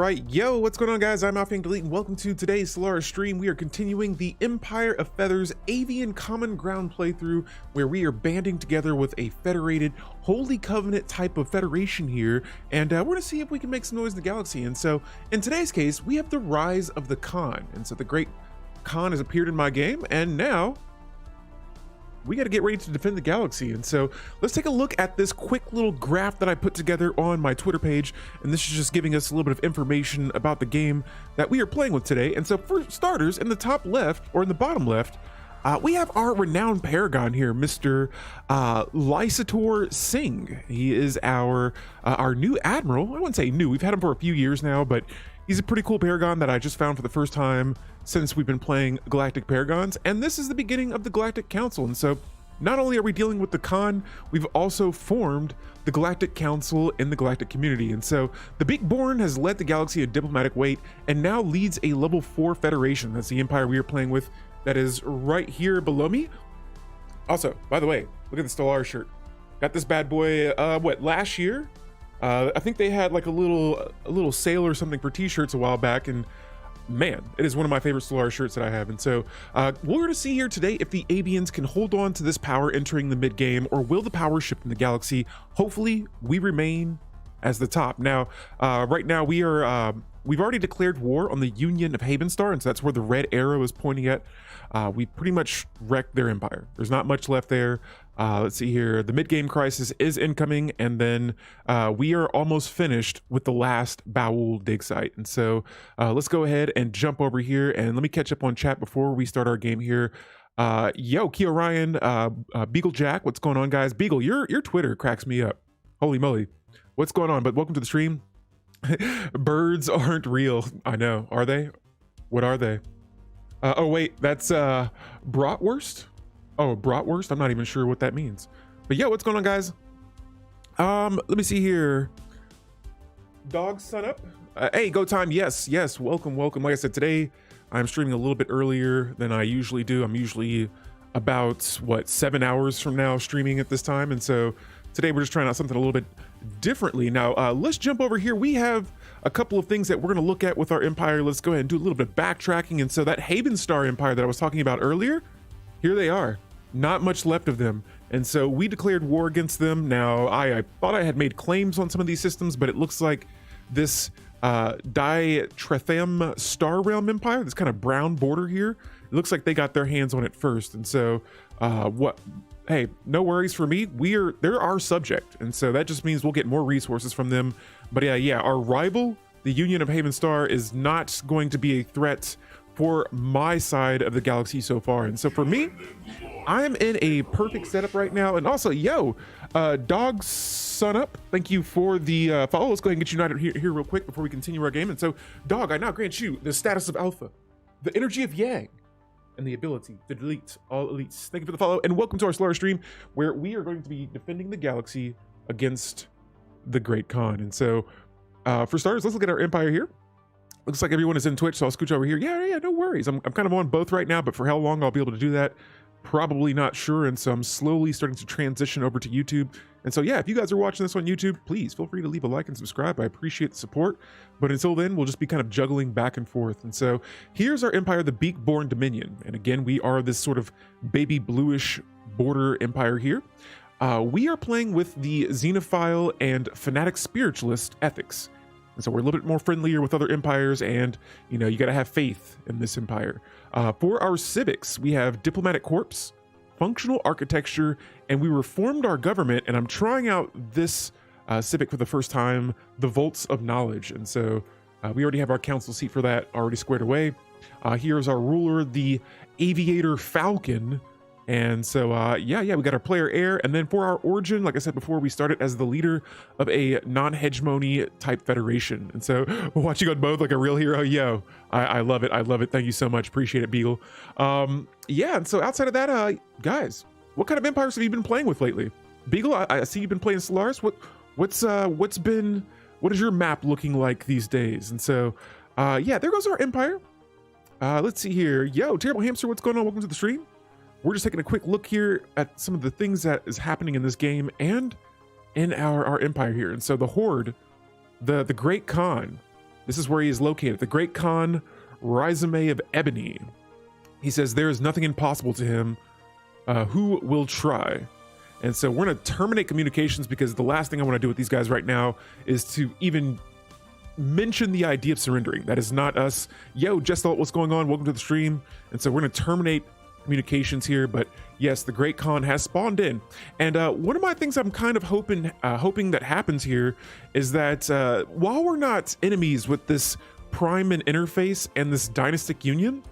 right, yo, what's going on, guys? I'm Alpha and Delete, and welcome to today's Stellaris stream. We are continuing the Empire of Feathers Avian Common Ground playthrough, where we are banding together with a federated Holy Covenant type of federation here, and we're going to see if we can make some noise in the galaxy. And so, in today's case, we have the rise of the Khan, and so the Great Khan has appeared in my game, and now we got to get ready to defend the galaxy. And so let's take a look at this quick little graph that I put together on my Twitter page, and this is just giving us a little bit of information about the game that we are playing with today. And so for starters, in the top left, or in the bottom left, we have our renowned paragon here, Mr. Lysator Singh. He is our new admiral. I wouldn't say new, we've had him for a few years now, but he's a pretty cool paragon that I just found for the first time since we've been playing Galactic Paragons, and this is the beginning of the Galactic Council. And so not only are we dealing with the Khan, we've also formed the Galactic Council in the galactic community. And so the Beakborn has led the galaxy a diplomatic weight and now leads a level 4 federation. That's the empire we are playing with, that is right here below me. Also, by the way, look at the Stellaris shirt. Got this bad boy, last year? I think they had like a little sale or something for t-shirts a while back, and man, it is one of my favorite Stellaris shirts that I have. And so we're going to see here today if the avians can hold on to this power entering the mid game, or will the power shift in the galaxy. Hopefully we remain as the top. Now right now we've already declared war on the Union of Havenstar, and so that's where the red arrow is pointing at. We pretty much wrecked their empire. There's not much left there. Let's see here. The mid-game crisis is incoming, and then we are almost finished with the last Bowel dig site. And so let's go ahead and jump over here, and let me catch up on chat before we start our game here. Yo, Keo Ryan, Beagle Jack, what's going on, guys? Beagle, your Twitter cracks me up. Holy moly, what's going on? But welcome to the stream. Birds aren't real. I know. Are they? What are they? Oh wait, that's bratwurst. Oh, bratwurst. I'm not even sure what that means. But yeah, what's going on, guys? Let me see here. Dog sun up. Hey, go time. Yes, welcome. Like I said, today I'm streaming a little bit earlier than I usually do. I'm usually about 7 hours from now streaming at this time, and so today we're just trying out something a little bit differently. Now let's jump over here. We have a couple of things that we're going to look at with our empire. Let's go ahead and do a little bit of backtracking. And so that Havenstar empire that I was talking about earlier, here they are. Not much left of them, and so we declared war against them. Now I thought I had made claims on some of these systems, but it looks like this Ditretham Star Realm empire, this kind of brown border here, it looks like they got their hands on it first. And so hey, no worries for me. They're our subject, and so that just means we'll get more resources from them. But yeah, our rival, the Union of Havenstar, is not going to be a threat for my side of the galaxy so far. And so for me, I'm in a perfect setup right now. And also, yo, Dog Sun Up, thank you for the follow. Let's go ahead and get united here real quick before we continue our game. And so, Dog, I now grant you the status of Alpha, the energy of Yang, and the ability to delete all elites. Thank you for the follow, and welcome to our Stellaris stream, where we are going to be defending the galaxy against the Great Khan. And so, for starters, let's look at our empire here. Looks like everyone is in Twitch, so I'll scooch over here. Yeah, no worries. I'm kind of on both right now, but for how long I'll be able to do that, probably not sure. And so I'm slowly starting to transition over to YouTube. And so yeah, if you guys are watching this on YouTube, please feel free to leave a like and subscribe. I appreciate the support. But until then, we'll just be kind of juggling back and forth. And so here's our empire, the Beakborn Dominion. And again, we are this sort of baby bluish border empire here. We are playing with the Xenophile and Fanatic Spiritualist ethics. And so we're a little bit more friendlier with other empires, and you know, you got to have faith in this empire. For our civics, we have Diplomatic Corps, Functional Architecture, and we reformed our government. And I'm trying out this civic for the first time, the Vaults of Knowledge. And so we already have our council seat for that already squared away. Here's our ruler, the Aviator Falcon. And so yeah, we got our player Air. And then for our origin, like I said before, we started as the leader of a non-hegemony type federation. And so watching on both like a real hero. Yo, I love it. Thank you so much. Appreciate it, Beagle. Yeah, and so outside of that, guys, what kind of empires have you been playing with lately? Beagle, I see you've been playing Stellaris. What is your map looking like these days? And so yeah, there goes our empire. Let's see here. Yo, Terrible Hamster, what's going on? Welcome to the stream. We're just taking a quick look here at some of the things that is happening in this game and in our empire here. And so the Horde, the Great Khan, This is where he is located, the Great Khan Resume of Ebony. He says there is nothing impossible to him who will try. And so we're going to terminate communications, because the last thing I want to do with these guys right now is to even mention the idea of surrendering. That is not us. Yo, Gestalt, what's going on? Welcome to the stream. And so we're going to terminate communications here. But yes, the Great Khan has spawned in. And one of my things I'm kind of hoping that happens here is that while we're not enemies with this Prime and Interface and this Dynastic Union,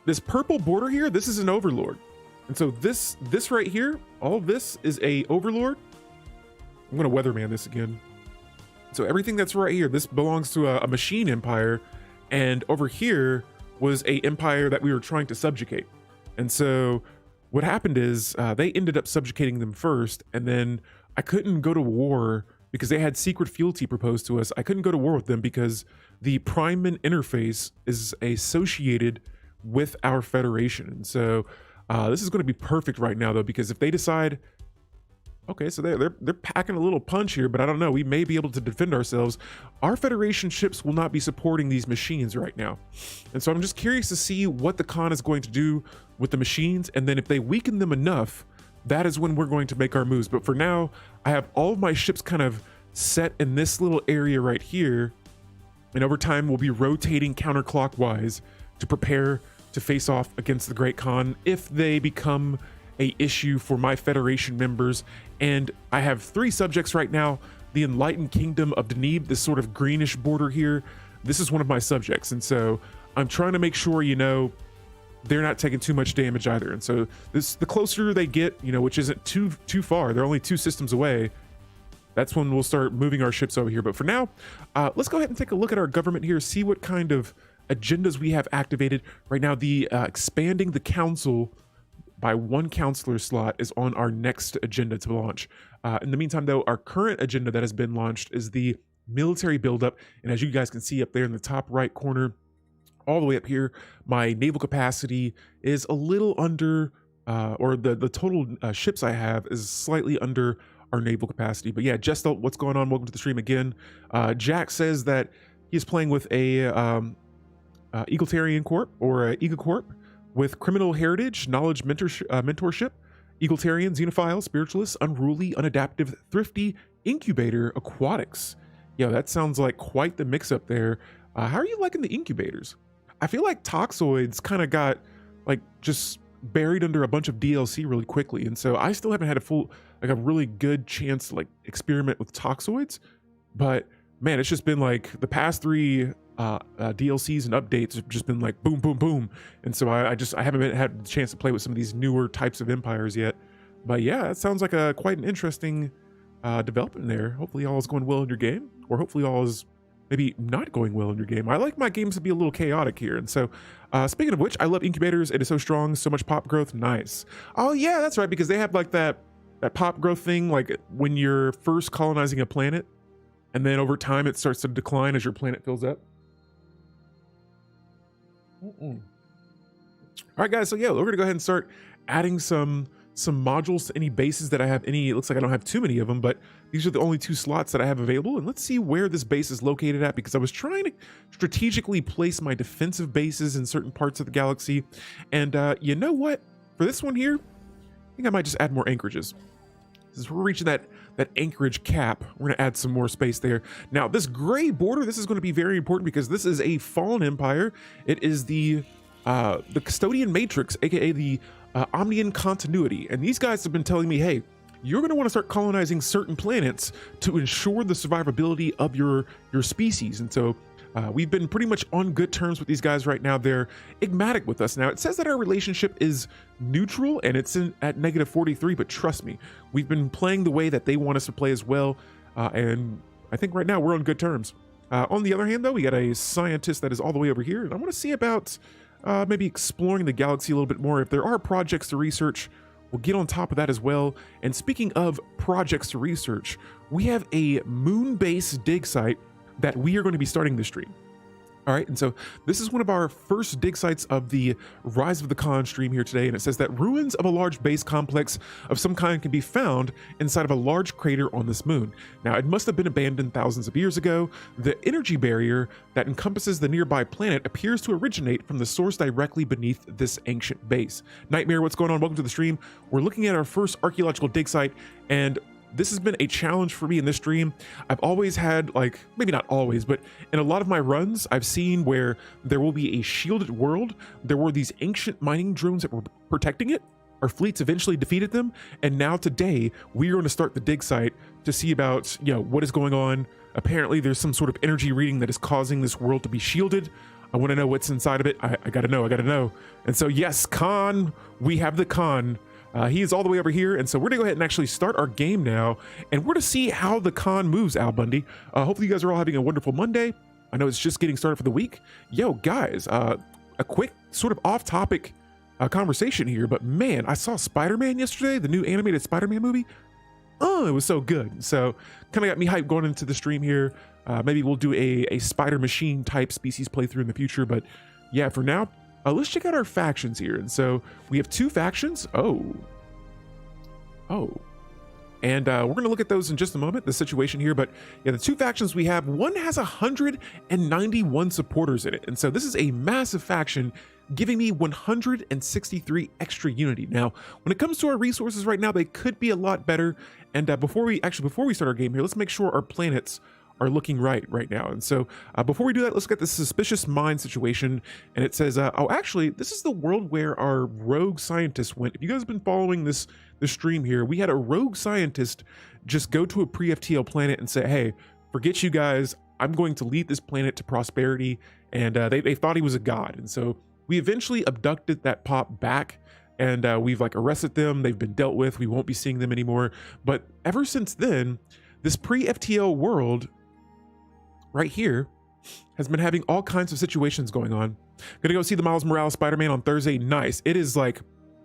this purple border here, this is an Overlord. And so this right here, all of this is a Overlord. I'm going to Weatherman this again. So everything that's right here, this belongs to a machine empire. And over here was a empire that we were trying to subjugate. And so what happened is they ended up subjugating them first. And then I couldn't go to war because they had secret fealty proposed to us. I couldn't go to war with them because the Prime Interface is associated with our Federation. And so this is going to be perfect right now, though, because if they decide, okay, so they're packing a little punch here, but I don't know, we may be able to defend ourselves. Our Federation ships will not be supporting these machines right now. And so I'm just curious to see what the Khan is going to do with the machines. And then if they weaken them enough, that is when we're going to make our moves. But for now, I have all of my ships kind of set in this little area right here. And over time, we'll be rotating counterclockwise to prepare to face off against the Great Khan if they become a issue for my Federation members. And I have 3 subjects right now. The Enlightened Kingdom of Deneb, this sort of greenish border here, this is one of my subjects. And so I'm trying to make sure, you know, they're not taking too much damage either. And so the closer they get, you know, which isn't too far, they're only 2 systems away, that's when we'll start moving our ships over here. But for now, let's go ahead and take a look at our government here, see what kind of agendas we have activated right now. The expanding the council by 1 counselor slot is on our next agenda to launch. In the meantime, though, our current agenda that has been launched is the military buildup. And as you guys can see up there in the top right corner, all the way up here, my naval capacity is a little under, or the total ships I have is slightly under our naval capacity. But yeah, Gestalt, what's going on? Welcome to the stream again. Jack says that he's playing with a egalitarian corp, or Ega Corp, with criminal heritage, knowledge mentorship, egalitarian, xenophile, spiritualist, unruly, unadaptive, thrifty, incubator, aquatics. Yo, that sounds like quite the mix up there. How are you liking the incubators? I feel like toxoids kind of got like just buried under a bunch of DLC really quickly. And so I still haven't had a really good chance to like experiment with toxoids, but man, it's just been like the past 3 DLCs and updates have just been like boom, boom, boom. And so I haven't had the chance to play with some of these newer types of empires yet. But yeah, it sounds like quite an interesting development there. Hopefully all is going well in your game, or hopefully all is maybe not going well in your game. I like my games to be a little chaotic here. And so speaking of which, I love incubators. It is so strong, so much pop growth. Nice. Oh yeah, that's right, because they have like that pop growth thing, like when you're first colonizing a planet, and then over time it starts to decline as your planet fills up. All right, guys. So yeah, we're gonna go ahead and start adding some modules to any bases that I have. It looks like I don't have too many of them, but these are the only 2 slots that I have available. And let's see where this base is located at, because I was trying to strategically place my defensive bases in certain parts of the galaxy. And you know what? For this one here, I think I might just add more anchorages. Since we're reaching that anchorage cap, we're going to add some more space there. Now, this gray border, this is going to be very important because this is a fallen empire. It is the custodian matrix, aka the Omnian continuity. And these guys have been telling me, hey, you're going to want to start colonizing certain planets to ensure the survivability of your species. And so we've been pretty much on good terms with these guys right now. They're enigmatic with us. Now, it says that our relationship is neutral and it's at -43, but trust me, we've been playing the way that they want us to play as well. And I think right now we're on good terms. On the other hand, though, we got a scientist that is all the way over here. And I want to see about maybe exploring the galaxy a little bit more. If there are projects to research, we'll get on top of that as well. And speaking of projects to research, we have a moon-based dig site that we are going to be starting this stream. All right, and so this is one of our first dig sites of the Rise of the Khan stream here today, and it says that ruins of a large base complex of some kind can be found inside of a large crater on this moon. Now, it must have been abandoned thousands of years ago. The energy barrier that encompasses the nearby planet appears to originate from the source directly beneath this ancient base. Nightmare, what's going on? Welcome to the stream. We're looking at our first archaeological dig site, and this has been a challenge for me in this stream. I've always had, like, maybe not always, but in a lot of my runs, I've seen where there will be a shielded world. There were these ancient mining drones that were protecting it. Our fleets eventually defeated them. And now today, we're going to start the dig site to see about, what is going on. Apparently, there's some sort of energy reading that is causing this world to be shielded. I want to know what's inside of it. I got to know. And so, yes, Khan, we have the Khan. He is all the way over here, and so we're gonna go ahead and actually start our game now, and we're to see how the Khan moves, Al Bundy. Hopefully you guys are all having a wonderful Monday. I know it's just getting started for the week. Yo, guys, a quick sort of off-topic conversation here, but man, I saw Spider-Man yesterday, the new animated Spider-Man movie. Oh, it was so good. So kind of got me hyped going into the stream here. Maybe we'll do a Spider Machine type species playthrough in the future, but yeah, for now, let's check out our factions here. And so we have two factions. Oh. And we're going to look at those in just a moment, the situation here. But yeah, the two factions we have, one has 191 supporters in it. And so this is a massive faction giving me 163 extra unity. Now, when it comes to our resources right now, they could be a lot better. And before we start our game here, let's make sure our planets are looking right now. And so before we do that, let's look at the suspicious mine situation. And it says, actually, this is the world where our rogue scientist went. If you guys have been following this stream here, we had a rogue scientist just go to a pre-FTL planet and say, hey, forget you guys, I'm going to lead this planet to prosperity. And they thought he was a god. And so we eventually abducted that pop back, and we've arrested them. They've been dealt with. We won't be seeing them anymore. But ever since then, this pre-FTL world right here has been having all kinds of situations going on. Gonna go see the Miles Morales Spider-Man on Thursday. Nice. It is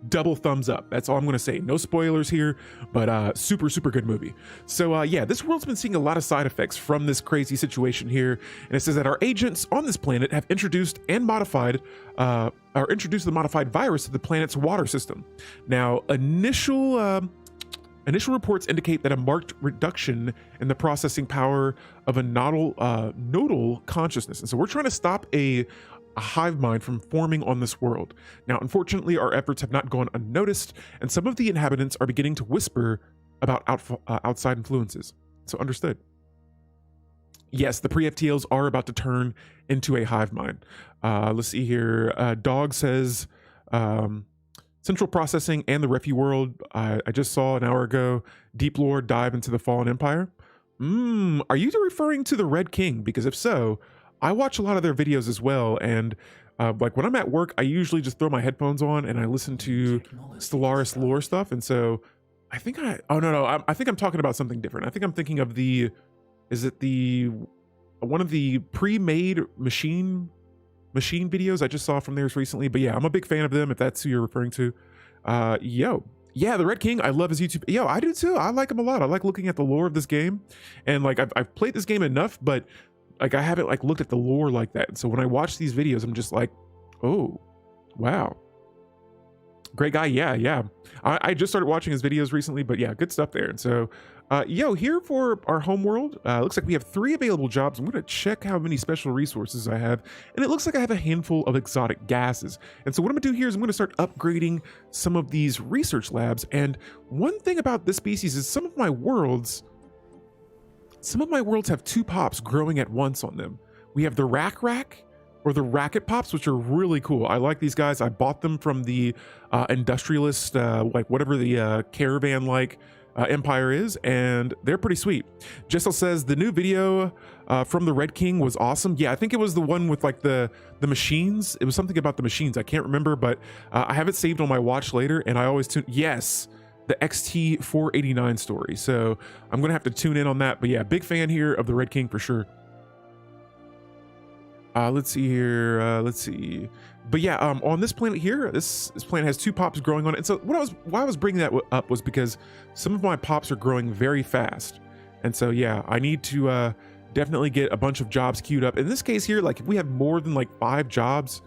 double thumbs up. That's all I'm gonna say. No spoilers here, but super good movie. So yeah, this world's been seeing a lot of side effects from this crazy situation here. And it says that our agents on this planet have introduced the modified virus to the planet's water system. Now, initial reports indicate that a marked reduction in the processing power of a nodal consciousness. And so we're trying to stop a hive mind from forming on this world. Now, unfortunately, our efforts have not gone unnoticed, and some of the inhabitants are beginning to whisper about outside influences. So understood. Yes, the pre-FTLs are about to turn into a hive mind. Let's see here. Dog says, Central Processing and the Refi World, I just saw an hour ago, Deep Lore dive into the Fallen Empire. Are you referring to the Red King? Because if so, I watch a lot of their videos as well. And when I'm at work, I usually just throw my headphones on and I listen to Stellaris lore stuff. And so I think I think I'm talking about something different. I think I'm thinking of one of the pre-made machine videos I just saw from theirs recently. But yeah, I'm a big fan of them, if that's who you're referring to. Yeah, the Red King, I love his YouTube. Yo, I do too. I like him a lot. I like looking at the lore of this game. And I've played this game enough, but I haven't looked at the lore like that. And so when I watch these videos, I'm just like, oh, wow. Great guy. Yeah. I just started watching his videos recently, but yeah, good stuff there. And so here for our home world, looks like we have 3 available jobs. I'm going to check how many special resources I have, and it looks like I have a handful of exotic gases. And so what I'm going to do here is I'm going to start upgrading some of these research labs. And one thing about this species is some of my worlds have 2 pops growing at once on them. We have the Rack or the Racket Pops, which are really cool. I like these guys. I bought them from the industrialist, whatever the caravan empire is, and they're pretty sweet. Jessel says the new video from the Red King was awesome. Yeah, I think it was the one with the machines. It was something about the machines. I can't remember, but I have it saved on my watch later, and I always tune. Yes, the XT 489 story. So I'm gonna have to tune in on that. But yeah, big fan here of the Red King for sure. Let's see here. Let's see. But yeah, on this planet here, this planet has 2 pops growing on it. And so why I was bringing that up was because some of my pops are growing very fast. And so yeah, I need to definitely get a bunch of jobs queued up. In this case here, like if we have more than like 5 jobs,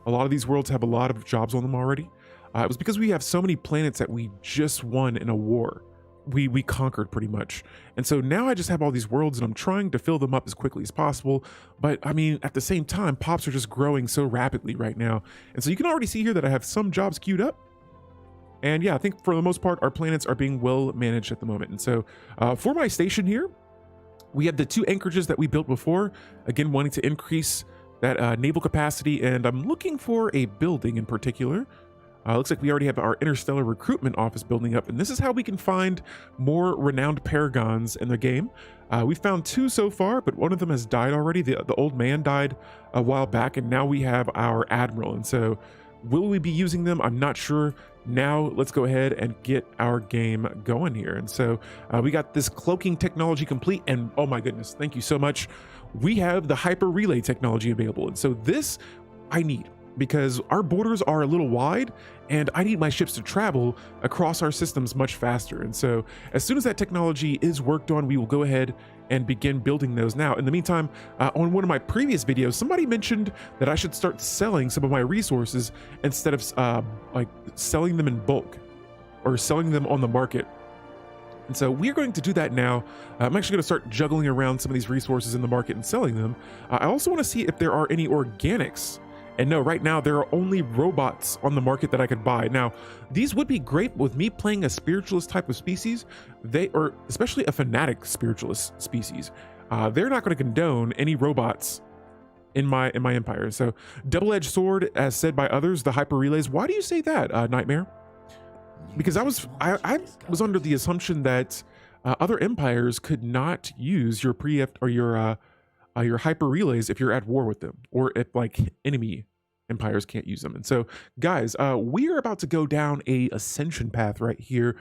a lot of these worlds have a lot of jobs on them already. It was because we have so many planets that we just won in a war. We conquered pretty much. And so now I just have all these worlds and I'm trying to fill them up as quickly as possible. But I mean, at the same time, pops are just growing so rapidly right now. And so you can already see here that I have some jobs queued up. And yeah, I think for the most part, our planets are being well managed at the moment. And so for my station here, we have the 2 anchorages that we built before, again, wanting to increase that naval capacity. And I'm looking for a building in particular. Looks like we already have our interstellar recruitment office building up, and this is how we can find more renowned paragons in the game. We found 2 so far, but one of them has died already. The old man died a while back, and now we have our admiral. And so will we be using them? I'm not sure. Now let's go ahead and get our game going here. And so we got this cloaking technology complete, and oh my goodness, thank you so much. We have the hyper relay technology available. And so this I need, because our borders are a little wide and I need my ships to travel across our systems much faster. And so as soon as that technology is worked on, we will go ahead and begin building those now. In the meantime, on one of my previous videos, somebody mentioned that I should start selling some of my resources instead of like selling them in bulk or selling them on the market. And so we're going to do that now. I'm actually going to start juggling around some of these resources in the market and selling them. I also want to see if there are any organics. And no, right now there are only robots on the market that I could buy. Now, these would be great with me playing a spiritualist type of species. Or especially a fanatic spiritualist species. They're not going to condone any robots in my empire. So, double-edged sword, as said by others, the hyper relays. Why do you say that, Nightmare? Because I was under the assumption that other empires could not use your preempt or your hyper relays if you're at war with them, or if like enemy empires can't use them. And so guys, we are about to go down a ascension path right here.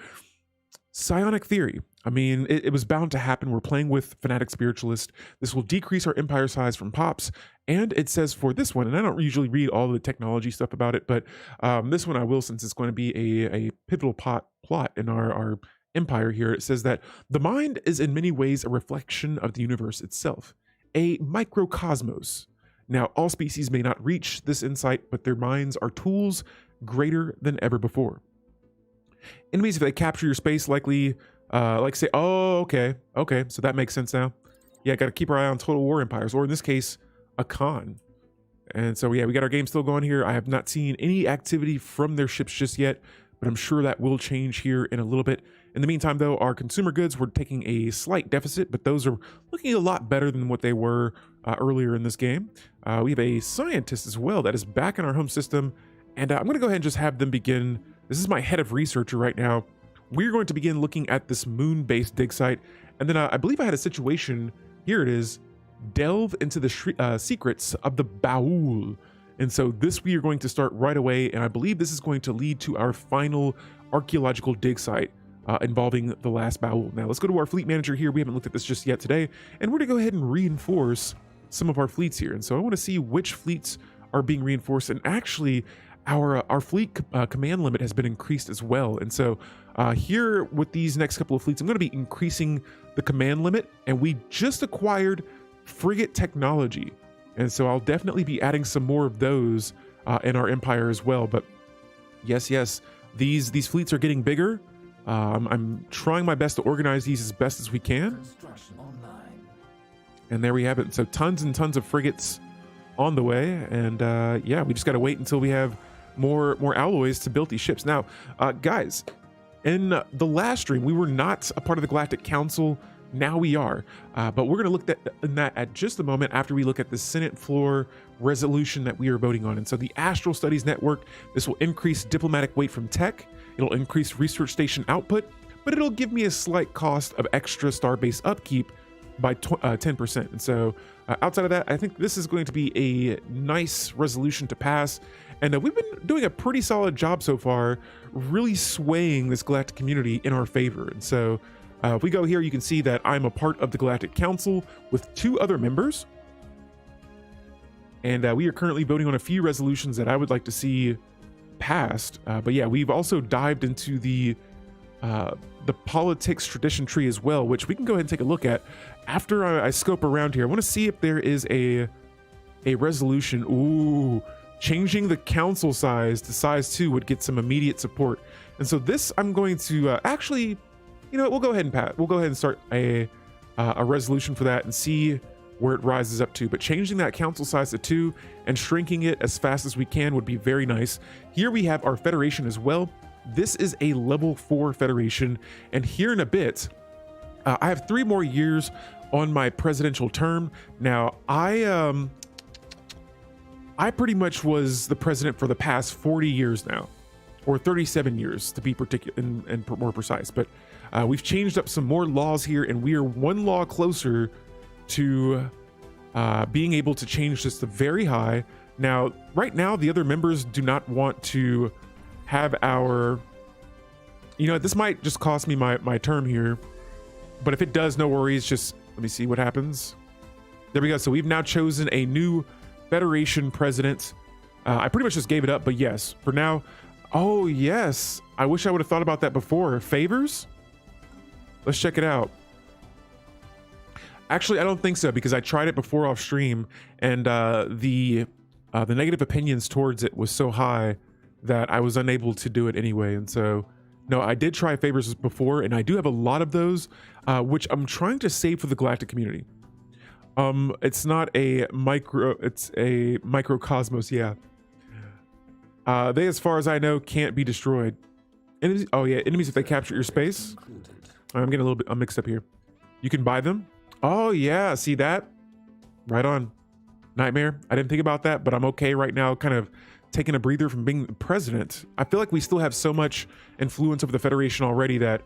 Psionic theory. I mean, it was bound to happen. We're playing with fanatic spiritualist. This will decrease our empire size from pops. And it says for this one, and I don't usually read all the technology stuff about it, but this one I will, since it's going to be a pivotal plot in our empire here. It says that the mind is in many ways a reflection of the universe itself, a microcosmos. Now, all species may not reach this insight, but their minds are tools greater than ever before. Enemies, if they capture your space, likely say, oh, okay, so that makes sense now. Yeah, got to keep our eye on total war empires, or in this case, a Khan. And so, yeah, we got our game still going here. I have not seen any activity from their ships just yet, but I'm sure that will change here in a little bit. In the meantime, though, our consumer goods were taking a slight deficit, but those are looking a lot better than what they were earlier in this game. We have a scientist as well that is back in our home system, and I'm going to go ahead and just have them begin. This is my head of researcher right now. We're going to begin looking at this moon-based dig site, and then I believe I had a situation. Here it is. Delve into the secrets of the Baul. And so this we are going to start right away, and I believe this is going to lead to our final archaeological dig site involving the last Baul. Now let's go to our fleet manager here. We haven't looked at this just yet today, and we're going to go ahead and reinforce some of our fleets here. And so I want to see which fleets are being reinforced, and actually our fleet command limit has been increased as well. And so here with these next couple of fleets, I'm going to be increasing the command limit, and we just acquired frigate technology. And so I'll definitely be adding some more of those in our empire as well. But yes, these fleets are getting bigger. I'm trying my best to organize these as best as we can. And there we have it. So tons and tons of frigates on the way. And yeah, we just got to wait until we have more alloys to build these ships. Now, guys, in the last stream, we were not a part of the Galactic Council. Now we are, but we're going to look at that just a moment after we look at the Senate floor resolution that we are voting on. And so the Astral Studies Network, this will increase diplomatic weight from tech. It'll increase research station output, but it'll give me a slight cost of extra starbase upkeep by 10%. And so outside of that, I think this is going to be a nice resolution to pass. And we've been doing a pretty solid job so far, really swaying this galactic community in our favor. And so if we go here, you can see that I'm a part of the Galactic Council with 2 other members. And we are currently voting on a few resolutions that I would like to see passed. But yeah, we've also dived into the politics tradition tree as well, which we can go ahead and take a look at. after I scope around here, I want to see if there is a resolution. Ooh, changing the council size to size 2 would get some immediate support. And so this, I'm going to actually, you know, we'll go ahead and start a resolution for that and see where it rises up to. But changing that council size to 2 and shrinking it as fast as we can would be very nice. Here we have our federation as well. This is a level 4 federation, and here in a bit, I have 3 more years on my presidential term. Now, I pretty much was the president for the past 40 years now, or 37 years to be particular and more precise. But we've changed up some more laws here, and we are 1 law closer to being able to change this to very high. Now, right now, the other members do not want to have our, you know, this might just cost me my term here, but if it does, no worries. Just let me see what happens. There we go. So we've now chosen a new Federation president. I pretty much just gave it up, but yes, for now. Oh yes, I wish I would have thought about that before. Favors? Let's check it out. Actually, I don't think so, because I tried it before off stream, and the negative opinions towards it was so high that I was unable to do it anyway. And so, no, I did try favors before, and I do have a lot of those, which I'm trying to save for the Galactic community. It's not a it's a microcosmos, yeah. They, as far as I know, can't be destroyed. Enemies, oh yeah, enemies if they capture your space. I'm getting a little bit mixed up here. You can buy them. Oh yeah, see that? Right on. Nightmare. I didn't think about that, but I'm okay right now, kind of taking a breather from being the president. I feel like we still have so much influence over the Federation already that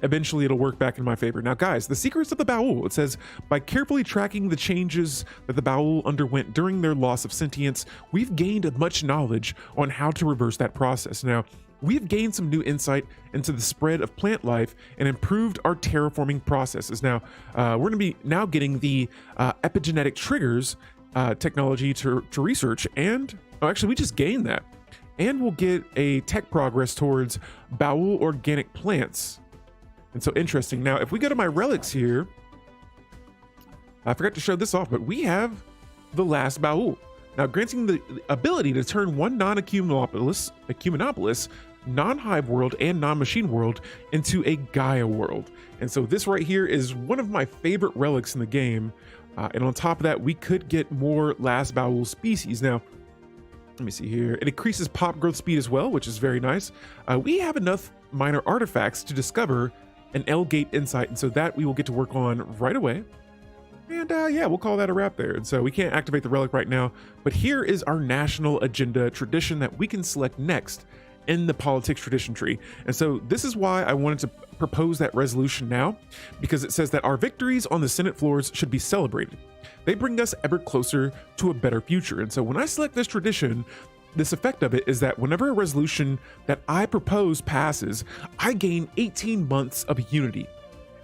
eventually it'll work back in my favor. Now guys, the secrets of the Baul. It says, by carefully tracking the changes that the Baul underwent during their loss of sentience, we've gained much knowledge on how to reverse that process. Now, we've gained some new insight into the spread of plant life and improved our terraforming processes. Now, we're going to be now getting the epigenetic triggers technology to research, and actually we just gained that, and we'll get a tech progress towards Baul organic plants. And so interesting. Now, if we go to my relics here, I forgot to show this off, but we have the last Baul. Now, granting the ability to turn one non-Ecumenopolis, non-hive world, and non-machine world into a Gaia world. And so this right here is one of my favorite relics in the game. And on top of that, we could get more last Baul species. Now, let me see here. It increases pop growth speed as well, which is very nice. We have enough minor artifacts to discover an L-Gate insight, and so that we will get to work on right away. And yeah, we'll call that a wrap there. And so we can't activate the relic right now, but here is our national agenda tradition that we can select next in the politics tradition tree. And so this is why I wanted to propose that resolution now, because it says that our victories on the Senate floors should be celebrated. They bring us ever closer to a better future. And so when I select this tradition, this effect of it is that whenever a resolution that I propose passes, I gain 18 months of unity.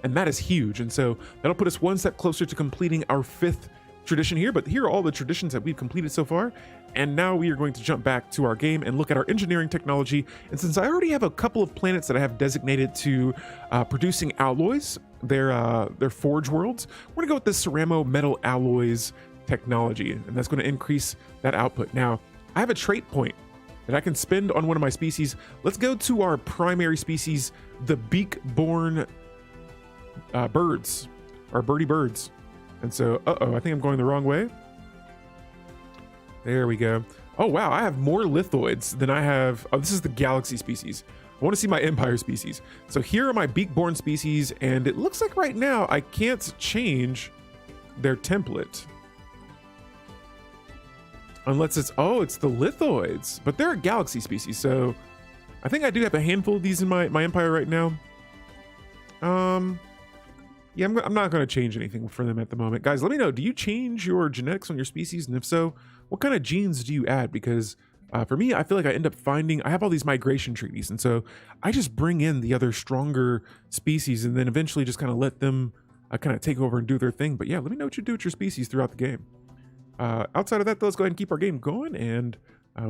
And that is huge. And so that'll put us one step closer to completing our 5th tradition here. But here are all the traditions that we've completed so far. And now we are going to jump back to our game and look at our engineering technology. And since I already have a couple of planets that I have designated to producing alloys, they're forge worlds, we're gonna go with this ceramo metal alloys technology. And that's gonna increase that output. Now, I have a trait point that I can spend on one of my species. Let's go to our primary species, the Beakborn birds, or birdie birds. And so, I think I'm going the wrong way. There we go. Oh wow, I have more lithoids than I have. Oh, this is the galaxy species. I want to see my empire species. So here are my Beakborn species, and it looks like right now I can't change their template. Unless it's, it's the lithoids, but they're a galaxy species. So I think I do have a handful of these in my empire right now. Yeah, I'm not going to change anything for them at the moment. Guys, let me know, do you change your genetics on your species? And if so, what kind of genes do you add? Because for me, I feel like I end up finding, I have all these migration treaties. And so I just bring in the other stronger species and then eventually just kind of let them kind of take over and do their thing. But yeah, let me know what you do with your species throughout the game. Outside of that, though, let's go ahead and keep our game going. And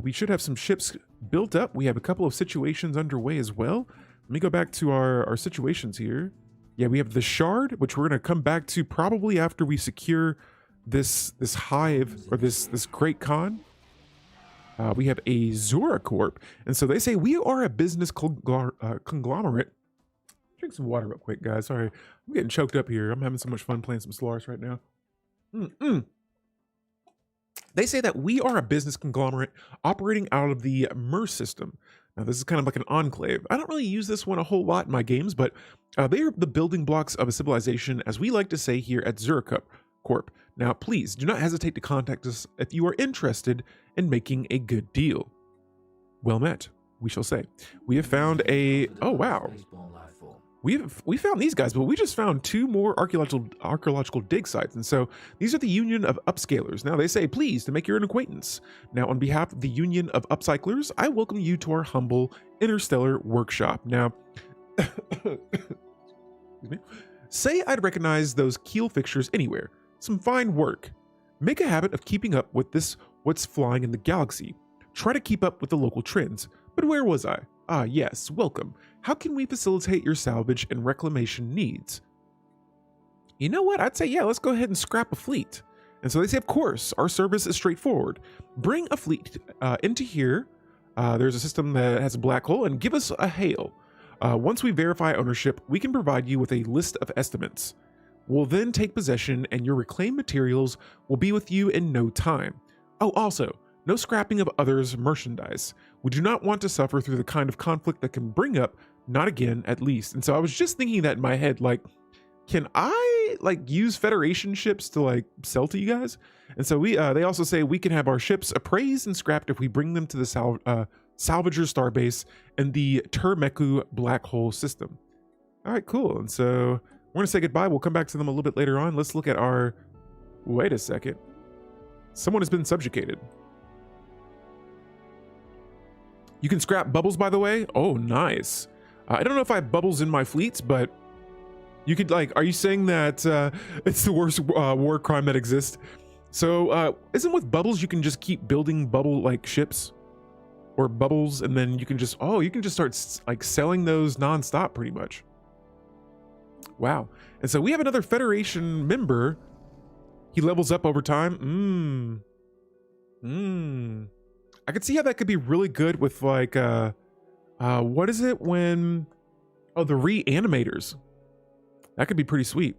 we should have some ships built up. We have a couple of situations underway as well. Let me go back to our situations here. Yeah, we have the shard, which we're going to come back to probably after we secure this hive, or this Great Khan. We have a Zora Corp, and so they say we are a business conglomerate. Drink some water real quick, guys. Sorry, I'm getting choked up here. I'm having so much fun playing some Stellaris right now. They say that we are a business conglomerate operating out of the MER system. Now, this is kind of like an enclave. I don't really use this one a whole lot in my games, but they are the building blocks of a civilization, as we like to say here at Zora Corp. Now, please do not hesitate to contact us if you are interested in making a good deal. Well met, we shall say. We have found a... Oh, wow. We found these guys, but we just found 2 more archaeological dig sites. And so these are the Union of Upscalers. Now, they say, please, to make your own acquaintance. Now, on behalf of the Union of Upcyclers, I welcome you to our humble interstellar workshop. Now, excuse me. Say I'd recognize those keel fixtures anywhere. Some fine work. Make a habit of keeping up with what's flying in the galaxy. Try to keep up with the local trends. But where was I? Ah, yes, welcome. How can we facilitate your salvage and reclamation needs? You know what? I'd say, yeah, let's go ahead and scrap a fleet. And so they say, of course, our service is straightforward. Bring a fleet into here. There's a system that has a black hole, and give us a hail. Once we verify ownership, we can provide you with a list of estimates. We'll then take possession, and your reclaimed materials will be with you in no time. Oh, also, no scrapping of others' merchandise. We do not want to suffer through the kind of conflict that can bring up, not again, at least. And so I was just thinking that in my head, like, can I like use Federation ships to like sell to you guys? And so they also say we can have our ships appraised and scrapped if we bring them to the Salvager Starbase and the Termeku Black Hole system. All right, cool. And so we're gonna say goodbye. We'll come back to them a little bit later on. Let's look at our... Wait a second. Someone has been subjugated. You can scrap bubbles, by the way. Oh, nice. I don't know if I have bubbles in my fleets, but you could like... Are you saying that it's the worst war crime that exists? So isn't with bubbles you can just keep building bubble like ships or bubbles, and then you can just start like selling those non-stop pretty much. Wow. And so we have another Federation member. He levels up over time. I could see how that could be really good with like what is it when... Oh, the reanimators. That could be pretty sweet.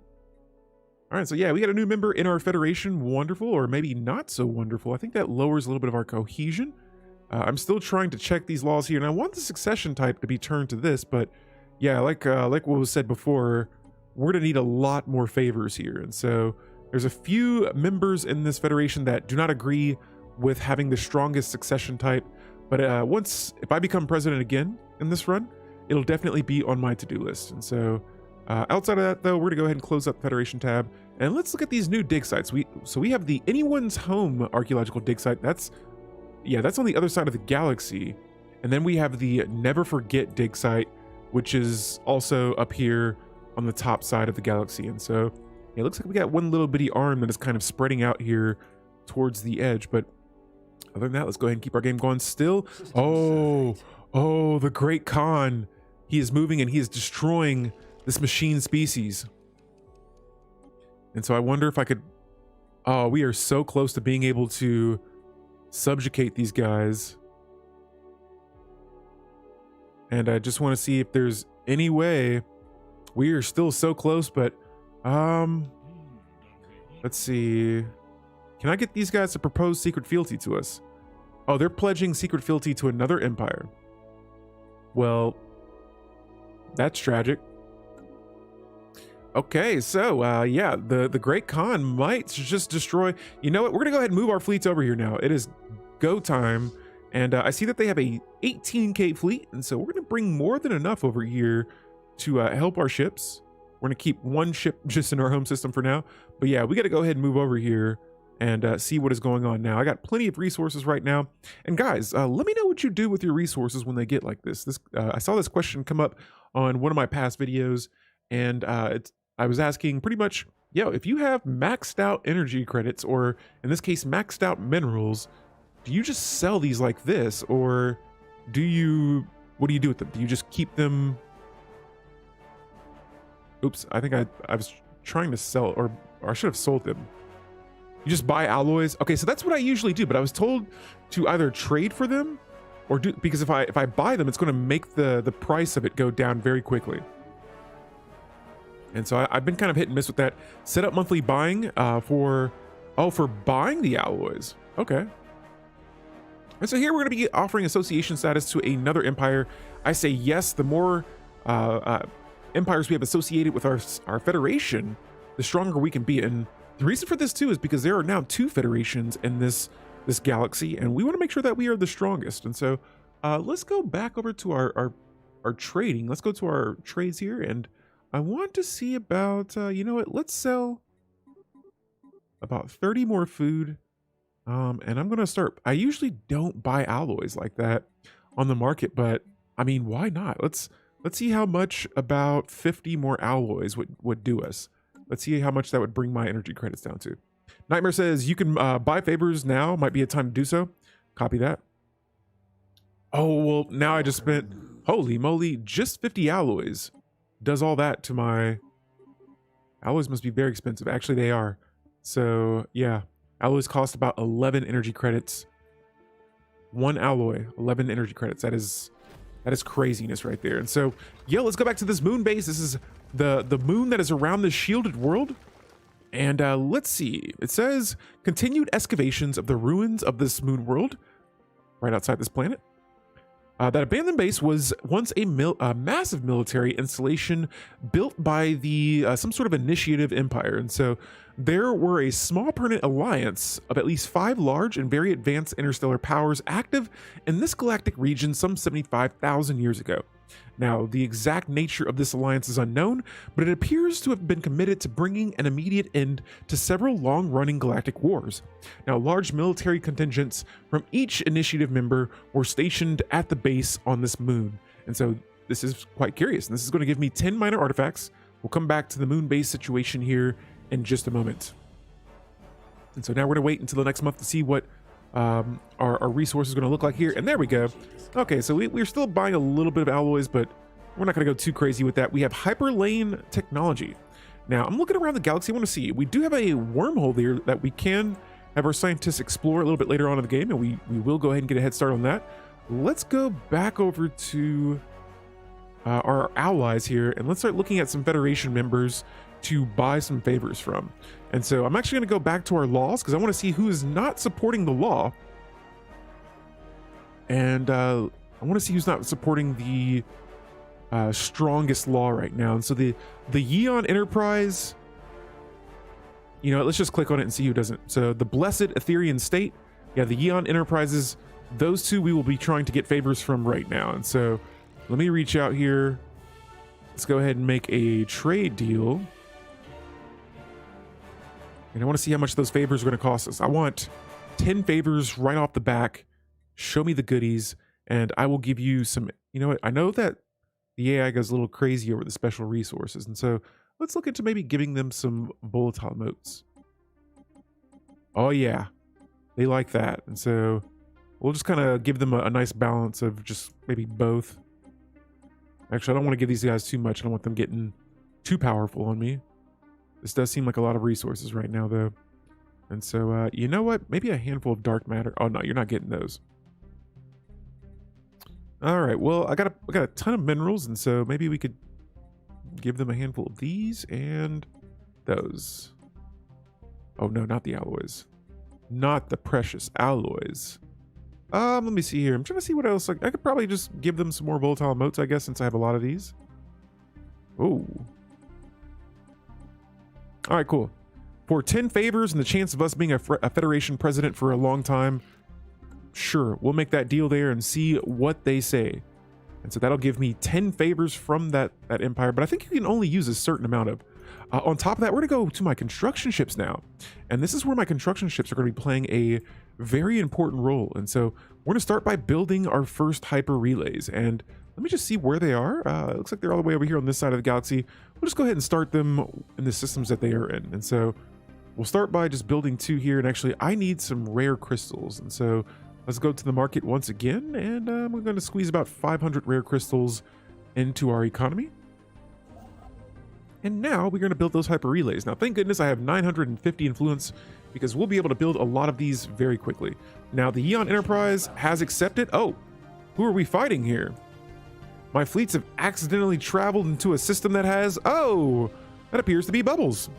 All right, so yeah, we got a new member in our Federation. Wonderful, or maybe not so wonderful. I think that lowers a little bit of our cohesion. I'm still trying to check these laws here, and I want the succession type to be turned to this, but yeah, like what was said before, we're gonna need a lot more favors here. And so there's a few members in this Federation that do not agree with having the strongest succession type, but if I become president again in this run, it'll definitely be on my to-do list. And so outside of that, though, we're gonna go ahead and close up Federation tab, and let's look at these new dig sites. So we have the Anyone's Home archaeological dig site. That's on the other side of the galaxy. And then we have the Never Forget dig site, which is also up here on the top side of the galaxy. And so yeah, it looks like we got one little bitty arm that is kind of spreading out here towards the edge. But other than that, let's go ahead and keep our game going still. Oh, the Great Khan. He is moving and he is destroying this machine species. And so I wonder if I could... Oh, we are so close to being able to subjugate these guys. And I just want to see if there's any way. We are still so close, but let's see. Can I get these guys to propose secret fealty to us? Oh, they're pledging secret fealty to another empire. Well, that's tragic. Okay, so yeah, the Great Khan might just destroy... You know what? We're gonna go ahead and move our fleets over here now. It is go time, and I see that they have a 18k fleet, and so we're gonna bring more than enough over here to help our ships. We're gonna keep one ship just in our home system for now, but yeah, we got to go ahead and move over here and see what is going on now. I got plenty of resources right now, and guys, let me know what you do with your resources when they get like this. I saw this question come up on one of my past videos, and I was asking pretty much, if you have maxed out energy credits, or in this case maxed out minerals, do you just sell these like this, or what do you do with them? Do you just keep them Oops, I think I was trying to sell, or I should have sold them. You just buy alloys. Okay, so that's what I usually do, but I was told to either trade for them or do, because if I buy them, it's going to make the price of it go down very quickly. And so I've been kind of hit and miss with that. Set up monthly buying for buying the alloys. Okay. And so here we're going to be offering association status to another empire. I say yes. The more empires we have associated with our federation, the stronger we can be. And the reason for this too is because there are now 2 federations in this galaxy, and we want to make sure that we are the strongest. And so let's go back over to our trading. Let's go to our trades here, and I want to see about you know what, let's sell about 30 more food. And I'm gonna start. I usually don't buy alloys like that on the market, but I mean, why not? Let's see how much about 50 more alloys would do us. Let's see how much that would bring my energy credits down to. Nightmare says you can buy favors now. Might be a time to do so. Copy that. Oh, well, now I just spent, holy moly, just 50 alloys. Does all that to my... Alloys must be very expensive. Actually, they are. So, yeah. Alloys cost about 11 energy credits. 1 alloy, 11 energy credits. That is craziness right there. And so, yeah, let's go back to this moon base. This is the moon that is around this shielded world. And let's see. It says continued excavations of the ruins of this moon world right outside this planet. That abandoned base was once a massive military installation built by the some sort of initiative empire. And so there were a small permanent alliance of at least 5 large and very advanced interstellar powers active in this galactic region some 75,000 years ago. Now, the exact nature of this alliance is unknown, but it appears to have been committed to bringing an immediate end to several long-running galactic wars. Now, large military contingents from each initiative member were stationed at the base on this moon. And so this is quite curious, and this is going to give me 10 minor artifacts. We'll come back to the moon base situation here in just a moment. And so now we're going to wait until the next month to see what our resource is going to look like here. And there we go. Okay, so we're still buying a little bit of alloys, but we're not going to go too crazy with that. We have hyperlane technology. Now, I'm looking around the galaxy. I want to see. We do have a wormhole there that we can have our scientists explore a little bit later on in the game, and we will go ahead and get a head start on that. Let's go back over to our allies here, and let's start looking at some Federation members to buy some favors from. And so I'm actually going to go back to our laws because I want to see who is not supporting the law. And I want to see who's not supporting the strongest law right now. And so the Yeon Enterprise, you know, let's just click on it and see who doesn't. So the Blessed Etherian State, yeah, the Yeon Enterprises, those 2 we will be trying to get favors from right now. And so let me reach out here. Let's go ahead and make a trade deal. And I want to see how much those favors are going to cost us. I want 10 favors right off the back. Show me the goodies, and I will give you some, you know what? I know that the AI goes a little crazy over the special resources, and so let's look into maybe giving them some volatile motes. Oh yeah, they like that. And so we'll just kind of give them a nice balance of just maybe both. Actually, I don't want to give these guys too much. I don't want them getting too powerful on me. This does seem like a lot of resources right now, though. And so, you know what? Maybe a handful of dark matter. Oh, no, you're not getting those. All right, well, I got a ton of minerals, and so maybe we could give them a handful of these and those. Oh, no, not the alloys. Not the precious alloys. Let me see here. I'm trying to see what else. I could probably just give them some more volatile motes, I guess, since I have a lot of these. Oh. All right, cool. For 10 favors and the chance of us being a Federation president for a long time, sure, we'll make that deal there and see what they say. And so that'll give me 10 favors from that empire, but I think you can only use a certain amount of. On top of that, we're going to go to my construction ships now. And this is where my construction ships are going to be playing a very important role. And so we're going to start by building our first hyper relays. And let me just see where they are. It looks like they're all the way over here on this side of the galaxy. We'll just go ahead and start them in the systems that they are in. And so we'll start by just building 2 here. And actually, I need some rare crystals. And so let's go to the market once again. And we're going to squeeze about 500 rare crystals into our economy. And now we're going to build those hyper relays. Now, thank goodness I have 950 influence because we'll be able to build a lot of these very quickly. Now, the Eon Enterprise has accepted. Oh, who are we fighting here? My fleets have accidentally traveled into a system that has, oh, that appears to be Bubbles.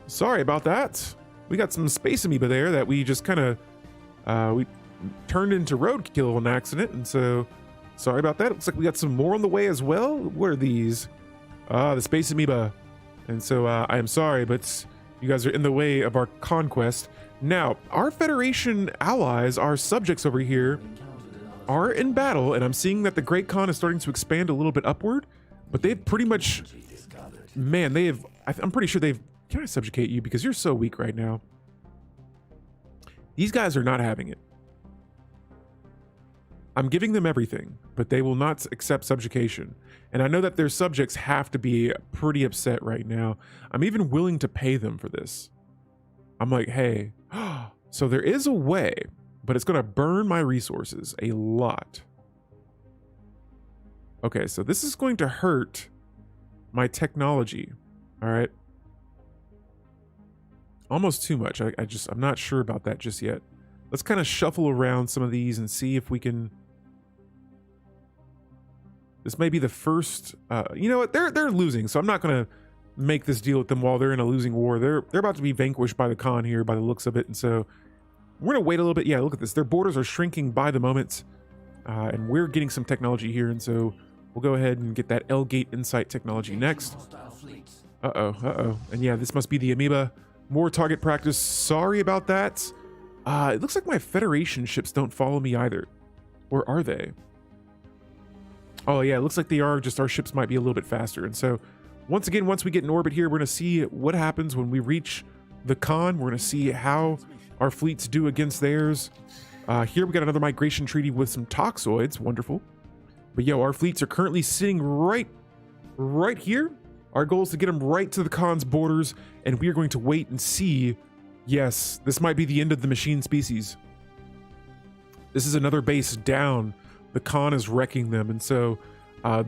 Sorry about that. We got some space amoeba there that we just kind of, we turned into roadkill on accident. And so, sorry about that. It looks like we got some more on the way as well. What are these? The space amoeba. And so I am sorry, but you guys are in the way of our conquest. Now, our Federation allies, our subjects over here, are in battle, and I'm seeing that the Great Khan is starting to expand a little bit upward, but they've pretty much, man, they have, I'm pretty sure they've, can I subjugate you? Because you're so weak right now. These guys are not having it. I'm giving them everything, but they will not accept subjugation. And I know that their subjects have to be pretty upset right now. I'm even willing to pay them for this. I'm like, hey, so there is a way, but it's going to burn my resources a lot. Okay, so this is going to hurt my technology. All right. Almost too much. I'm not sure about that just yet. Let's kind of shuffle around some of these and see if we can. This may be the first, you know what, they're losing, so I'm not gonna make this deal with them while they're in a losing war. They're about to be vanquished by the Khan here by the looks of it, and so we're gonna wait a little bit. Yeah, look at this. Their borders are shrinking by the moment, and we're getting some technology here, and so we'll go ahead and get that L-Gate Insight technology next. Uh-oh. And yeah, this must be the amoeba. More target practice. Sorry about that. It looks like my Federation ships don't follow me either. Or are they? Oh yeah, it looks like they are, just our ships might be a little bit faster. And so, once again, once we get in orbit here, we're going to see what happens when we reach the Khan. We're going to see how our fleets do against theirs. Here we got another migration treaty with some toxoids. Wonderful. But yo, our fleets are currently sitting right here. Our goal is to get them right to the Khan's borders, and we are going to wait and see. Yes, this might be the end of the machine species. This is another base down. The Khan is wrecking them, and so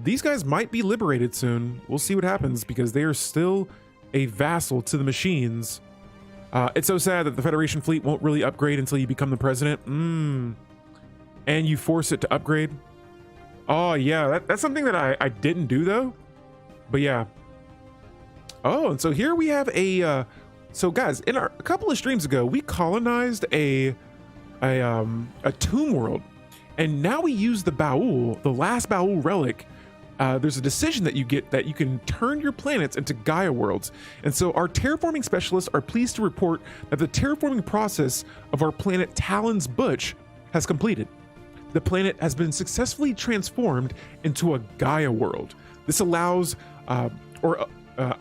these guys might be liberated soon. We'll see what happens, because they are still a vassal to the machines. It's so sad that the Federation fleet won't really upgrade until you become the president. And you force it to upgrade. Oh yeah, that's something that I didn't do though. But yeah. Oh, and so here we have a so guys, in a couple of streams ago, we colonized a tomb world. And now we use the Baul, the last Baul relic. There's a decision that you get that you can turn your planets into Gaia worlds. And so our terraforming specialists are pleased to report that the terraforming process of our planet Talon's Butch has completed. The planet has been successfully transformed into a Gaia world. This allows,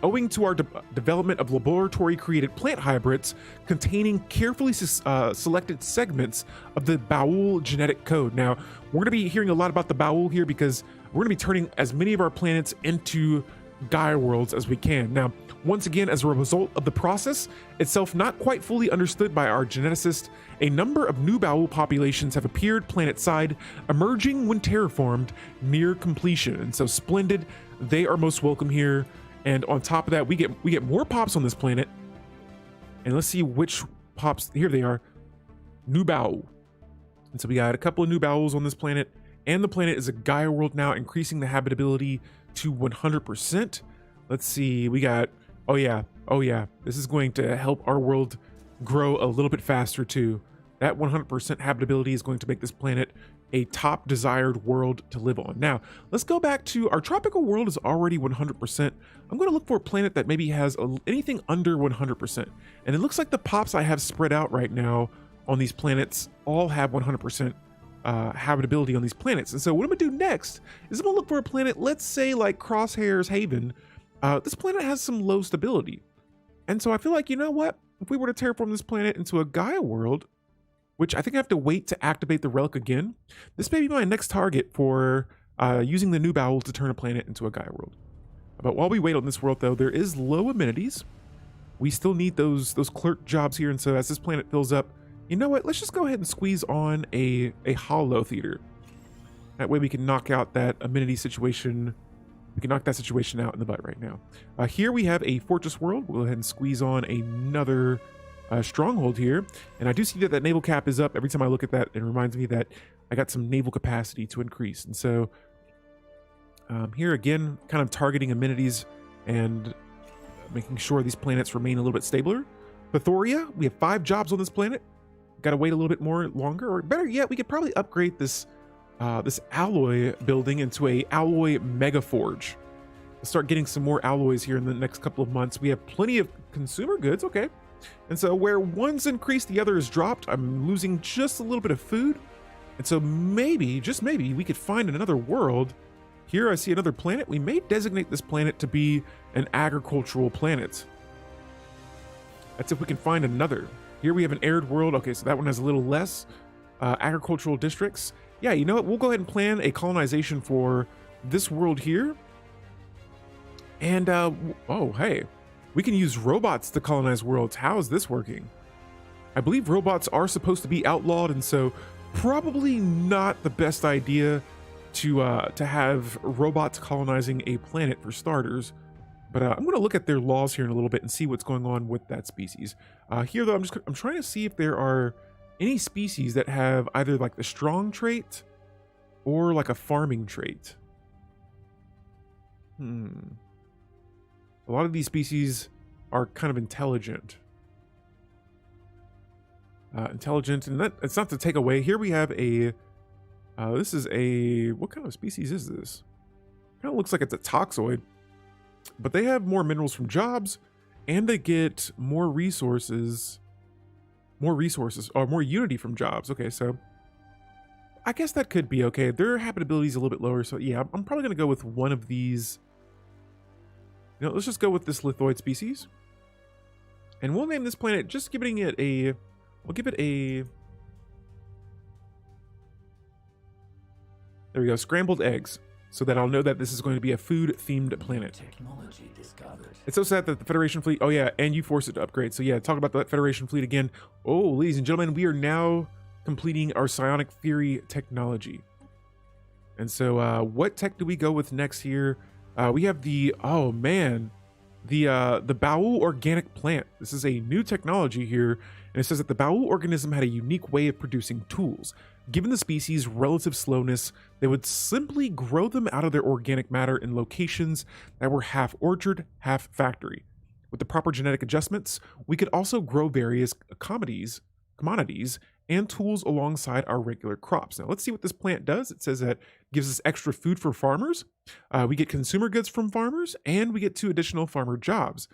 owing to our development of laboratory-created plant hybrids containing carefully selected segments of the Baul genetic code. Now, we're going to be hearing a lot about the Baul here because we're going to be turning as many of our planets into Gaia worlds as we can. Now, once again, as a result of the process itself not quite fully understood by our geneticists, a number of new Baul populations have appeared planet-side, emerging when terraformed near completion. And so splendid, they are most welcome here. And on top of that, we get more pops on this planet. And let's see which pops. Here they are. New Baul. And so we got a couple of new Bauls on this planet. And the planet is a Gaia world now, increasing the habitability to 100%. Let's see. We got, oh yeah. This is going to help our world grow a little bit faster too. That 100% habitability is going to make this planet a top desired world to live on. Now, let's go back to our tropical world is already 100%. I'm going to look for a planet that maybe has anything under 100%. And it looks like the pops I have spread out right now on these planets all have 100% habitability on these planets. And so what I'm going to do next is I'm going to look for a planet, let's say like Crosshair's Haven. This planet has some low stability. And so I feel like, you know what? If we were to terraform this planet into a Gaia world, which I think I have to wait to activate the relic again, this may be my next target for using the new Baul to turn a planet into a Gaia world. But while we wait on this world, though, there is low amenities. We still need those clerk jobs here, and so as this planet fills up, you know what? Let's just go ahead and squeeze on a hollow theater. That way we can knock out that amenity situation we can knock that situation out in the butt right now. Here we have a fortress world. We'll go ahead and squeeze on another stronghold here. And I do see that that naval cap is up. Every time I look at that, it reminds me that I got some naval capacity to increase. And so here again, kind of targeting amenities and making sure these planets remain a little bit stabler. Pythoria, we have 5 jobs on this planet. Got to wait a little bit more longer, or better yet, we could probably upgrade this this alloy building into a alloy mega forge. We'll start getting some more alloys here in the next couple of months. We have plenty of consumer goods, okay. And so where one's increased, the other is dropped. I'm losing just a little bit of food. And so maybe, just maybe, we could find another world. Here I see another planet. We may designate this planet to be an agricultural planet. That's if we can find another. Here we have an arid world. Okay, so that one has a little less agricultural districts. Yeah, you know what? We'll go ahead and plan a colonization for this world here. And, oh, hey, we can use robots to colonize worlds. How is this working? I believe robots are supposed to be outlawed, and so probably not the best idea to have robots colonizing a planet for starters. But I'm going to look at their laws here in a little bit and see what's going on with that species. Here, though, I'm trying to see if there are any species that have either like the strong trait or like a farming trait. A lot of these species are kind of intelligent. And that it's not to take away. Here we have a. This is a. What kind of species is this? Kind of looks like it's a toxoid. But they have more minerals from jobs, and they get more resources, or more unity from jobs. Okay, so I guess that could be okay. Their habitability is a little bit lower, so yeah, I'm probably going to go with one of these. You know, let's just go with this lithoid species. And we'll name this planet, just giving it a, we'll give it a, there we go, scrambled eggs. So that I'll know that this is going to be a food-themed planet. Technology discovered. It's so sad that the Federation fleet... Oh, yeah, and you forced it to upgrade. So, yeah, talk about that Federation fleet again. Oh, ladies and gentlemen, we are now completing our psionic theory technology. And so, what tech do we go with next here? We have the... Oh, man. The Baul organic plant. This is a new technology here. And it says that the Baul organism had a unique way of producing tools. Given the species' relative slowness, they would simply grow them out of their organic matter in locations that were half orchard, half factory. With the proper genetic adjustments, we could also grow various commodities and tools alongside our regular crops. Now, let's see what this plant does. It says that it gives us extra food for farmers. We get consumer goods from farmers, and we get 2 additional farmer jobs.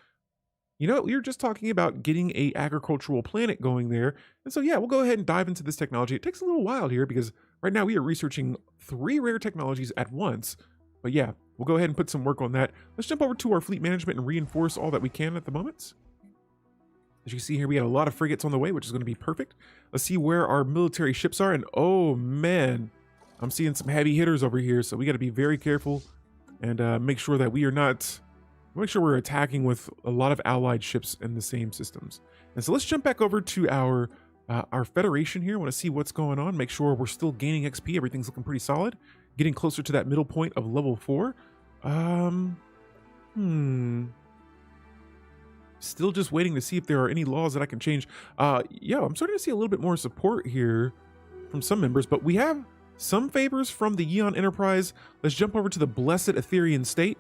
You know, we were just talking about getting a agricultural planet going there. And so, yeah, we'll go ahead and dive into this technology. It takes a little while here because right now we are researching 3 rare technologies at once. But yeah, we'll go ahead and put some work on that. Let's jump over to our fleet management and reinforce all that we can at the moment. As you can see here, we got a lot of frigates on the way, which is going to be perfect. Let's see where our military ships are. And oh, man, I'm seeing some heavy hitters over here. So we got to be very careful and make sure that we are not... Make sure we're attacking with a lot of allied ships in the same systems. And so let's jump back over to our Federation here. I want to see what's going on. Make sure we're still gaining XP. Everything's looking pretty solid. Getting closer to that middle point of level 4. Still just waiting to see if there are any laws that I can change. Yeah, I'm starting to see a little bit more support here from some members, but we have some favors from the Yeon Enterprise. Let's jump over to the Blessed Etherian State.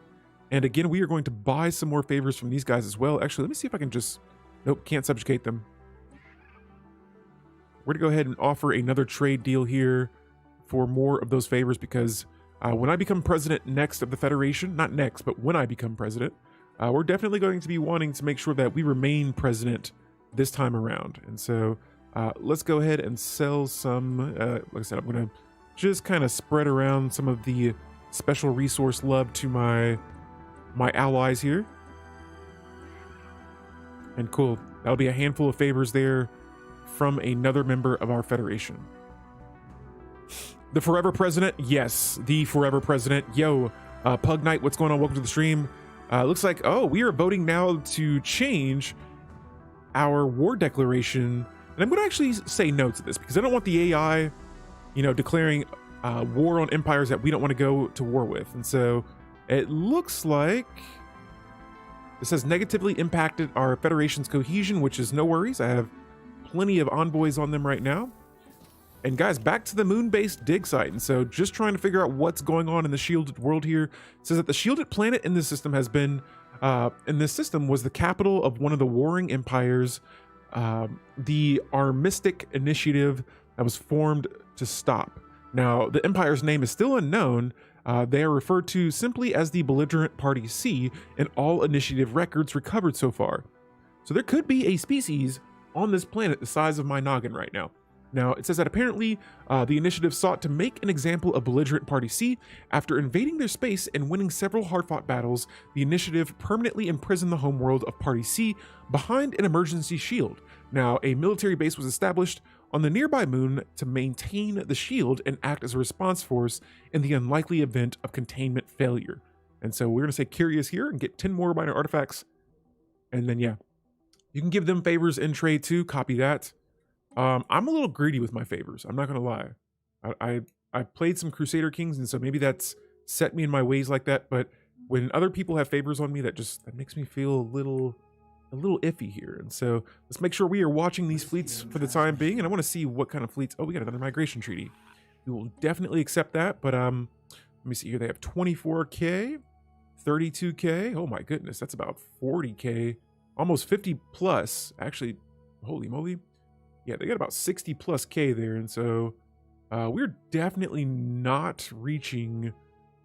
And again, we are going to buy some more favors from these guys as well. Actually, let me see if I can just... Nope, can't subjugate them. We're going to go ahead and offer another trade deal here for more of those favors because when I become president next of the Federation, not next, but when I become president, we're definitely going to be wanting to make sure that we remain president this time around. And so let's go ahead and sell some... like I said, I'm going to just kind of spread around some of the special resource love to my allies here. And cool, that'll be a handful of favors there from another member of our Federation. The Forever President, yes, the Forever President. Yo, Pug Knight, what's going on? Welcome to the stream. Looks like, oh, we are voting now to change our war declaration. And I'm going to actually say no to this because I don't want the AI, you know, declaring war on empires that we don't want to go to war with. And so It looks like this has negatively impacted our Federation's cohesion, which is no worries. I have plenty of envoys on them right now. And guys, back to the moon-based dig site. And so just trying to figure out what's going on in the shielded world here. It says that the shielded planet in this system has been, was the capital of one of the warring empires, the Armistic Initiative that was formed to stop. Now, the empire's name is still unknown. They are referred to simply as the belligerent Party C in all initiative records recovered so far. So there could be a species on this planet the size of my noggin right now. Now, it says that apparently the initiative sought to make an example of belligerent Party C. After invading their space and winning several hard-fought battles, the initiative permanently imprisoned the homeworld of Party C behind an emergency shield. Now, a military base was established on the nearby moon to maintain the shield and act as a response force in the unlikely event of containment failure. And so we're going to say curious here and get 10 more minor artifacts. And then, yeah, you can give them favors in trade too. Copy that. I'm a little greedy with my favors. I'm not going to lie. I played some Crusader Kings, and so maybe that's set me in my ways like that. But when other people have favors on me, that makes me feel a little iffy here. And so let's make sure we are watching these fleets for the time being. And I want to see what kind of fleets. Oh, we got another migration treaty. We will definitely accept that. But let me see here. They have 24K, 32K. Oh my goodness, that's about 40K, almost 50 plus. Actually, holy moly. Yeah, they got about 60 plus K there, and so we're definitely not reaching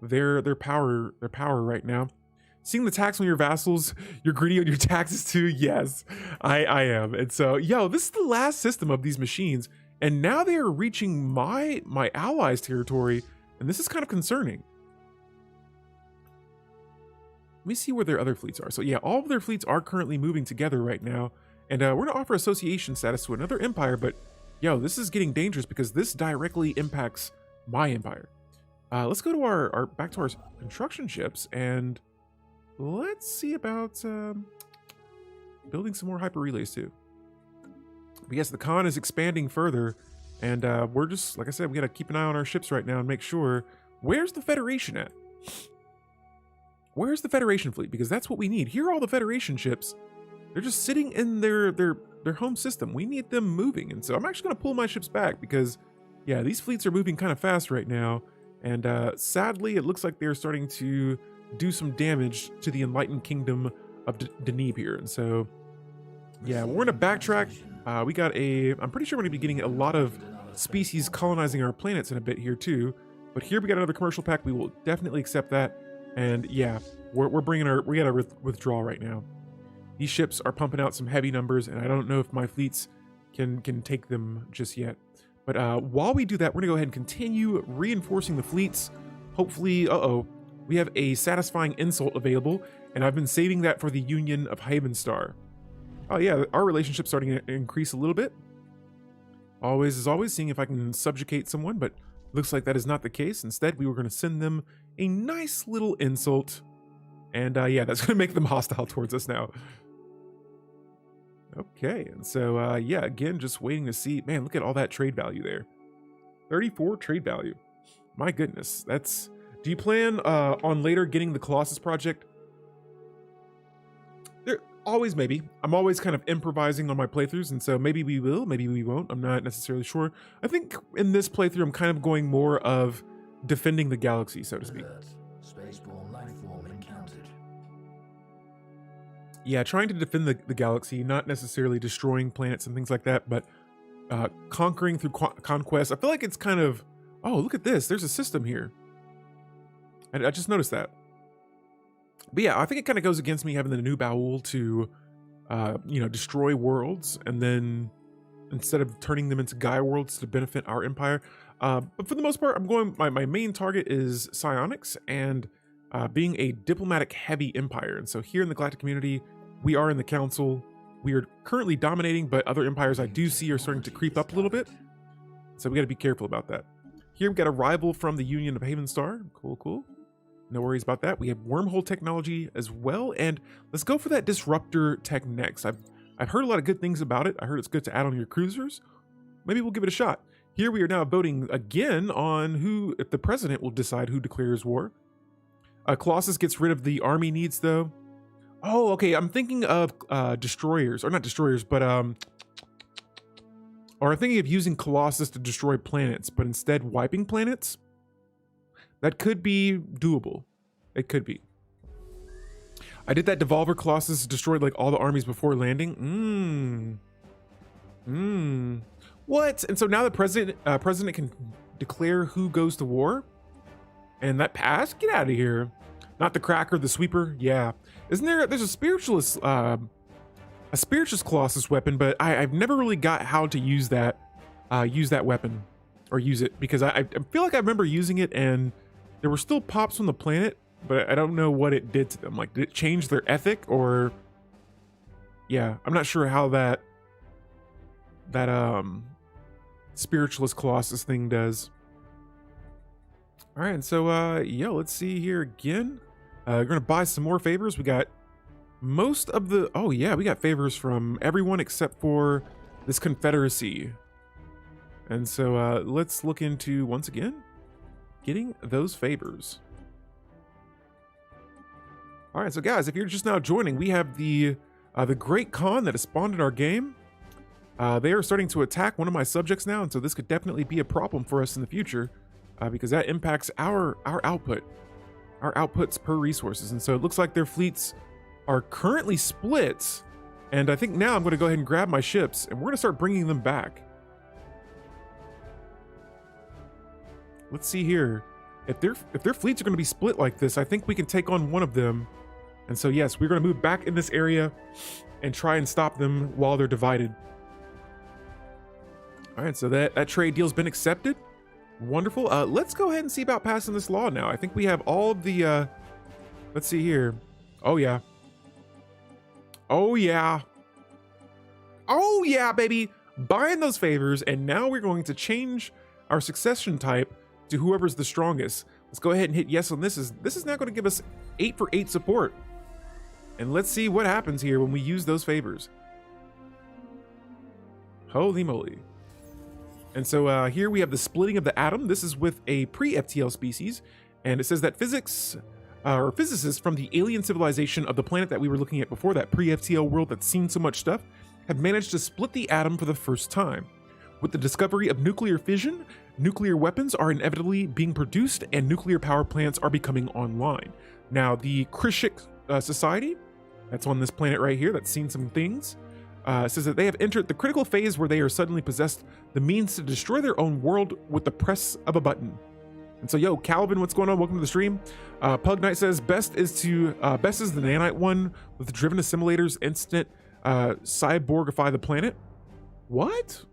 their power right now. Seeing the tax on your vassals, you're greedy on your taxes too. Yes, I am. And so, yo, this is the last system of these machines, and now they are reaching my allies' territory, and this is kind of concerning. Let me see where their other fleets are. So yeah, all of their fleets are currently moving together right now. And we're going to offer association status to another empire, but yo, this is getting dangerous because this directly impacts my empire. Let's go to back to our construction ships, and let's see about building some more hyper relays too. But yes, the Khan is expanding further, and we're just, like I said, we got to keep an eye on our ships right now and make sure, where's the Federation at? Where's the Federation fleet? Because that's what we need. Here are all the Federation ships. They're just sitting in their home system. We need them moving. And so I'm actually going to pull my ships back because, yeah, these fleets are moving kind of fast right now. And sadly, it looks like they're starting to do some damage to the Enlightened Kingdom of Deneb here. And so, yeah, we're going to backtrack. We got I'm pretty sure we're going to be getting a lot of species colonizing our planets in a bit here too. But here we got another commercial pack. We will definitely accept that. And yeah, we got a withdrawal right now. These ships are pumping out some heavy numbers, and I don't know if my fleets can take them just yet. But while we do that, we're gonna go ahead and continue reinforcing the fleets. Hopefully, we have a satisfying insult available, and I've been saving that for the Union of Havenstar. Oh yeah, our relationship's starting to increase a little bit. Always is always, seeing if I can subjugate someone, but looks like that is not the case. Instead, we were gonna send them a nice little insult, and yeah, that's gonna make them hostile towards us now. Okay, and so, yeah, again, just waiting to see. Man, look at all that trade value there. 34 trade value. My goodness, that's... Do you plan on later getting the Colossus project? There, always maybe. I'm always kind of improvising on my playthroughs, and so maybe we will, maybe we won't. I'm not necessarily sure. I think in this playthrough, I'm kind of going more of defending the galaxy, so to speak. Spaceborne life form encountered. Yeah, trying to defend the galaxy, not necessarily destroying planets and things like that, but conquering through conquest. I feel like it's kind of, oh, look at this. There's a system here. And I just noticed that. But yeah, I think it kind of goes against me having the new Baul to, destroy worlds, and then instead of turning them into Gaia worlds to benefit our empire. But for the most part, I'm going, my main target is psionics and being a diplomatic heavy empire. And so here in the Galactic community, we are in the council. We are currently dominating, but other empires I do see are starting to creep up a little bit. So we got to be careful about that. Here we've got a rival from the Union of Havenstar. Cool. No worries about that. We have wormhole technology as well. And let's go for that disruptor tech next. I've heard a lot of good things about it. I heard it's good to add on your cruisers. Maybe we'll give it a shot. Here we are now voting again on if the president will decide who declares war. Colossus gets rid of the army needs though. Oh, okay. I'm thinking of destroyers, or not destroyers, but or I'm thinking of using Colossus to destroy planets, but instead wiping planets. That could be doable. It could be. I did that Devolver Colossus, destroyed like all the armies before landing. What? And so now the president can declare who goes to war, and that passed. Get out of here. Not the Cracker, the Sweeper. Yeah, isn't there? There's a spiritualist Colossus weapon, but I've never really got how to use that weapon or use it, because I feel like I remember using it and there were still pops from the planet, but I don't know what it did to them. Like, did it change their ethic, or yeah, I'm not sure how that spiritualist Colossus thing does. All right, and so yeah, let's see here again. We're gonna buy some more favors. We got most of the, oh yeah, we got favors from everyone except for this Confederacy. And so let's look into, once again, getting those favors. All right, so guys, if you're just now joining, we have the Great Khan that has spawned in our game. They are starting to attack one of my subjects now, and so this could definitely be a problem for us in the future, because that impacts our output, our outputs per resources. And so it looks like their fleets are currently split, and I think now I'm going to go ahead and grab my ships, and we're going to start bringing them back. Let's see here. If their fleets are going to be split like this, I think we can take on one of them. And so yes, we're going to move back in this area and try and stop them while they're divided. All right, so that trade deal's been accepted. Wonderful. Let's go ahead and see about passing this law now. I think we have all of the let's see here. Oh yeah. Oh yeah. Oh yeah, baby. Buying those favors, and now we're going to change our succession type to whoever's the strongest. Let's go ahead and hit yes on this. This is now going to give us 8 for 8 support. And let's see what happens here when we use those favors. Holy moly. And so here we have the splitting of the atom. This is with a pre-FTL species, and it says that physicists from the alien civilization of the planet that we were looking at before, that pre-FTL world that's seen so much stuff, have managed to split the atom for the first time. With the discovery of nuclear fission, nuclear weapons are inevitably being produced, and nuclear power plants are becoming online. Now, the Krishik society, that's on this planet right here, that's seen some things, says that they have entered the critical phase where they are suddenly possessed the means to destroy their own world with the press of a button. And so, yo, Calvin, what's going on? Welcome to the stream. Pug Knight says best is the nanite one with the driven assimilators instant cyborgify the planet. What?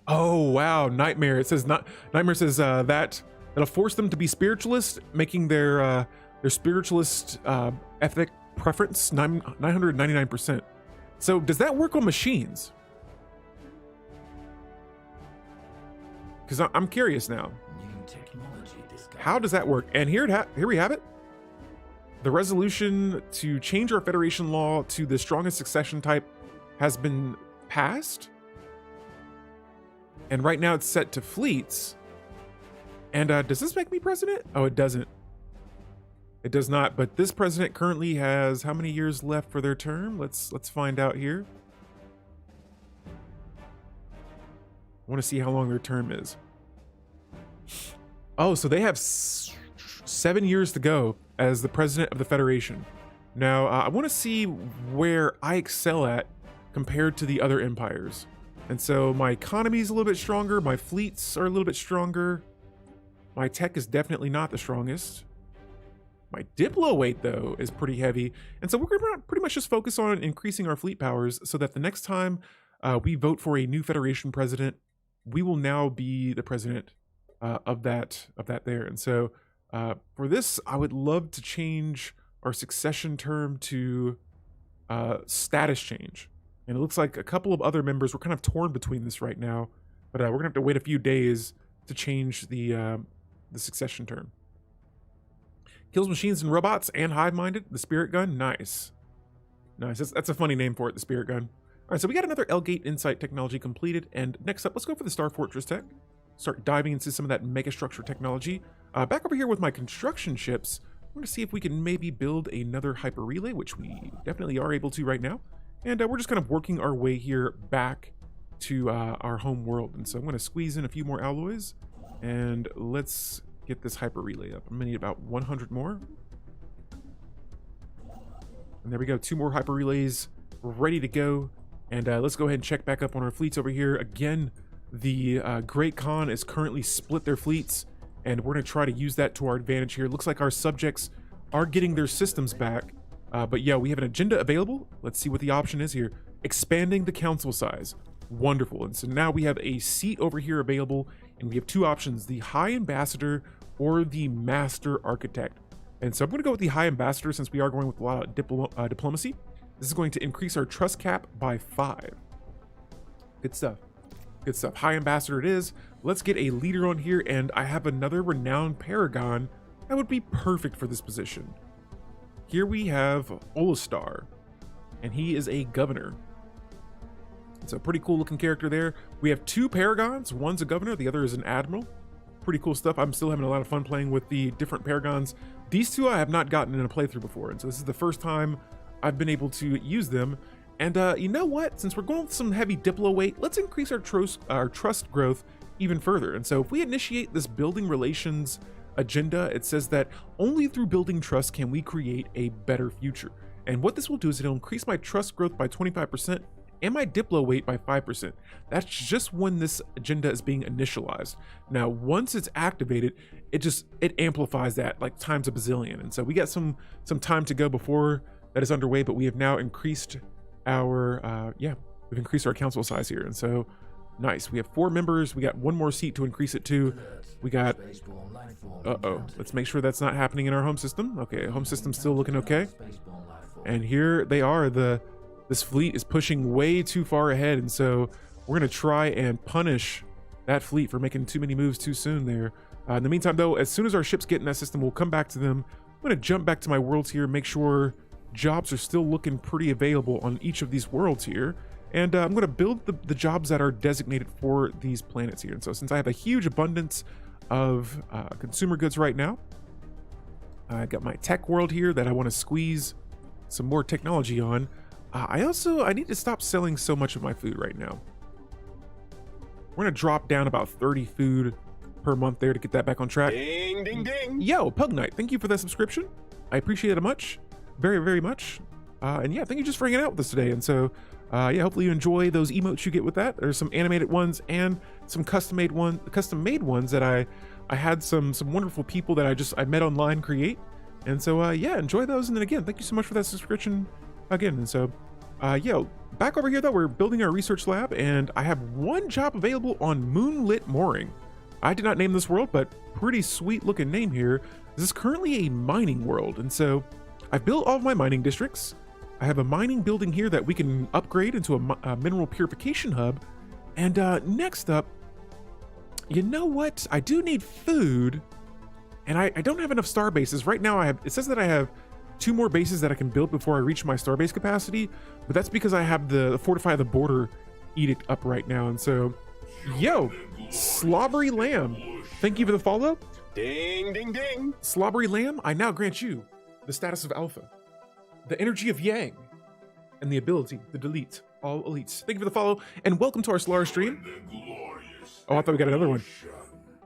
Oh wow, Nightmare. It says Nightmare says that'll force them to be spiritualist, making their spiritualist ethic preference 999%. So does that work on machines? Because I'm curious now. New technology discovered. How does that work? And here we have it. The resolution to change our Federation law to the strongest succession type has been passed. And right now it's set to fleets. And does this make me president? Oh, it doesn't. It does not, but this president currently has how many years left for their term? Let's find out here. I want to see how long their term is. Oh, so they have 7 years to go as the president of the Federation. Now, I want to see where I excel at compared to the other empires. And so my economy is a little bit stronger. My fleets are a little bit stronger. My tech is definitely not the strongest. My Diplo weight, though, is pretty heavy. And so we're going to pretty much just focus on increasing our fleet powers so that the next time we vote for a new Federation president, we will now be the president of that there. And so for this, I would love to change our succession term to status change. And it looks like a couple of other members, we're kind of torn between this right now, but we're going to have to wait a few days to change the succession term. Kills machines and robots and hive-minded. The Spirit Gun, nice. That's a funny name for it, the Spirit Gun. All right, so we got another L-Gate Insight technology completed, and next up, let's go for the Star Fortress tech. Start diving into some of that megastructure technology. Back over here with my construction ships, I'm going to see if we can maybe build another hyper relay, which we definitely are able to right now. And we're just kind of working our way here back to our home world. And so I'm going to squeeze in a few more alloys, and let's get this hyper relay up. I'm going to need about 100 more. And there we go, 2 more hyper relays ready to go. And let's go ahead and check back up on our fleets over here. Again, the Great Khan is currently split their fleets, and we're going to try to use that to our advantage here. Looks like our subjects are getting their systems back. But yeah, we have an agenda available. Let's see what the option is here. Expanding the council size. Wonderful. And so now we have a seat over here available, and we have 2 options, the High Ambassador or the Master Architect. And so I'm going to go with the High Ambassador since we are going with a lot of diplomacy. This is going to increase our trust cap by 5. Good stuff. Good stuff. High Ambassador it is. Let's get a leader on here, and I have another renowned paragon that would be perfect for this position. Here we have Olistar, and he is a governor. It's a pretty cool looking character there. We have 2 paragons. One's a governor, the other is an admiral. Pretty cool stuff. I'm still having a lot of fun playing with the different paragons. These 2 I have not gotten in a playthrough before, and so this is the first time I've been able to use them. And you know what? Since we're going with some heavy diplo weight, let's increase our trust growth even further. And so if we initiate this building relations agenda, it says that only through building trust can we create a better future. And what this will do is it'll increase my trust growth by 25% and my diplo weight by 5%. That's just when this agenda is being initialized. Now, once it's activated, it amplifies that like times a bazillion. And so we got some time to go before that is underway, but we have now increased our we've increased our council size here. And so nice. We have 4 members. We got 1 more seat to increase it to. We got let's make sure that's not happening in our home system. Okay, home system's still looking okay. And here they are. This fleet is pushing way too far ahead, and so we're gonna try and punish that fleet for making too many moves too soon there. In the meantime, though, as soon as our ships get in that system, we'll come back to them. I'm gonna jump back to my worlds here, make sure jobs are still looking pretty available on each of these worlds here. And I'm gonna build the jobs that are designated for these planets here. And so since I have a huge abundance of consumer goods right now, I got my tech world here that I want to squeeze some more technology on. I need to stop selling so much of my food right now. We're gonna drop down about 30 food per month there to get that back on track. Ding, ding, ding. Yo, Pug Knight, thank you for that subscription. I appreciate it much, very, very much. And yeah, thank you just for hanging out with us today. And so, yeah, hopefully you enjoy those emotes you get with that. There's some animated ones and some custom made ones that I had some wonderful people that I met online create. And so, yeah, enjoy those. And then again, thank you so much for that subscription again. And so, yeah, back over here though, we're building our research lab, and I have 1 job available on Moonlit Mooring. I did not name this world, but pretty sweet looking name here. This is currently a mining world, and so I've built all of my mining districts. I have a mining building here that we can upgrade into a mineral purification hub. And next up, you know what? I do need food, and I don't have enough star bases right now. It says that I have 2 more bases that I can build before I reach my starbase capacity, but that's because I have the Fortify the Border edict up right now. And so, yo, Slobbery Lamb, thank you for the follow. Ding, ding, ding. Slobbery Lamb, I now grant you the status of Alpha, the energy of Yang, and the ability to delete all elites. Thank you for the follow, and welcome to our Stellaris stream. Oh, I thought we got another one.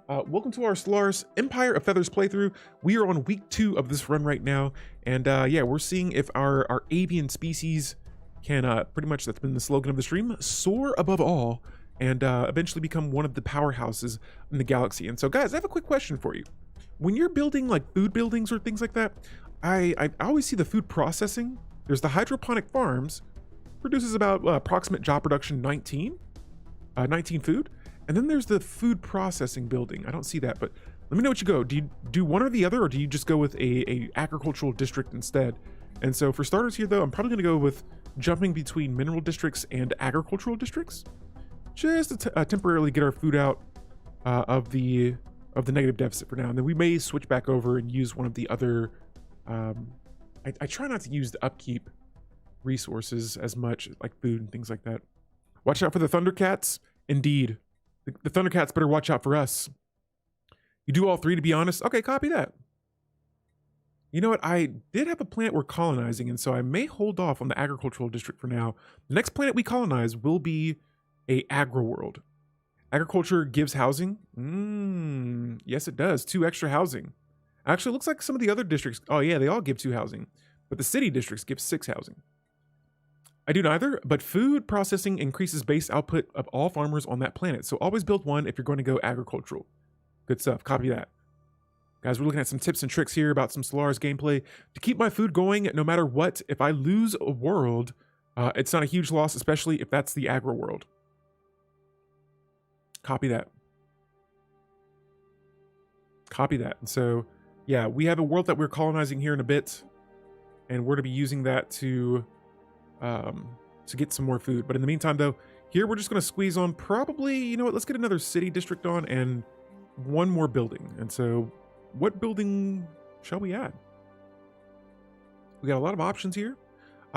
Welcome to our Stellaris Empire of Feathers playthrough. We are on week 2 of this run right now, and yeah, we're seeing if our avian species can pretty much, that's been the slogan of the stream, soar above all and eventually become one of the powerhouses in the galaxy. And so, guys, I have a quick question for you. When you're building like food buildings or things like that, I always see the food processing. There's the hydroponic farms, produces about approximate job production 19 food. And then there's the food processing building. I don't see that, but let me know what you go. Do you do one or the other, or do you just go with a agricultural district instead? And so for starters here though, I'm probably gonna go with jumping between mineral districts and agricultural districts, just to temporarily get our food out of the negative deficit for now. And then we may switch back over and use one of the other, I try not to use the upkeep resources as much, like food and things like that. Watch out for the Thundercats. Indeed. The Thundercats better watch out for us. You do all three, to be honest? Okay, copy that. You know what? I did have a planet we're colonizing, and so I may hold off on the agricultural district for now. The next planet we colonize will be a agro world. Agriculture gives housing. Yes, it does. 2 extra housing. Actually, it looks like some of the other districts. Oh yeah, they all give 2 housing, but the city districts give 6 housing. I do neither, but food processing increases base output of all farmers on that planet. So always build one if you're going to go agricultural. Good stuff. Copy that. Guys, we're looking at some tips and tricks here about some Stellaris gameplay to keep my food going no matter what. If I lose a world, it's not a huge loss, especially if that's the agro world. Copy that. Copy that. And so, yeah, we have a world that we're colonizing here in a bit, and we're to be using that to get some more food. But in the meantime, though, here we're just going to squeeze on probably, you know what, let's get another city district on and one more building. And so what building shall we add? We got a lot of options here.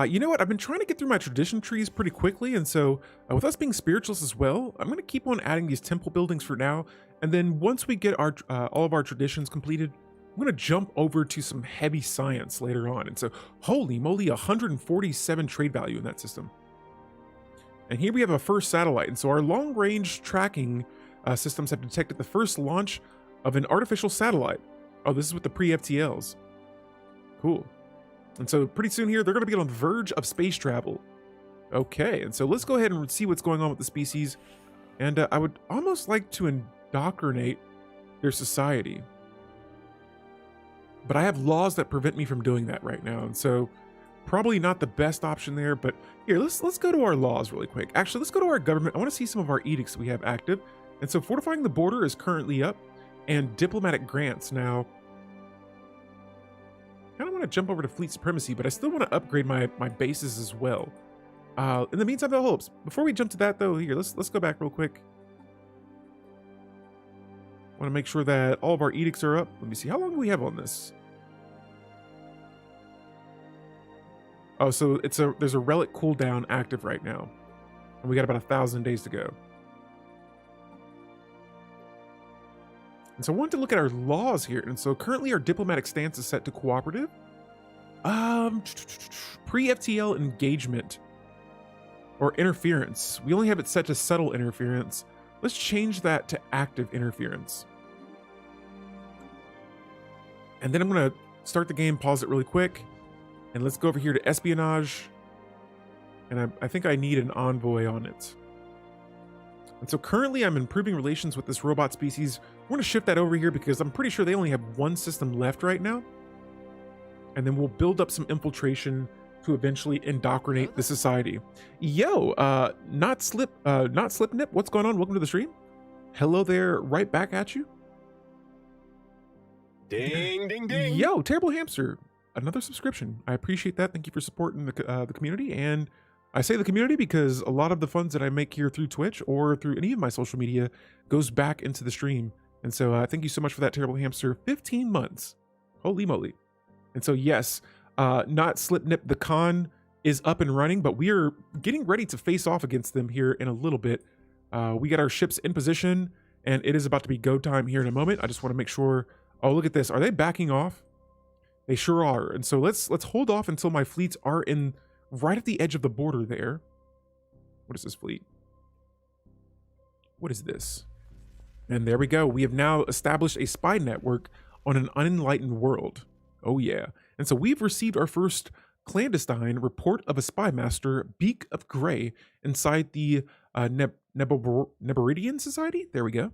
You know what? I've been trying to get through my tradition trees pretty quickly, and so with us being spiritualists as well, I'm going to keep on adding these temple buildings for now, and then once we get our all of our traditions completed, I'm going to jump over to some heavy science later on. And so, holy moly, 147 trade value in that system. And here we have a first satellite, and so our long-range tracking systems have detected the first launch of an artificial satellite. Oh, this is with the pre-FTLs. Cool. And so pretty soon here, they're going to be on the verge of space travel. Okay, and so let's go ahead and see what's going on with the species. And I would almost like to indoctrinate their society. But I have laws that prevent me from doing that right now. And so probably not the best option there. But here, let's go to our laws really quick. Actually, let's go to our government. I want to see some of our edicts we have active. And so fortifying the border is currently up. And diplomatic grants. Now, I kind of want to jump over to fleet supremacy, but I still want to upgrade my bases as well. In the meantime, though, hopes. Before we jump to that, though, here, let's go back real quick. Want to make sure that all of our edicts are up. Let me see. How long do we have on this? Oh, so there's a relic cooldown active right now. And we got about 1,000 days to go. And so I wanted to look at our laws here. And so currently our diplomatic stance is set to cooperative. Pre-FTL engagement or interference. We only have it set to subtle interference. Let's change that to active interference. And then I'm going to start the game, pause it really quick. And let's go over here to espionage. And I think I need an envoy on it. And so currently I'm improving relations with this robot species. We're going to shift that over here because I'm pretty sure they only have one system left right now. And then we'll build up some infiltration to eventually indoctrinate the society. Yo, not slip nip. What's going on? Welcome to the stream. Hello there, right back at you. Ding, ding, ding. Yo, Terrible Hamster, another subscription. I appreciate that. Thank you for supporting the community. And I say the community because a lot of the funds that I make here through Twitch or through any of my social media goes back into the stream. And so thank you so much for that, Terrible Hamster. 15 months. Holy moly. And so yes, not slip nip. The con is up and running, but we are getting ready to face off against them here in a little bit. We got our ships in position and it is about to be go time here in a moment. I just want to make sure. Oh, look at this. Are they backing off? They sure are. And so let's hold off until my fleets are in right at the edge of the border there. What is this fleet? What is this? And there we go. We have now established a spy network on an unenlightened world. Oh yeah. And so we've received our first clandestine report of a spy master, Beak of Gray, inside the Neboridian Society. There we go.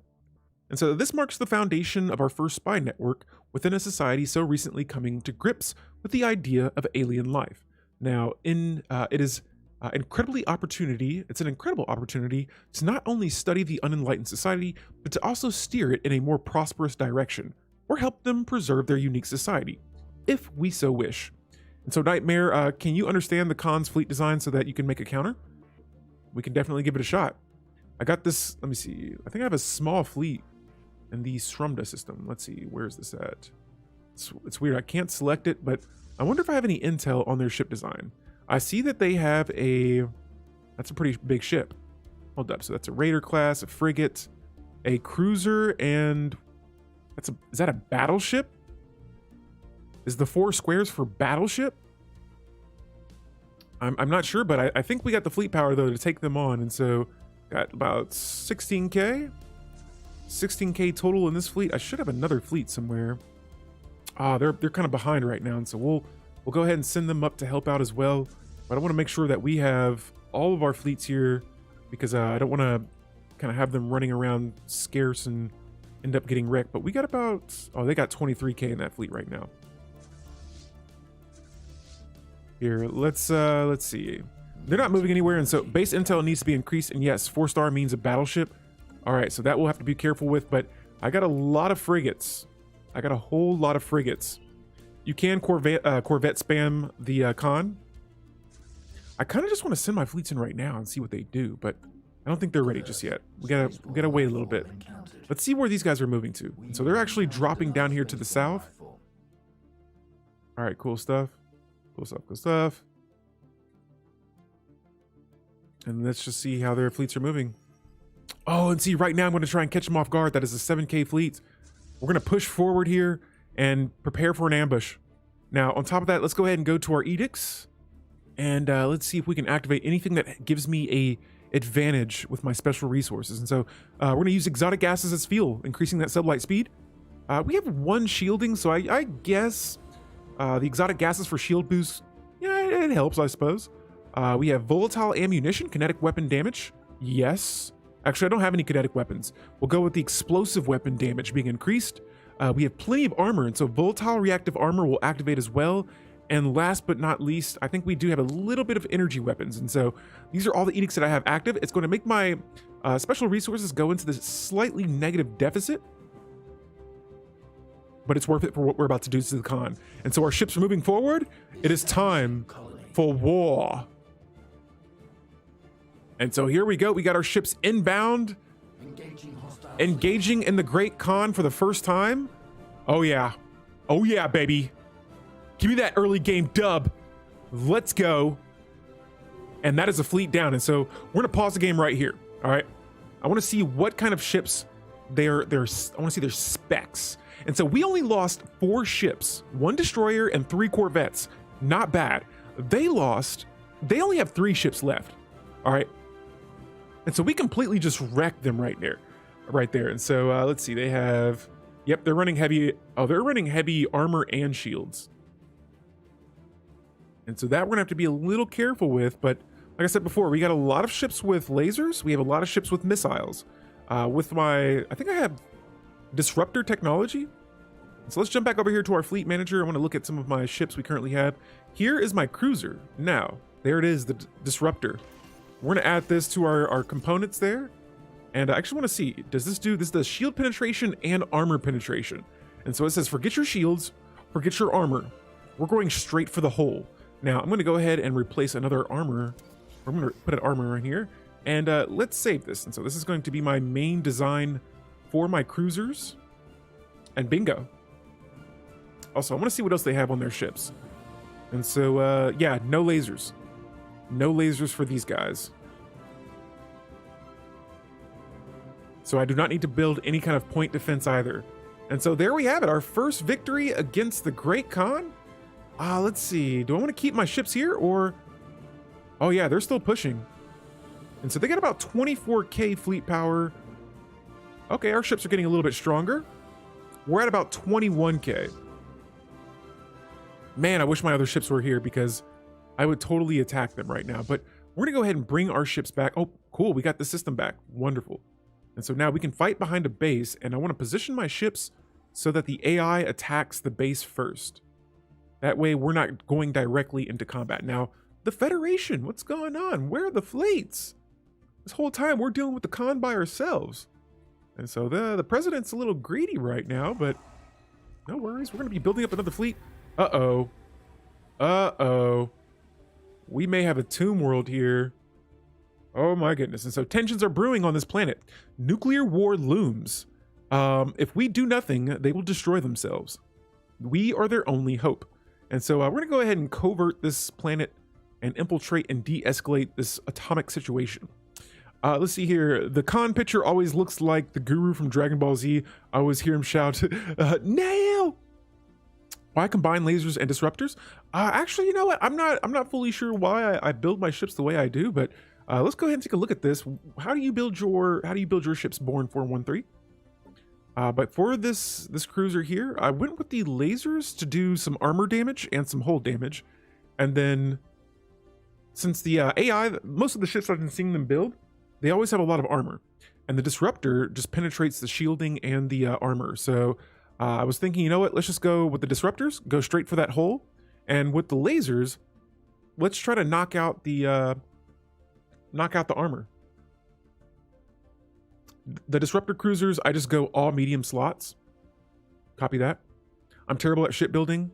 And so this marks the foundation of our first spy network within a society so recently coming to grips with the idea of alien life. Now, it is an incredible opportunity to not only study the unenlightened society, but to also steer it in a more prosperous direction, or help them preserve their unique society, if we so wish. And so, Nightmare, can you understand the Khan's fleet design so that you can make a counter? We can definitely give it a shot. I got this, let me see, I think I have a small fleet in the Shrumda system. Let's see, where's this at? It's weird, I can't select it, but I wonder if I have any intel on their ship design. I see that they have that's a pretty big ship. Hold up, so that's a Raider class, a frigate, a cruiser, and Is that a battleship? Is the 4 squares for battleship? I'm not sure, but I think we got the fleet power though to take them on, and so got about 16k total in this fleet. I should have another fleet somewhere. They're kind of behind right now, and so we'll go ahead and send them up to help out as well. But I want to make sure that we have all of our fleets here, because I don't want to kind of have them running around scarce and end up getting wrecked. But we got about, they got 23k in that fleet right now. Here, let's see. They're not moving anywhere, and so base intel needs to be increased. And yes, 4-star means a battleship. All right, so that we'll have to be careful with. But I got a lot of frigates. I got a whole lot of frigates. You can Corvette spam the con. I kind of just want to send my fleets in right now and see what they do, but I don't think they're ready just yet. We gotta wait a little bit. Let's see where these guys are moving to. And so they're actually dropping down here to the south. All right, cool stuff. Cool stuff. And let's just see how their fleets are moving. Oh, and see, right now I'm going to try and catch them off guard. That is a 7k fleet. We're going to push forward here and prepare for an ambush. Now, on top of that, let's go ahead and go to our edicts. And let's see if we can activate anything that gives me a advantage with my special resources. And so we're going to use exotic gases as fuel, increasing that sublight speed. We have 1 shielding, so I guess the exotic gases for shield boost, yeah, it helps, I suppose. We have volatile ammunition, kinetic weapon damage. Yes. Actually, I don't have any kinetic weapons. We'll go with the explosive weapon damage being increased. We have plenty of armor, and so volatile reactive armor will activate as well. And last but not least, I think we do have a little bit of energy weapons. And so these are all the edicts that I have active. It's going to make my special resources go into this slightly negative deficit, but it's worth it for what we're about to do to the con. And so our ships are moving forward. It is time for war. And so here we go. We got our ships inbound, engaging in the Great Khan for the first time. Oh yeah. Oh yeah, baby. Give me that early game dub. Let's go. And that is a fleet down. And so we're gonna pause the game right here. All right. I want to see what kind of ships I want to see their specs. And so we only lost 4 ships, 1 destroyer and 3 corvettes. Not bad. They only have 3 ships left. All right. And so we completely just wrecked them right there. And so let's see, they have, yep, they're running heavy. Oh, they're running heavy armor and shields. And so that we're gonna have to be a little careful with, but like I said before, we got a lot of ships with lasers. We have a lot of ships with missiles. I think I have disruptor technology. So let's jump back over here to our fleet manager. I want to look at some of my ships we currently have. Here is my cruiser. Now, there it is, the disruptor. We're gonna add this to our components there. And I actually want to see, this does shield penetration and armor penetration. And so it says, forget your shields, forget your armor. We're going straight for the hole. Now I'm going to go ahead and replace another armor. I'm going to put an armor in here, and let's save this. And so this is going to be my main design for my cruisers. And bingo. Also, I want to see what else they have on their ships. And so, yeah, no lasers. No lasers for these guys. So I do not need to build any kind of point defense either. And so there we have it, our first victory against the Great Khan. Let's see, do I want to keep my ships here or... Oh yeah, they're still pushing. And so they got about 24k fleet power. Okay, our ships are getting a little bit stronger. We're at about 21k. Man, I wish my other ships were here because I would totally attack them right now. But we're gonna go ahead and bring our ships back. Oh, cool, we got the system back, wonderful. And so now we can fight behind a base, and I want to position my ships so that the AI attacks the base first. That way we're not going directly into combat. Now, the Federation, what's going on? Where are the fleets? This whole time we're dealing with the Khan by ourselves. And so the president's a little greedy right now, but no worries. We're going to be building up another fleet. Uh-oh. Uh-oh. We may have a tomb world here. Oh my goodness. And so tensions are brewing on this planet. Nuclear war looms. If we do nothing, they will destroy themselves. We are their only hope. And so we're going to go ahead and covert this planet and infiltrate and de-escalate this atomic situation. Let's see here. The con picture always looks like the guru from Dragon Ball Z. I always hear him shout, nail! Why combine lasers and disruptors? Actually, you know what? I'm not fully sure why I build my ships the way I do, but let's go ahead and take a look at this. How do you build your ships, Born 413? But for this cruiser here, I went with the lasers to do some armor damage and some hull damage. And then since the AI, most of the ships I've been seeing them build, they always have a lot of armor. And the disruptor just penetrates the shielding and the armor. So I was thinking, you know what, let's just go with the disruptors, go straight for that hull. And with the lasers, let's try to knock out the armor. The disruptor cruisers, I just go all medium slots. Copy that. I'm terrible at shipbuilding.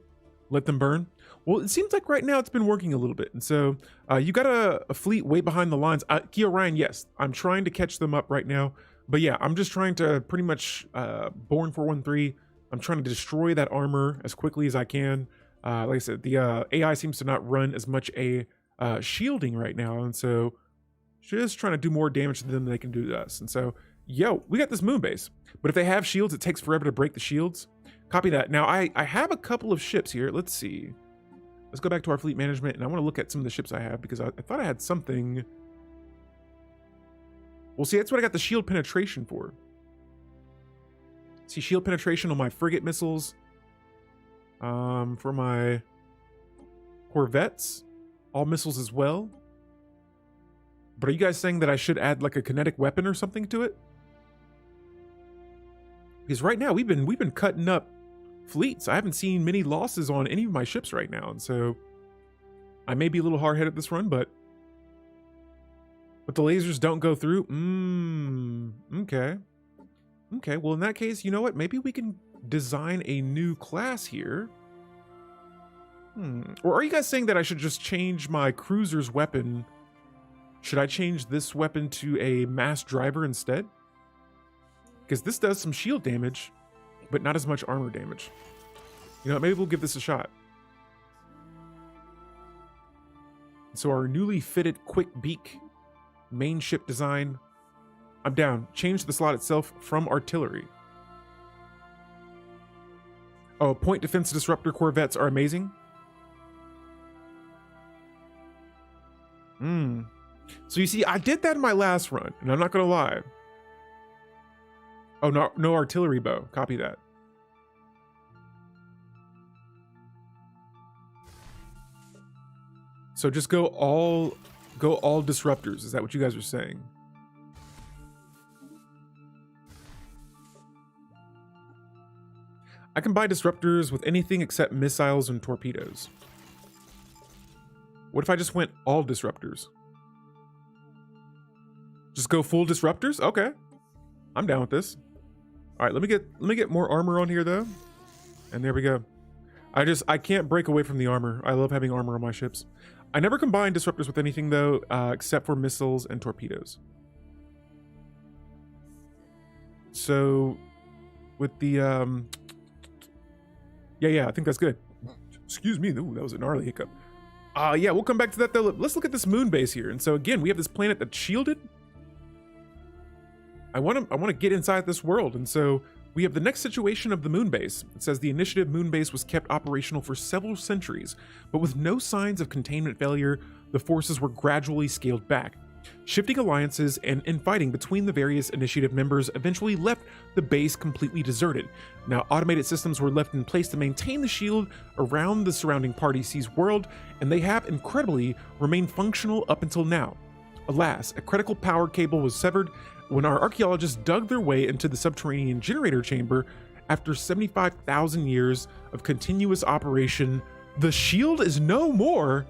Let them burn. Well, it seems like right now it's been working a little bit. And so you got a fleet way behind the lines. Kia Ryan, yes, I'm trying to catch them up right now. But yeah, I'm just trying to pretty much Born 413. I'm trying to destroy that armor as quickly as I can. Like I said, the AI seems to not run as much shielding right now. And so just trying to do more damage to them than they can do to us. And so, yo, we got this moon base. But if they have shields, it takes forever to break the shields. Copy that. Now, I have a couple of ships here. Let's see. Let's go back to our fleet management, and I want to look at some of the ships I have, because I thought I had something. Well, see, that's what I got the shield penetration for. See, shield penetration on my frigate missiles. For my corvettes. All missiles as well. But are you guys saying that I should add like a kinetic weapon or something to it? Because right now we've been cutting up fleets. I haven't seen many losses on any of my ships right now, and so I may be a little hard-headed this run, but the lasers don't go through. Okay, well, in that case, you know what, maybe we can design a new class here. Or are you guys saying that I should just change my cruiser's weapon? Should I change this weapon to a mass driver instead? Because this does some shield damage, but not as much armor damage. You know, maybe we'll give this a shot. So our newly fitted quick beak main ship design. I'm down. Change the slot itself from artillery. Oh, point defense disruptor corvettes are amazing. So you see, I did that in my last run, and I'm not gonna lie. Oh, no artillery bow. Copy that. So just go all disruptors. Is that what you guys are saying? I can buy disruptors with anything except missiles and torpedoes. What if I just went all disruptors? Just go full disruptors? Okay. I'm down with this. All right, let me get more armor on here though. And there we go. I can't break away from the armor. I love having armor on my ships. I never combine disruptors with anything though, except for missiles and torpedoes. So with the yeah, I think that's good. Excuse me. Ooh, that was a gnarly hiccup. Yeah, we'll come back to that though. Let's look at this moon base here. And so again, we have this planet that's shielded. I want to get inside this world, and so we have the next situation of the moon base. It says the initiative moon base was kept operational for several centuries, but with no signs of containment failure, the forces were gradually scaled back. Shifting alliances and infighting between the various initiative members eventually left the base completely deserted. Now, automated systems were left in place to maintain the shield around the surrounding Party C's world, and they have incredibly remained functional up until now. Alas, a critical power cable was severed when our archaeologists dug their way into the subterranean generator chamber. After 75,000 years of continuous operation, the shield is no more.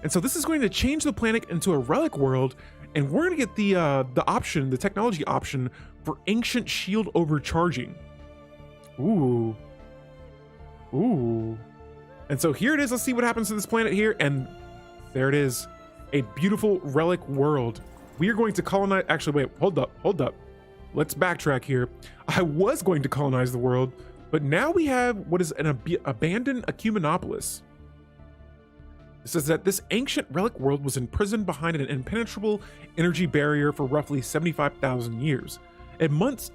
And so this is going to change the planet into a relic world, and we're going to get the technology option for ancient shield overcharging. Ooh. And so here it is. Let's see what happens to this planet here. And there it is. A beautiful relic world. We are going to colonize. Actually, wait, hold up. Let's backtrack here. I was going to colonize the world, but now we have what is an abandoned Ecumenopolis. It says that this ancient relic world was imprisoned behind an impenetrable energy barrier for roughly 75,000 years. It must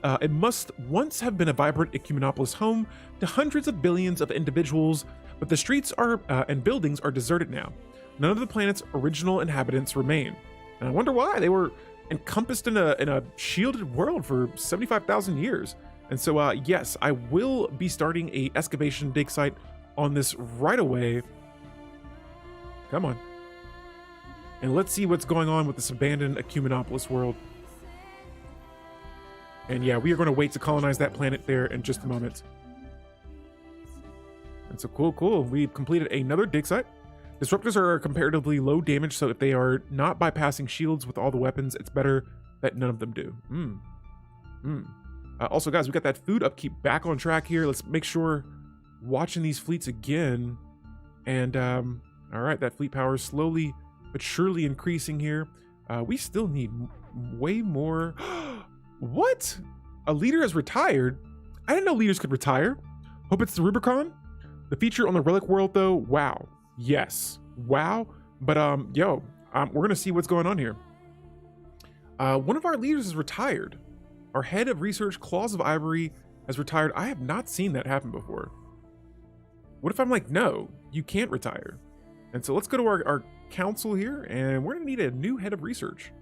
once have been a vibrant Ecumenopolis home to hundreds of billions of individuals, but the streets and buildings are deserted now. None of the planet's original inhabitants remain. And I wonder why. They were encompassed in a shielded world for 75,000 years. And so, yes, I will be starting a excavation dig site on this right away. Come on. And let's see what's going on with this abandoned Ecumenopolis world. And yeah, we are going to wait to colonize that planet there in just a moment. And so cool. We've completed another dig site. Disruptors are comparatively low damage, so if they are not bypassing shields with all the weapons, it's better that none of them do. Also, guys, we got that food upkeep back on track here. Let's make sure watching these fleets again. And all right, that fleet power is slowly but surely increasing here. We still need way more. What? A leader has retired? I didn't know leaders could retire. Hope it's the Rubicon. The feature on the relic world, though, wow. Yes, wow. But we're gonna see what's going on here. One of our leaders is retired. Our head of research, Claws of Ivory, has retired. I have not seen that happen before. What if I'm like, no, you can't retire? And so let's go to our council here, and we're gonna need a new head of research.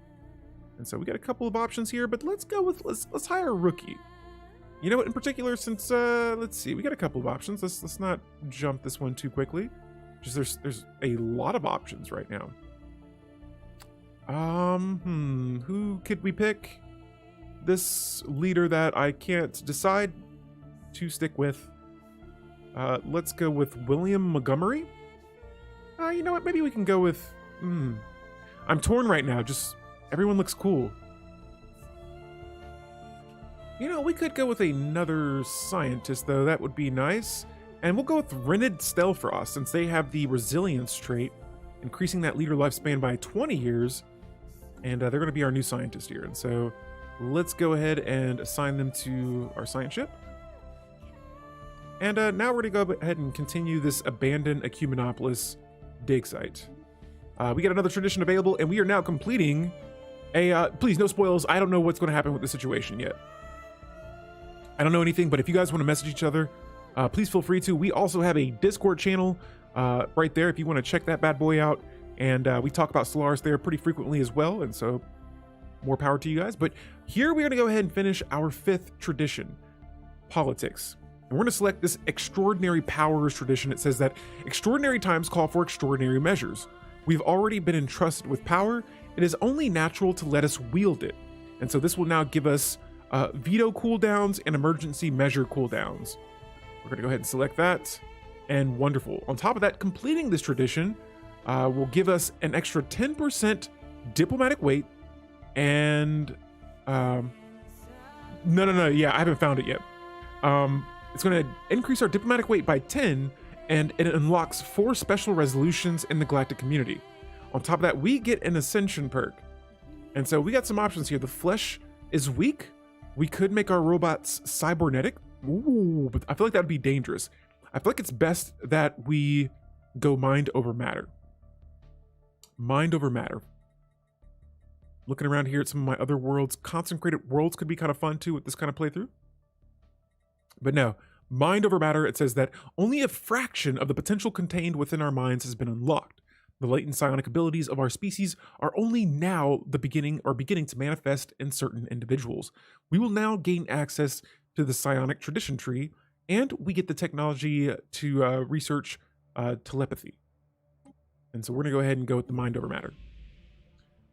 And so we got a couple of options here, but let's go with let's hire a rookie. You know what? In particular, since let's see, we got a couple of options. Let's not jump this one too quickly. Just there's a lot of options right now. Who could we pick? This leader that I can't decide to stick with. Let's go with William Montgomery. You know what? Maybe we can go with. I'm torn right now. Just everyone looks cool. You know, we could go with another scientist, though. That would be nice. And we'll go with Renid Stelfrost, since they have the resilience trait, increasing that leader lifespan by 20 years. And they're going to be our new scientist here. And so let's go ahead and assign them to our science ship. And now we're going to go ahead and continue this abandoned Ecumenopolis dig site. We got another tradition available, and we are now completing a... please, no spoils. I don't know what's going to happen with the situation yet. I don't know anything, but if you guys want to message each other, please feel free to. We also have a Discord channel right there if you want to check that bad boy out. And we talk about Stellaris there pretty frequently as well. And so more power to you guys. But here we're going to go ahead and finish our 5th tradition, politics. And we're going to select this extraordinary powers tradition. It says that extraordinary times call for extraordinary measures. We've already been entrusted with power. It is only natural to let us wield it. And so this will now give us veto cooldowns and emergency measure cooldowns. We're going to go ahead and select that. And wonderful. On top of that, completing this tradition will give us an extra 10% diplomatic weight. And no. Yeah, I haven't found it yet. It's going to increase our diplomatic weight by 10, and it unlocks 4 special resolutions in the galactic community. On top of that, we get an ascension perk. And so we got some options here. The flesh is weak. We could make our robots cybernetic. Ooh, but I feel like that would be dangerous. I feel like it's best that we go mind over matter. Mind over matter. Looking around here at some of my other worlds, consecrated worlds could be kind of fun too with this kind of playthrough. But no, mind over matter, it says that only a fraction of the potential contained within our minds has been unlocked. The latent psionic abilities of our species are only now beginning to manifest in certain individuals. We will now gain access to the psionic tradition tree, and we get the technology to research telepathy. And so we're going to go ahead and go with the mind over matter.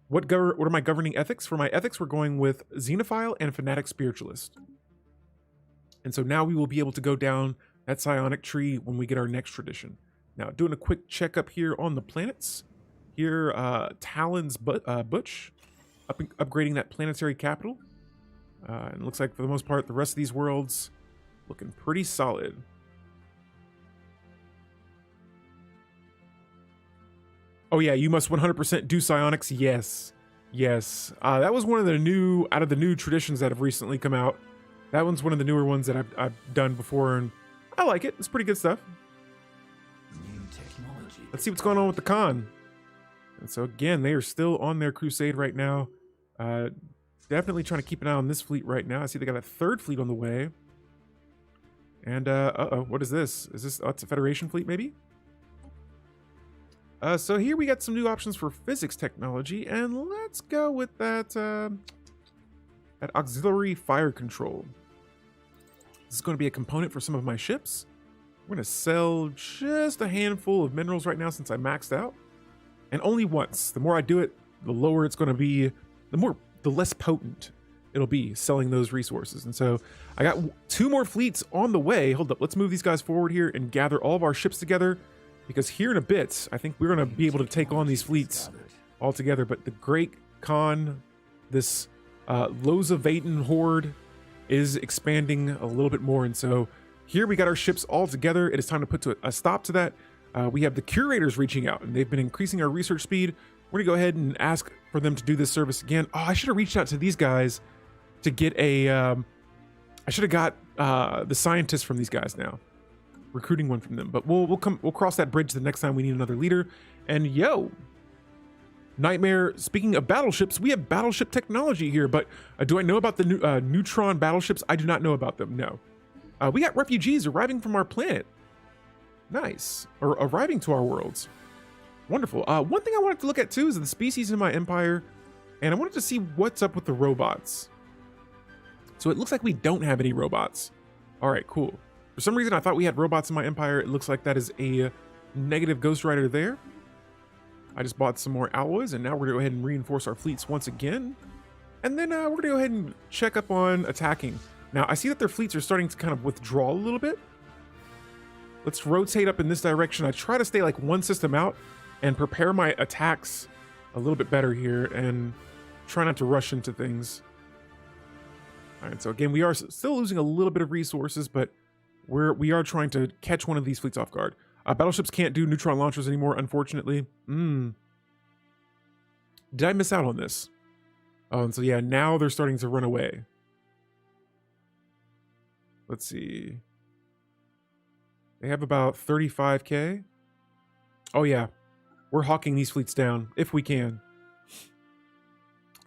What are my governing ethics? For my ethics, we're going with Xenophile and Fanatic Spiritualist. And so now we will be able to go down that psionic tree when we get our next tradition. Now, doing a quick checkup here on the planets. Here, Talon's Butch, upgrading that planetary capital. And it looks like for the most part, the rest of these worlds looking pretty solid. Oh yeah, you must 100% do psionics. Yes. That was one of the new traditions that have recently come out. That one's one of the newer ones that I've done before, and I like it. It's pretty good stuff. New technology let's see what's going on with the Khan. And so again, they are still on their crusade right now. Definitely trying to keep an eye on this fleet right now. I see they got a third fleet on the way. And uh-oh, what is this? Is this, oh, it's a Federation fleet maybe? So here we got some new options for physics technology, and let's go with that, that auxiliary fire control. This is going to be a component for some of my ships. We're going to sell just a handful of minerals right now since I maxed out. And only once. The more I do it, the lower it's going to be, the less potent it'll be selling those resources. And so I got 2 more fleets on the way. Hold up, let's move these guys forward here and gather all of our ships together, because here in a bit, I think we're going to be able to take on these fleets all together. But the Great Khan, this Lozavaten horde, is expanding a little bit more. And so here we got our ships all together. It is time to put a stop to that. We have the curators reaching out, and they've been increasing our research speed. We're gonna go ahead and ask for them to do this service again. Oh, I should have reached out to these guys to get a, I should have got the scientists from these guys now. Recruiting one from them, but we'll cross that bridge the next time we need another leader. And yo, Nightmare, speaking of battleships, we have battleship technology here, but do I know about the neutron battleships? I do not know about them, no. We got refugees arriving from our planet. Nice. Or arriving to our worlds. Wonderful. One thing I wanted to look at too is the species in my empire, and I wanted to see what's up with the robots. So it looks like we don't have any robots. All right, cool. For some reason, I thought we had robots in my empire. It looks like that is a negative Ghost Rider there. I just bought some more alloys, and now we're gonna go ahead and reinforce our fleets once again. And then we're gonna go ahead and check up on attacking. Now, I see that their fleets are starting to kind of withdraw a little bit. Let's rotate up in this direction. I try to stay like one system out and prepare my attacks a little bit better here and try not to rush into things. All right, so again, we are still losing a little bit of resources, but we are trying to catch one of these fleets off guard. Battleships can't do neutron launchers anymore, unfortunately. Did I miss out on this? Oh, and so yeah, now they're starting to run away. Let's see. They have about 35k. Oh yeah, we're hawking these fleets down if we can.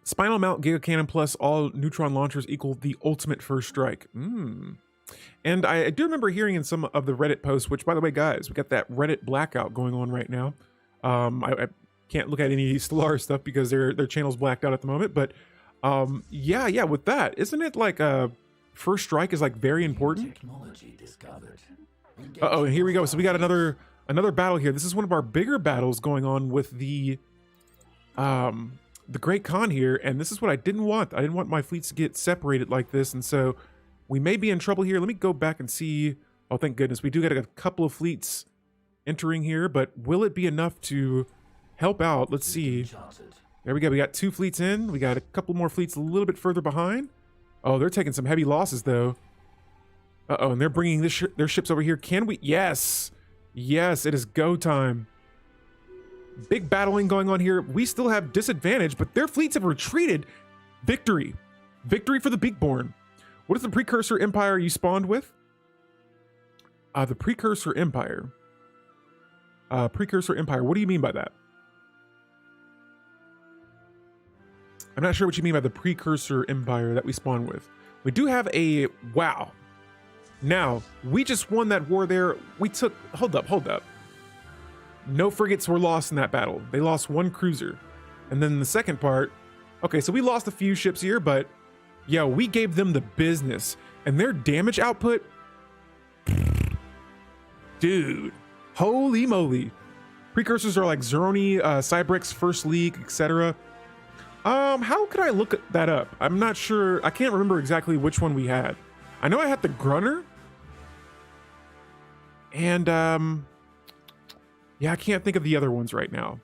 Spinal Mount Giga Cannon plus all neutron launchers equal the ultimate first strike. And I do remember hearing in some of the Reddit posts, which by the way, guys, we got that Reddit blackout going on right now. I can't look at any Stellaris stuff because their channel's blacked out at the moment. But yeah, with that, isn't it like first strike is like very important? Technology discovered. Uh-oh, and here we go. So we got another battle here. This is one of our bigger battles going on with the Great Khan here, and this is what I didn't want. I didn't want my fleets to get separated like this, and so we may be in trouble here. Let me go back and see. Oh, thank goodness. We do get a couple of fleets entering here, but will it be enough to help out? Let's see. There we go. We got 2 fleets in. We got a couple more fleets a little bit further behind. Oh, they're taking some heavy losses, though. Uh-oh, and they're bringing their ships over here. Can we? Yes. Yes, it is go time. Big battling going on here. We still have disadvantage, but their fleets have retreated. Victory. Victory for the Beakborn. What is the Precursor Empire you spawned with? The Precursor Empire. Precursor Empire. What do you mean by that? I'm not sure what you mean by the Precursor Empire that we spawned with. We do have a... Wow. Now, we just won that war there. We took... Hold up. No frigates were lost in that battle. They lost 1 cruiser. And then the second part... Okay, so we lost a few ships here, but... Yeah, we gave them the business. And their damage output... Dude. Holy moly. Precursors are like Zeroni, Cybrex, First League, etc. How could I look that up? I'm not sure. I can't remember exactly which one we had. I know I had the Grunner. And, yeah, I can't think of the other ones right now.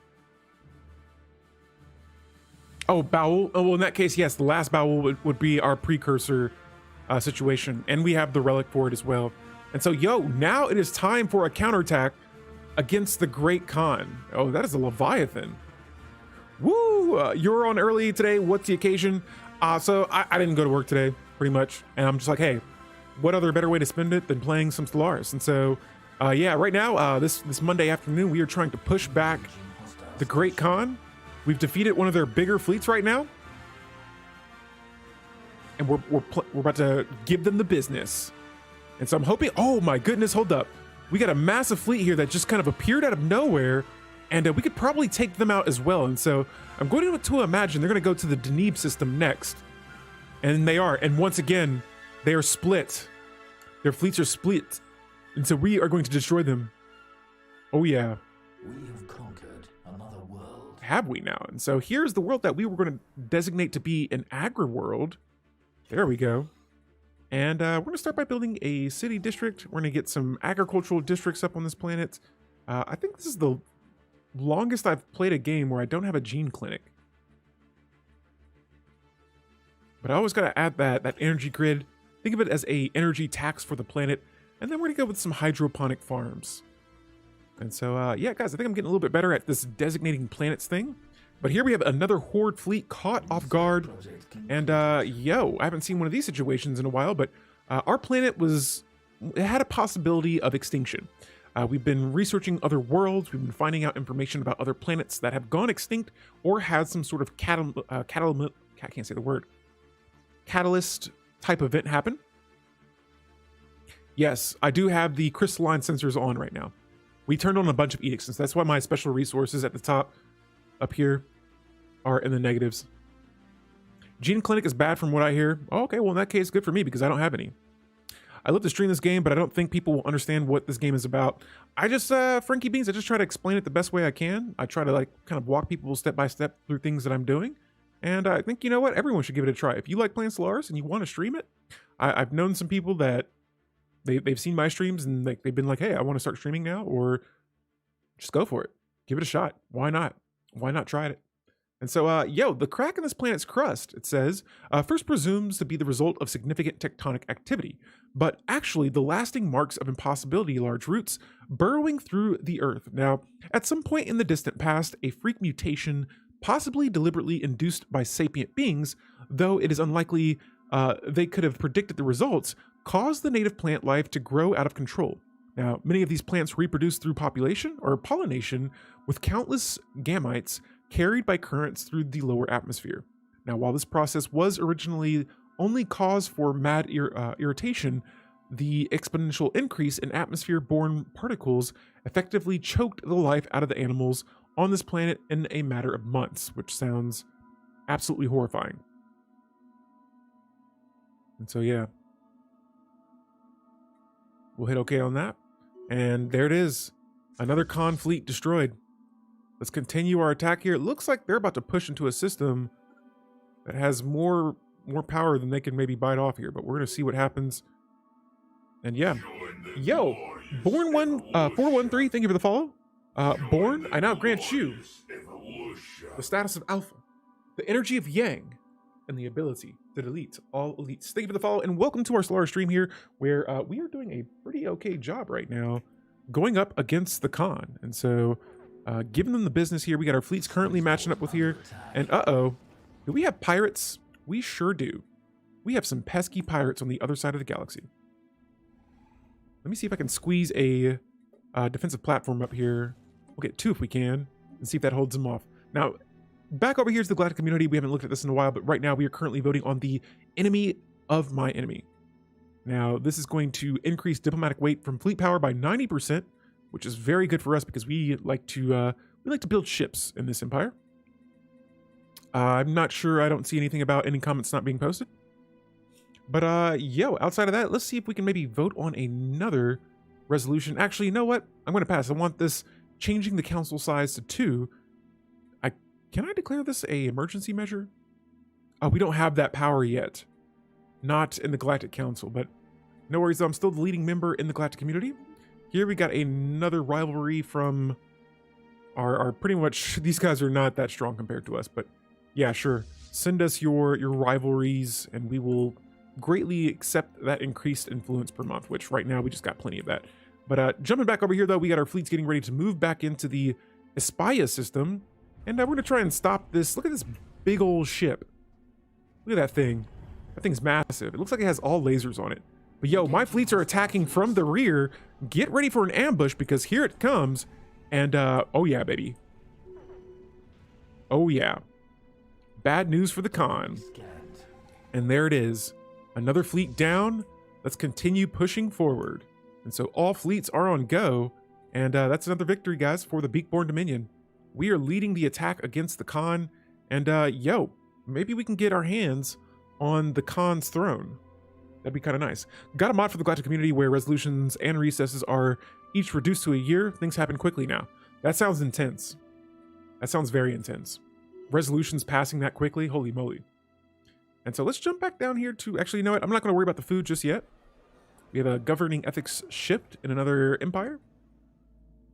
Oh, Bowel. Oh, well, in that case, yes, the last Bowel would be our Precursor situation. And we have the Relic for it as well. And so, yo, now it is time for a counterattack against the Great Khan. Oh, that is a Leviathan. Woo! You're on early today. What's the occasion? So I didn't go to work today, pretty much. And I'm just like, hey, what other better way to spend it than playing some Stellaris? And so Yeah, right now, this Monday afternoon, we are trying to push back the Great Khan. We've defeated one of their bigger fleets right now, and we're about to give them the business. And so I'm hoping. Oh my goodness, hold up! We got a massive fleet here that just kind of appeared out of nowhere, and we could probably take them out as well. And so I'm going to imagine they're going to go to the Deneb system next, and they are. And once again, they are split. Their fleets are split, and so we are going to destroy them. Oh yeah. We have conquered another world. Have we now? And so here's the world that we were going to designate to be an agri world. There we go. And we're going to start by building a city district. We're going to get some agricultural districts up on this planet. I think this is the longest I've played a game where I don't have a gene clinic. But I always got to add that energy grid. Think of it as a energy tax for the planet. And then we're going to go with some hydroponic farms. And so, yeah, guys, I think I'm getting a little bit better at this designating planets thing. But here we have another Horde fleet caught off guard. And, yo, I haven't seen one of these situations in a while, but our planet it had a possibility of extinction. We've been researching other worlds. We've been finding out information about other planets that have gone extinct or had some sort of catalyst type event happen. Yes, I do have the crystalline sensors on right now. We turned on a bunch of edicts, and so that's why my special resources at the top up here are in the negatives. Gene Clinic is bad from what I hear. Oh, okay, well in that case, good for me because I don't have any. I love to stream this game, but I don't think people will understand what this game is about. I just, Frankie Beans, I just try to explain it the best way I can. I try to kind of walk people step by step through things that I'm doing. And I think, you know what, everyone should give it a try. If you like playing Stellaris and you want to stream it, I've known some people that they've seen my streams and they've been like, hey, I want to start streaming now, or just go for it. Give it a shot. Why not? Why not try it? And so, yo, the crack in this planet's crust, it says, first presumes to be the result of significant tectonic activity, but actually the lasting marks of impossibility large roots burrowing through the Earth. Now, at some point in the distant past, a freak mutation, possibly deliberately induced by sapient beings, though it is unlikely they could have predicted the results, caused the native plant life to grow out of control. Now, many of these plants reproduce through population or pollination with countless gametes carried by currents through the lower atmosphere. Now, while this process was originally only cause for mad irritation, the exponential increase in atmosphere-borne particles effectively choked the life out of the animals on this planet in a matter of months, which sounds absolutely horrifying. And so, yeah. We'll hit OK on that. And there it is. Another Khan fleet destroyed. Let's continue our attack here. It looks like they're about to push into a system that has more power than they can maybe bite off here, but we're going to see what happens. And yeah. Yo, Born 413, thank you for the follow. Born, I now grant you the status of Alpha, the energy of Yang, and the ability to delete all elites. Thank you for the follow, and welcome to our Stellaris stream here, where we are doing a pretty okay job right now going up against the Khan. And so, giving them the business here. We got our fleets currently matching up with here. And uh-oh, do we have pirates? We sure do. We have some pesky pirates on the other side of the galaxy. Let me see if I can squeeze a defensive platform up here. We'll get 2 if we can, and see if that holds them off. Now, back over here is the Galactic community. We haven't looked at this in a while, but right now we are currently voting on the enemy of my enemy. Now, this is going to increase diplomatic weight from fleet power by 90%, which is very good for us because we like to build ships in this empire. I'm not sure. I don't see anything about any comments not being posted. But yo, outside of that, let's see if we can maybe vote on another resolution. Actually, you know what? I'm going to pass. I want this changing the council size to 2. Can I declare this a emergency measure? Oh, we don't have that power yet. Not in the Galactic Council, but no worries. I'm still the leading member in the Galactic community. Here we got another rivalry from our pretty much, these guys are not that strong compared to us, but yeah, sure. Send us your rivalries and we will greatly accept that increased influence per month, which right now we just got plenty of that. But jumping back over here though, we got our fleets getting ready to move back into the Espaya system. And we're going to try and stop this. Look at this big old ship. Look at that thing. That thing's massive. It looks like it has all lasers on it. But yo, my fleets are attacking from the rear. Get ready for an ambush because here it comes. And oh yeah, baby. Oh yeah. Bad news for the con. And there it is. Another fleet down. Let's continue pushing forward. And so all fleets are on go. And that's another victory, guys, for the Beakborn Dominion. We are leading the attack against the Khan. And yo, maybe we can get our hands on the Khan's throne. That'd be kind of nice. Got a mod for the Galactic community where resolutions and recesses are each reduced to a year. Things happen quickly now. That sounds intense. That sounds very intense. Resolutions passing that quickly, holy moly. And so let's jump back down here to, actually, you know what? I'm not going to worry about the food just yet. We have a governing ethics shift in another empire.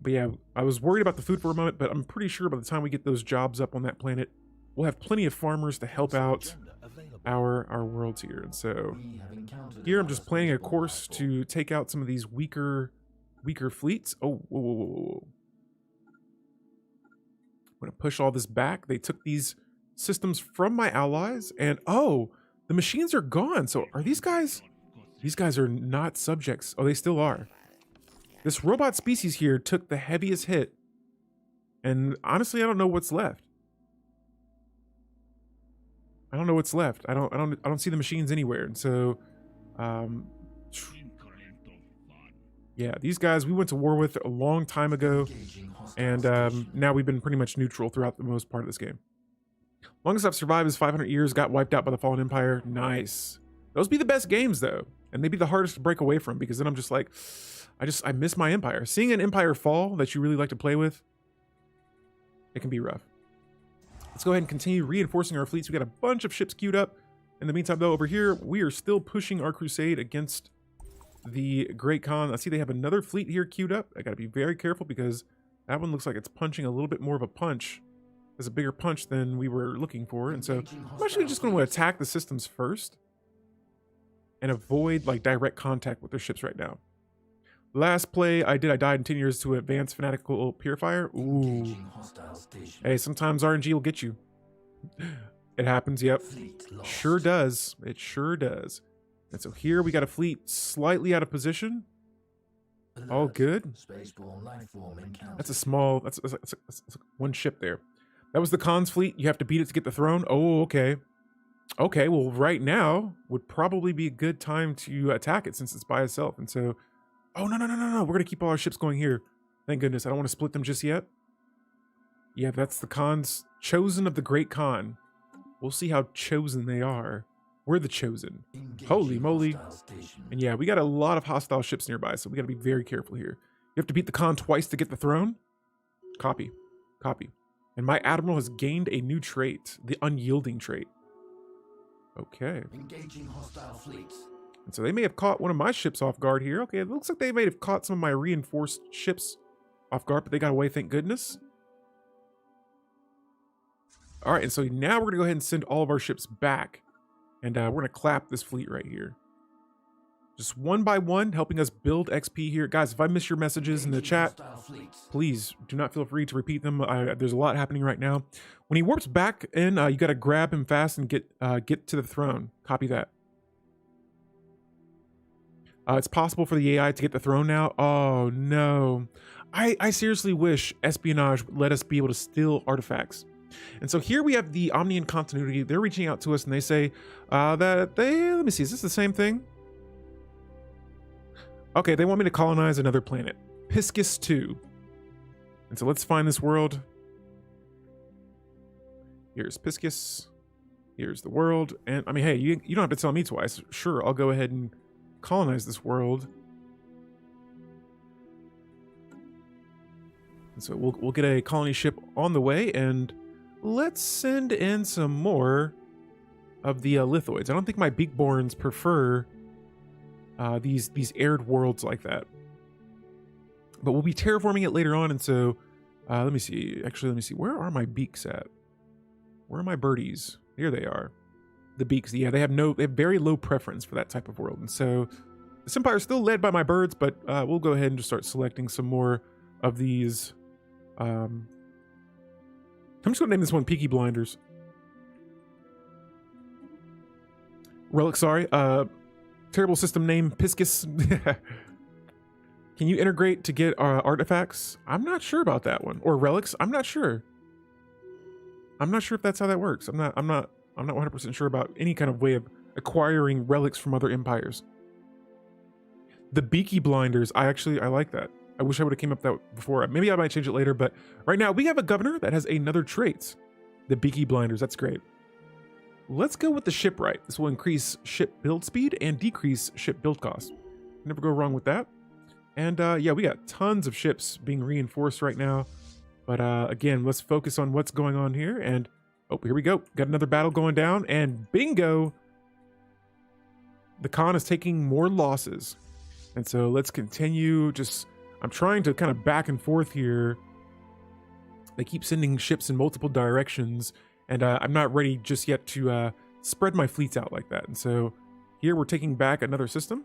But yeah, I was worried about the food for a moment, but I'm pretty sure by the time we get those jobs up on that planet, we'll have plenty of farmers to help out our worlds here. And so here I'm just planning a course to take out some of these weaker fleets. Oh, whoa, whoa, whoa, whoa. I'm going to push all this back. They took these systems from my allies, and oh, the machines are gone. So are these guys are not subjects. Oh, they still are. This robot species here took the heaviest hit, and honestly, I don't know what's left. I don't know what's left. I don't see the machines anywhere. And so yeah, these guys we went to war with a long time ago, and now we've been pretty much neutral throughout the most part of this game. Longest I've survived is 500 years, got wiped out by the Fallen Empire. Nice. Those be the best games though, and they'd be the hardest to break away from, because then I'm just like, I miss my empire. Seeing an empire fall that you really like to play with, it can be rough. Let's go ahead and continue reinforcing our fleets. We got a bunch of ships queued up. In the meantime though, over here, we are still pushing our crusade against the Great Khan. I see they have another fleet here queued up. I gotta be very careful because that one looks like it's punching a little bit more of a punch. It's a bigger punch than we were looking for. And so I'm actually just going to attack the systems first and avoid like direct contact with their ships right now. Last play I died in 10 years to advanced fanatical purifier. Ooh. Hey, sometimes RNG will get you. It happens, yep. Sure does. It sure does. And so here we got a fleet slightly out of position. All good. That's a small, that's one ship there. That was the Khan's fleet. You have to beat it to get the throne. Oh, okay. Okay, well, right now would probably be a good time to attack it since it's by itself. And so, oh, no. We're going to keep all our ships going here. Thank goodness. I don't want to split them just yet. Yeah, that's the Khan's chosen of the Great Khan. We'll see how chosen they are. We're the chosen. Holy moly. And yeah, we got a lot of hostile ships nearby, so we got to be very careful here. You have to beat the Khan twice to get the throne. Copy. Copy. And my admiral has gained a new trait, the unyielding trait. Okay. Engaging hostile fleets. And so they may have caught one of my ships off guard here. Okay, it looks like they may have caught some of my reinforced ships off guard, but they got away, thank goodness. All right, and so now we're going to go ahead and send all of our ships back. And we're going to clap this fleet right here. Just one by one, helping us build XP here. Guys, if I miss your messages in the chat, please do not feel free to repeat them. There's a lot happening right now. When he warps back in, you got to grab him fast and get to the throne. Copy that. It's possible for the AI to get the throne now. Oh, no. I seriously wish espionage would let us be able to steal artifacts. And so here we have the Omnian continuity. They're reaching out to us and they say that they, let me see, is this the same thing? Okay, they want me to colonize another planet, Piscis 2. And so let's find this world. Here's Piscis. Here's the world. And I mean, hey, you don't have to tell me twice. Sure, I'll go ahead and colonize this world. And so we'll get a colony ship on the way, and let's send in some more of the lithoids. I don't think my Beakborns prefer these aired worlds like that, but we'll be terraforming it later on. And so let me see, where are my beaks at? Where are my birdies? Here they are, the beaks. Yeah, they have very low preference for that type of world. And so this empire is still led by my birds, but we'll go ahead and just start selecting some more of these. I'm just gonna name this one Peaky Blinders. Relic, sorry. Terrible system name, Piscus. Can you integrate to get artifacts? I'm not sure about that one. Or relics? I'm not sure. I'm not sure if that's how that works. I'm not 100% sure about any kind of way of acquiring relics from other empires. The Beaky Blinders, I like that. I wish I would have came up with that before. Maybe I might change it later, but right now we have a governor that has another trait. The Beaky Blinders, that's great. Let's go with the shipwright. This will increase ship build speed and decrease ship build cost. Never go wrong with that. And yeah, we got tons of ships being reinforced right now. But again, let's focus on what's going on here. And oh, here we go. Got another battle going down. And bingo! The Khan is taking more losses. And so let's continue. I'm trying to kind of back and forth here. They keep sending ships in multiple directions. And I'm not ready just yet to spread my fleets out like that. And so here we're taking back another system.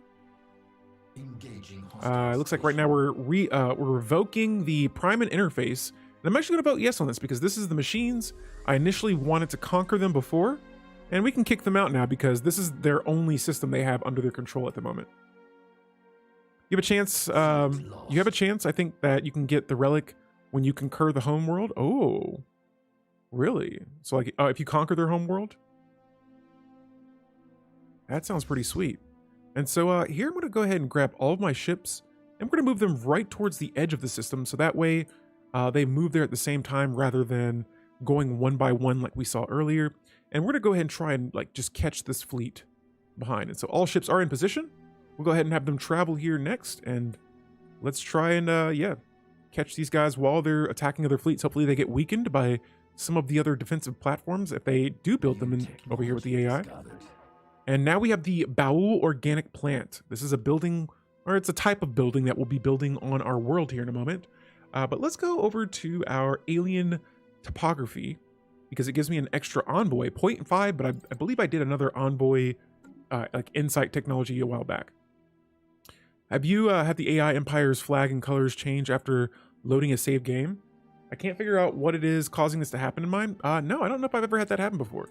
It looks like right now we're revoking the prime and interface. And I'm actually going to vote yes on this because this is the machines. I initially wanted to conquer them before. And we can kick them out now because this is their only system they have under their control at the moment. You have a chance. You have a chance, I think, that you can get the relic when you concur the home world. Oh, really? So like, if you conquer their home world? That sounds pretty sweet. And so here I'm going to go ahead and grab all of my ships. And we're going to move them right towards the edge of the system. So that way they move there at the same time rather than going one by one like we saw earlier. And we're going to go ahead and try and like just catch this fleet behind. And so all ships are in position. We'll go ahead and have them travel here next. And let's try and, yeah, catch these guys while they're attacking other fleets. Hopefully they get weakened by some of the other defensive platforms if they do build them in, over here with the AI. And now we have the Baul Organic Plant. This is a building, or it's a type of building that we'll be building on our world here in a moment. But let's go over to our alien topography because it gives me an extra envoy, 0.5, but I believe I did another envoy like insight technology a while back. Have you had the AI Empire's flag and colors change after loading a save game? I can't figure out what it is causing this to happen in mine. No, I don't know if I've ever had that happen before.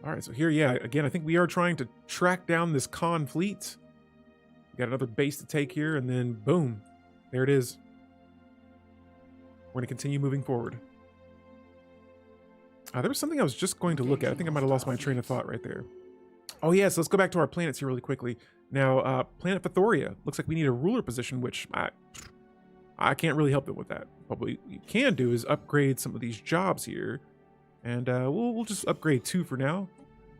All right, so here, yeah, again, I think we are trying to track down this Khan fleet. We got another base to take here, and then boom, there it is. We're going to continue moving forward. There was something I was just going to look at. I think I might have lost my train of thought right there. Oh, yeah, so let's go back to our planets here really quickly. Now, Planet Fathoria. Looks like we need a ruler position, which I can't really help them with that. But what we can do is upgrade some of these jobs here. And we'll just upgrade 2 for now.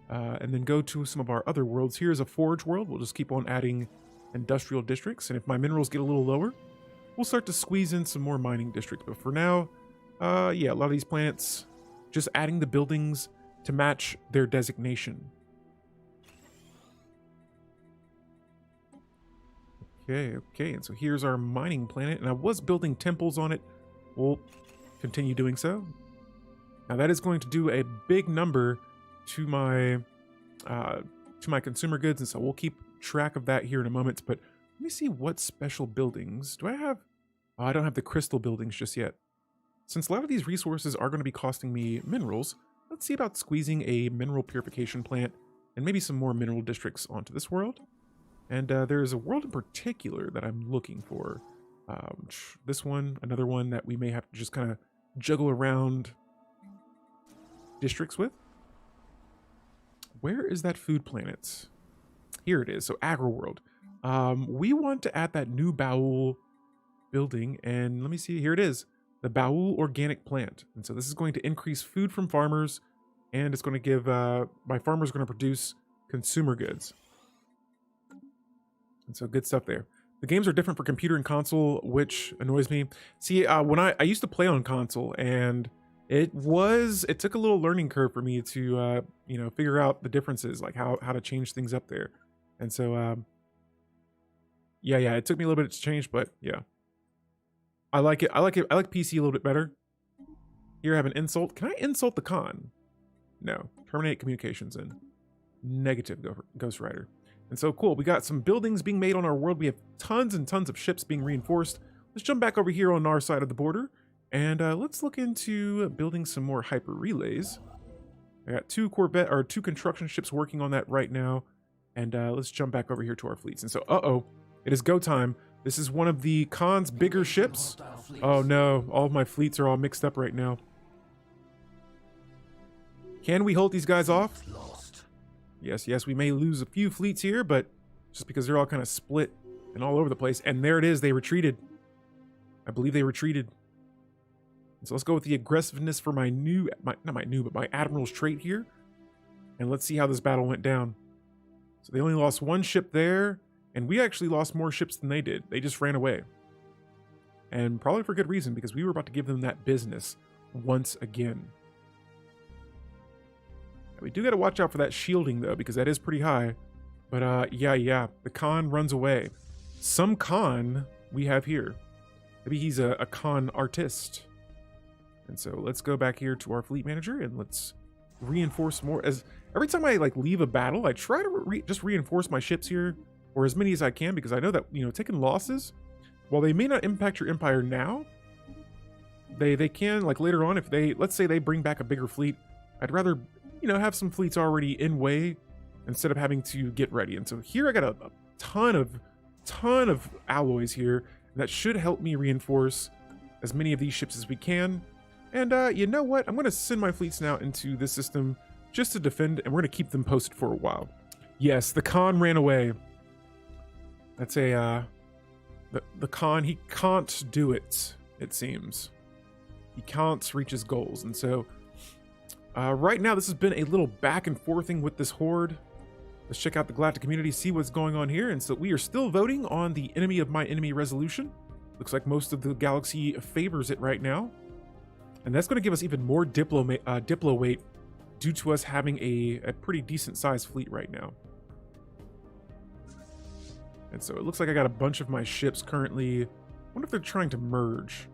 And then go to some of our other worlds. Here's a forge world. We'll just keep on adding industrial districts. And if my minerals get a little lower, we'll start to squeeze in some more mining districts. But for now, yeah, a lot of these planets, just adding the buildings to match their designation. Okay, and so here's our mining planet, and I was building temples on it. We'll continue doing so. Now that is going to do a big number to my consumer goods, and so we'll keep track of that here in a moment. But let me see what special buildings do I have. Oh, I don't have the crystal buildings just yet. Since a lot of these resources are going to be costing me minerals, let's see about squeezing a mineral purification plant and maybe some more mineral districts onto this world. And there's a world in particular that I'm looking for. This one, another one that we may have to just kind of juggle around districts with. Where is that food planet? Here it is. So Agro World. We want to add that new Baul building, and let me see. Here it is, the Baul Organic Plant. And so this is going to increase food from farmers, and it's going to give my farmers are going to produce consumer goods. And so good stuff there. The games are different for computer and console, which annoys me. See, when I used to play on console, and it took a little learning curve for me to you know, figure out the differences, like how to change things up there. And so yeah, it took me a little bit to change, but yeah, I like it. I like PC a little bit better. Here I have an insult. Can I insult the Khan? No. Terminate communications and negative Ghost Rider. And so cool, we got some buildings being made on our world. We have tons and tons of ships being reinforced. Let's jump back over here on our side of the border, and let's look into building some more hyper relays. I got two construction ships working on that right now. And let's jump back over here to our fleets. And so, it is go time. This is one of the Khan's bigger ships. Oh no, all of my fleets are all mixed up right now. Can we hold these guys off? Yes, we may lose a few fleets here, but just because they're all kind of split and all over the place. And there it is, they retreated. I believe they retreated. So let's go with the aggressiveness for my admiral's trait here. And let's see how this battle went down. So they only lost one ship there, and we actually lost more ships than they did. They just ran away. And probably for good reason, because we were about to give them that business once again. We do got to watch out for that shielding, though, because that is pretty high. But, yeah, the Khan runs away. Some Khan we have here. Maybe he's a Khan artist. And so let's go back here to our fleet manager, and let's reinforce more. As every time I, leave a battle, I try to just reinforce my ships here, or as many as I can, because I know that, taking losses, while they may not impact your empire now, they can, later on, if let's say they bring back a bigger fleet, I'd rather have some fleets already in way instead of having to get ready. And so here I got a ton of alloys here that should help me reinforce as many of these ships as we can. And you know what? I'm going to send my fleets now into this system just to defend, and we're going to keep them posted for a while. Yes, the Khan ran away. That's the Khan, he can't do it, it seems. He can't reach his goals. And so right now, this has been a little back and forthing with this horde. Let's check out the Galactic community, see what's going on here. And so we are still voting on the enemy of my enemy resolution. Looks like most of the galaxy favors it right now. And that's going to give us even more diplo weight due to us having a pretty decent sized fleet right now. And so it looks like I got a bunch of my ships currently. I wonder if they're trying to merge.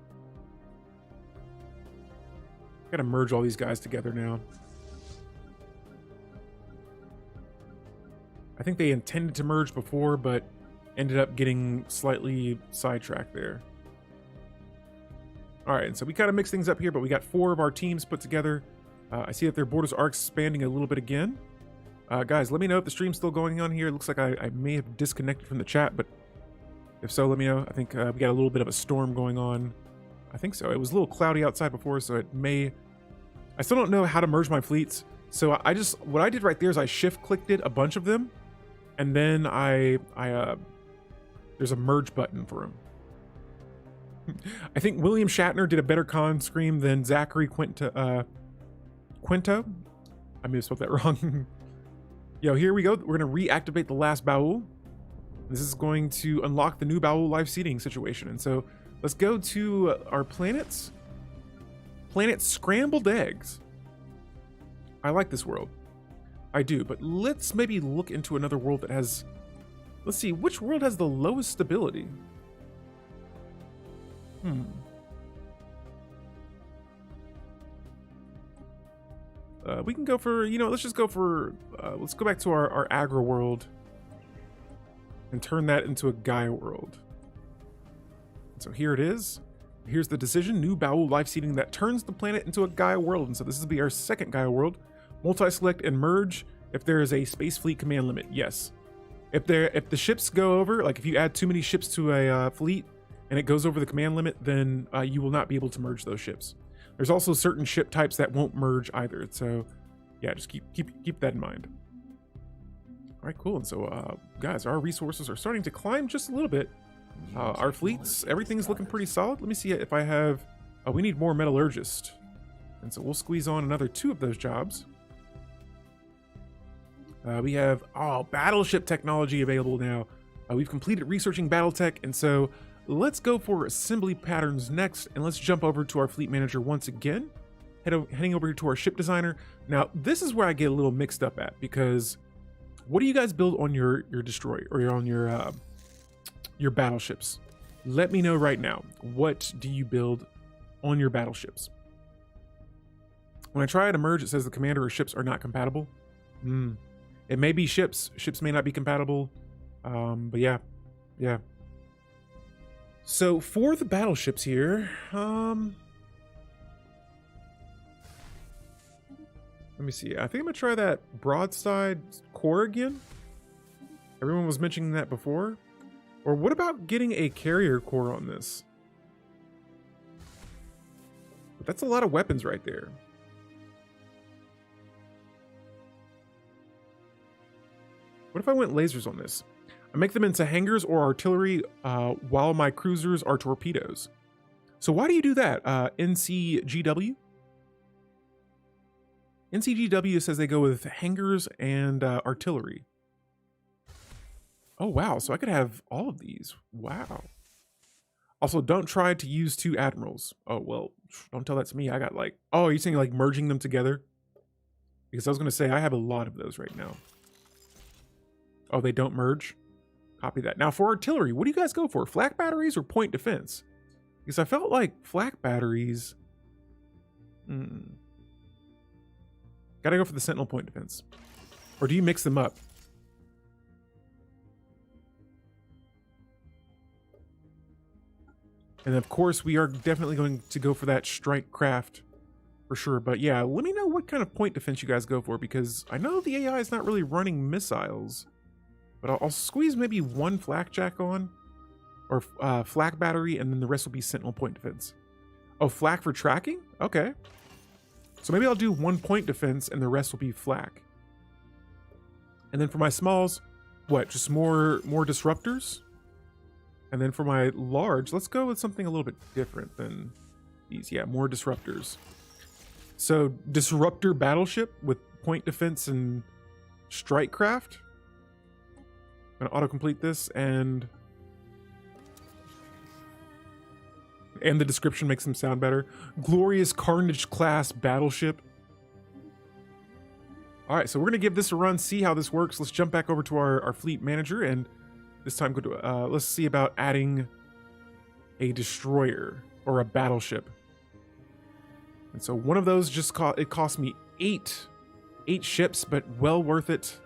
Gotta merge all these guys together now. I think they intended to merge before, but ended up getting slightly sidetracked there. All right, and so we kind of mix things up here, but we got 4 of our teams put together. I see that their borders are expanding a little bit again. Guys, let me know if the stream's still going on here. It looks like I may have disconnected from the chat, but if so, let me know. I think we got a little bit of a storm going on. I think so. It was a little cloudy outside before, so it may... I still don't know how to merge my fleets. So what I did right there is I shift-clicked it a bunch of them, and then there's a merge button for them. I think William Shatner did a better con scream than Zachary Quinto. I may have spelled that wrong. Yo, here we go. We're going to reactivate the last Baul. This is going to unlock the new Baul life seeding situation. And so let's go to our planets. Planet Scrambled Eggs. I like this world. I do, but let's maybe look into another world that has... Let's see, which world has the lowest stability? We can go for, let's just go for, let's go back to our Agra world and turn that into a Gaia world. So here it is. Here's the decision, new Baul life seeding that turns the planet into a Gaia world. And so this will be our second Gaia world. Multi-select and merge if there is a space fleet command limit. Yes. If the ships go over, like if you add too many ships to a fleet and it goes over the command limit, then you will not be able to merge those ships. There's also certain ship types that won't merge either. So yeah, just keep that in mind. All right, cool. And so guys, our resources are starting to climb just a little bit. Our fleets, everything's looking pretty solid. Let me see if I have, we need more metallurgists. And so we'll squeeze on another 2 of those jobs. We have, battleship technology available now. We've completed researching battle tech, and so let's go for assembly patterns next, and let's jump over to our fleet manager once again, heading over to our ship designer. Now, this is where I get a little mixed up at, because what do you guys build on your destroyer, or on your battleships? Let me know right now. What do you build on your battleships? When I try to merge, it says the commander or ships are not compatible. It may be ships. Ships may not be compatible. But yeah. So for the battleships here, let's Let me see. I think I'm gonna try that broadside core again. Everyone was mentioning that before. Or what about getting a carrier core on this? But that's a lot of weapons right there. What if I went lasers on this? I make them into hangars or artillery while my cruisers are torpedoes. So why do you do that, NCGW? NCGW says they go with hangars and artillery. Oh, wow. So I could have all of these. Wow. Also, don't try to use 2 admirals. Oh, well, don't tell that to me. I got like... Oh, are you saying like merging them together? Because I was going to say I have a lot of those right now. Oh, they don't merge? Copy that. Now for artillery, what do you guys go for? Flak batteries or point defense? Because I felt like flak batteries... Gotta go for the sentinel point defense. Or do you mix them up? And of course, we are definitely going to go for that strike craft for sure. But yeah, let me know what kind of point defense you guys go for, because I know the AI is not really running missiles. But I'll squeeze maybe 1 flakjack on, or flak battery, and then the rest will be sentinel point defense. Oh, flak for tracking? Okay. So maybe I'll do 1 point defense and the rest will be flak. And then for my smalls, what? Just more disruptors? And then for my large, let's go with something a little bit different than these. Yeah, more disruptors. So disruptor battleship with point defense and strike craft. I'm gonna autocomplete this, and the description makes them sound better. Glorious Carnage class battleship. All right, so we're gonna give this a run, see how this works. Let's jump back over to our fleet manager, and this time go to let's see about adding a destroyer or a battleship. And so one of those just cost me eight ships, but well worth it.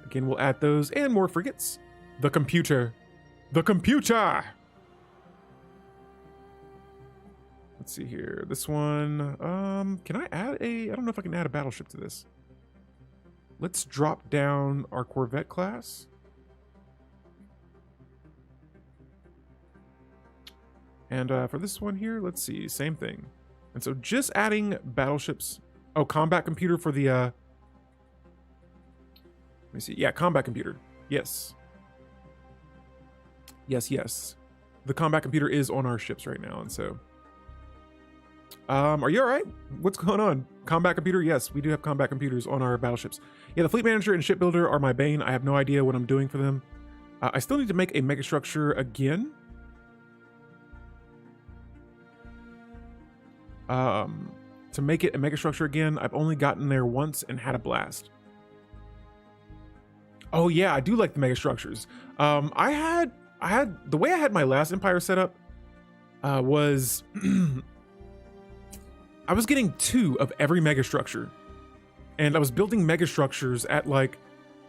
Again, we'll add those and more frigates. The computer. Let's see here. This one, can I add I don't know if I can add a battleship to this. Let's drop down our Corvette class. And for this one here, let's see, same thing. And so just adding battleships. Oh, combat computer for the, let me see. Yeah, combat computer. Yes. Yes. The combat computer is on our ships right now, and so... are you all right? What's going on? Combat computer? Yes, we do have combat computers on our battleships. Yeah, the fleet manager and shipbuilder are my bane. I have no idea what I'm doing for them. I still need to make a megastructure again. To make it a megastructure again, I've only gotten there once and had a blast. Oh yeah, I do like the megastructures. I had the way I had my last empire set up was I was getting 2 of every megastructure, and I was building megastructures at like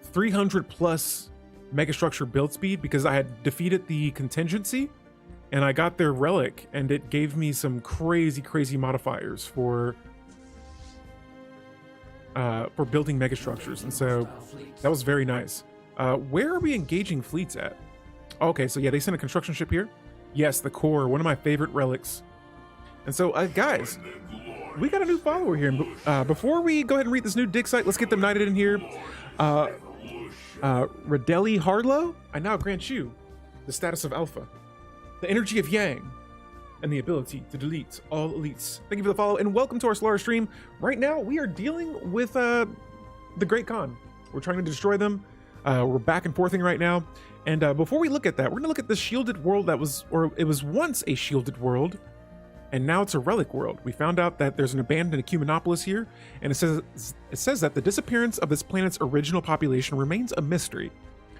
300 plus megastructure build speed because I had defeated the contingency, and I got their relic, and it gave me some crazy modifiers for building megastructures, and so that was very nice. Where are we engaging fleets at? Okay, so yeah, they sent a construction ship here. Yes, the core, one of my favorite relics. And so, guys, we got a new follower here. Before we go ahead and read this new dig site, let's get them knighted in here. Radeli Harlow, I now grant you the status of Alpha, the energy of Yang, and the ability to delete all elites. Thank you for the follow, and welcome to our Stellaris stream. Right now, we are dealing with the Great Khan. We're trying to destroy them. We're back and forthing right now. And before we look at that, we're gonna look at the shielded world that was, or it was once a shielded world, and now it's a relic world. We found out that there's an abandoned Ecumenopolis here, and it says that the disappearance of this planet's original population remains a mystery.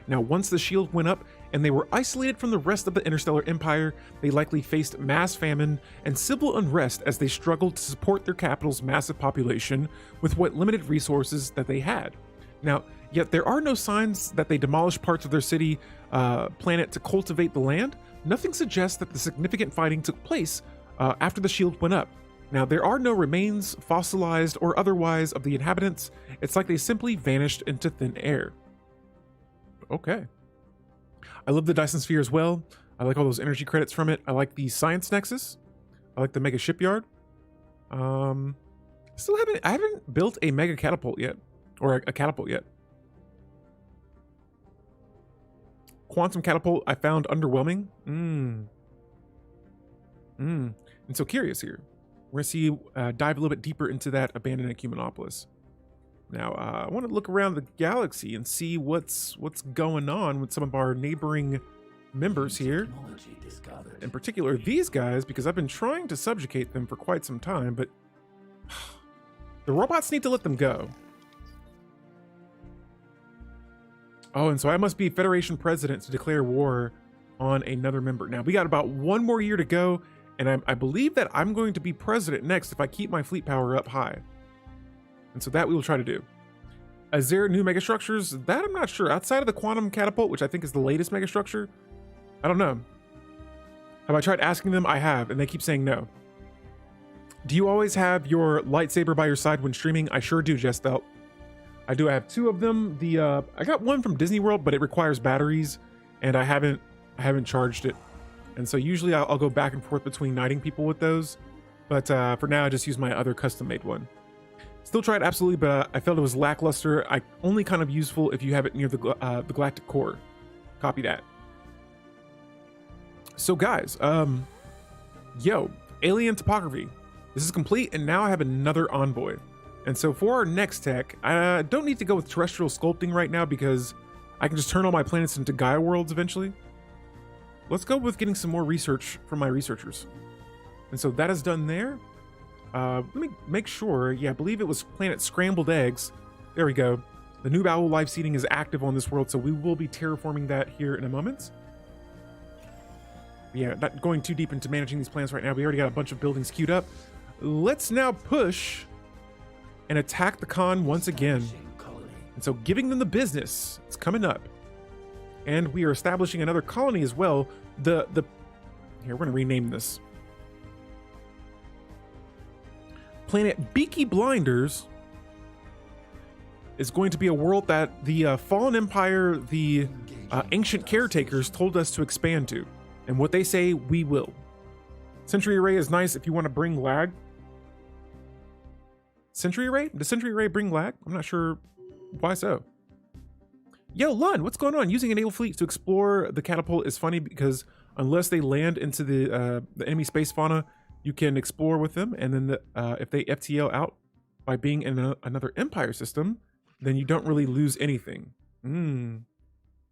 Now, once the shield went up and they were isolated from the rest of the interstellar empire, they likely faced mass famine and civil unrest as they struggled to support their capital's massive population with what limited resources that they had. Now, yet there are no signs that they demolished parts of their city planet to cultivate the land. Nothing suggests that the significant fighting took place after the shield went up. Now, there are no remains, fossilized or otherwise, of the inhabitants. It's like they simply vanished into thin air. Okay. I love the Dyson Sphere as well. I like all those energy credits from it. I like the Science Nexus. I like the Mega Shipyard. I haven't built a Mega Catapult yet. Or a catapult yet. Quantum Catapult I found underwhelming. And so curious here. We're going to see, dive a little bit deeper into that abandoned Ecumenopolis. Now, I want to look around the galaxy and see what's going on with some of our neighboring members here. In particular, these guys, because I've been trying to subjugate them for quite some time, but the robots need to let them go. Oh, and so I must be Federation president to declare war on another member. Now, we got about one more year to go. And I believe that I'm going to be president next if I keep my fleet power up high. And so that we will try to do. Is there new megastructures? That I'm not sure. Outside of the quantum catapult, which I think is the latest megastructure, I don't know. Have I tried asking them? I have, and they keep saying no. Do you always have your lightsaber by your side when streaming? I sure do, Jestelt. I do. I have two of them. I got one from Disney World, but it requires batteries, and I haven't charged it. And so usually I'll go back and forth between knighting people with those. But for now, I just use my other custom-made one. Still tried absolutely, but I felt it was lackluster. Only kind of useful if you have it near the galactic core. Copy that. So guys, alien topography. This is complete, and now I have another envoy. And so for our next tech, I don't need to go with terrestrial sculpting right now because I can just turn all my planets into Gaia worlds eventually. Let's go with getting some more research from my researchers. And so that is done there. Let me make sure. Yeah, I believe it was planet Scrambled Eggs. There we go. The new owl live seeding is active on this world, so we will be terraforming that here in a moment. Yeah, not going too deep into managing these plans right now. We already got a bunch of buildings queued up. Let's now push and attack the Khan once again. And so giving them the business. It's coming up. And we are establishing another colony as well. Here, we're going to rename this. Planet Beaky Blinders is going to be a world that the Fallen Empire, the ancient caretakers told us to expand to. And what they say, we will. Sentry Array is nice if you want to bring lag. Sentry Array? Does Sentry Array bring lag? I'm not sure why so. Yo, Lund, what's going on? Using a naval fleet to explore the catapult is funny because unless they land into the enemy space fauna, you can explore with them. And then if they FTL out by being in another Empire system, then you don't really lose anything.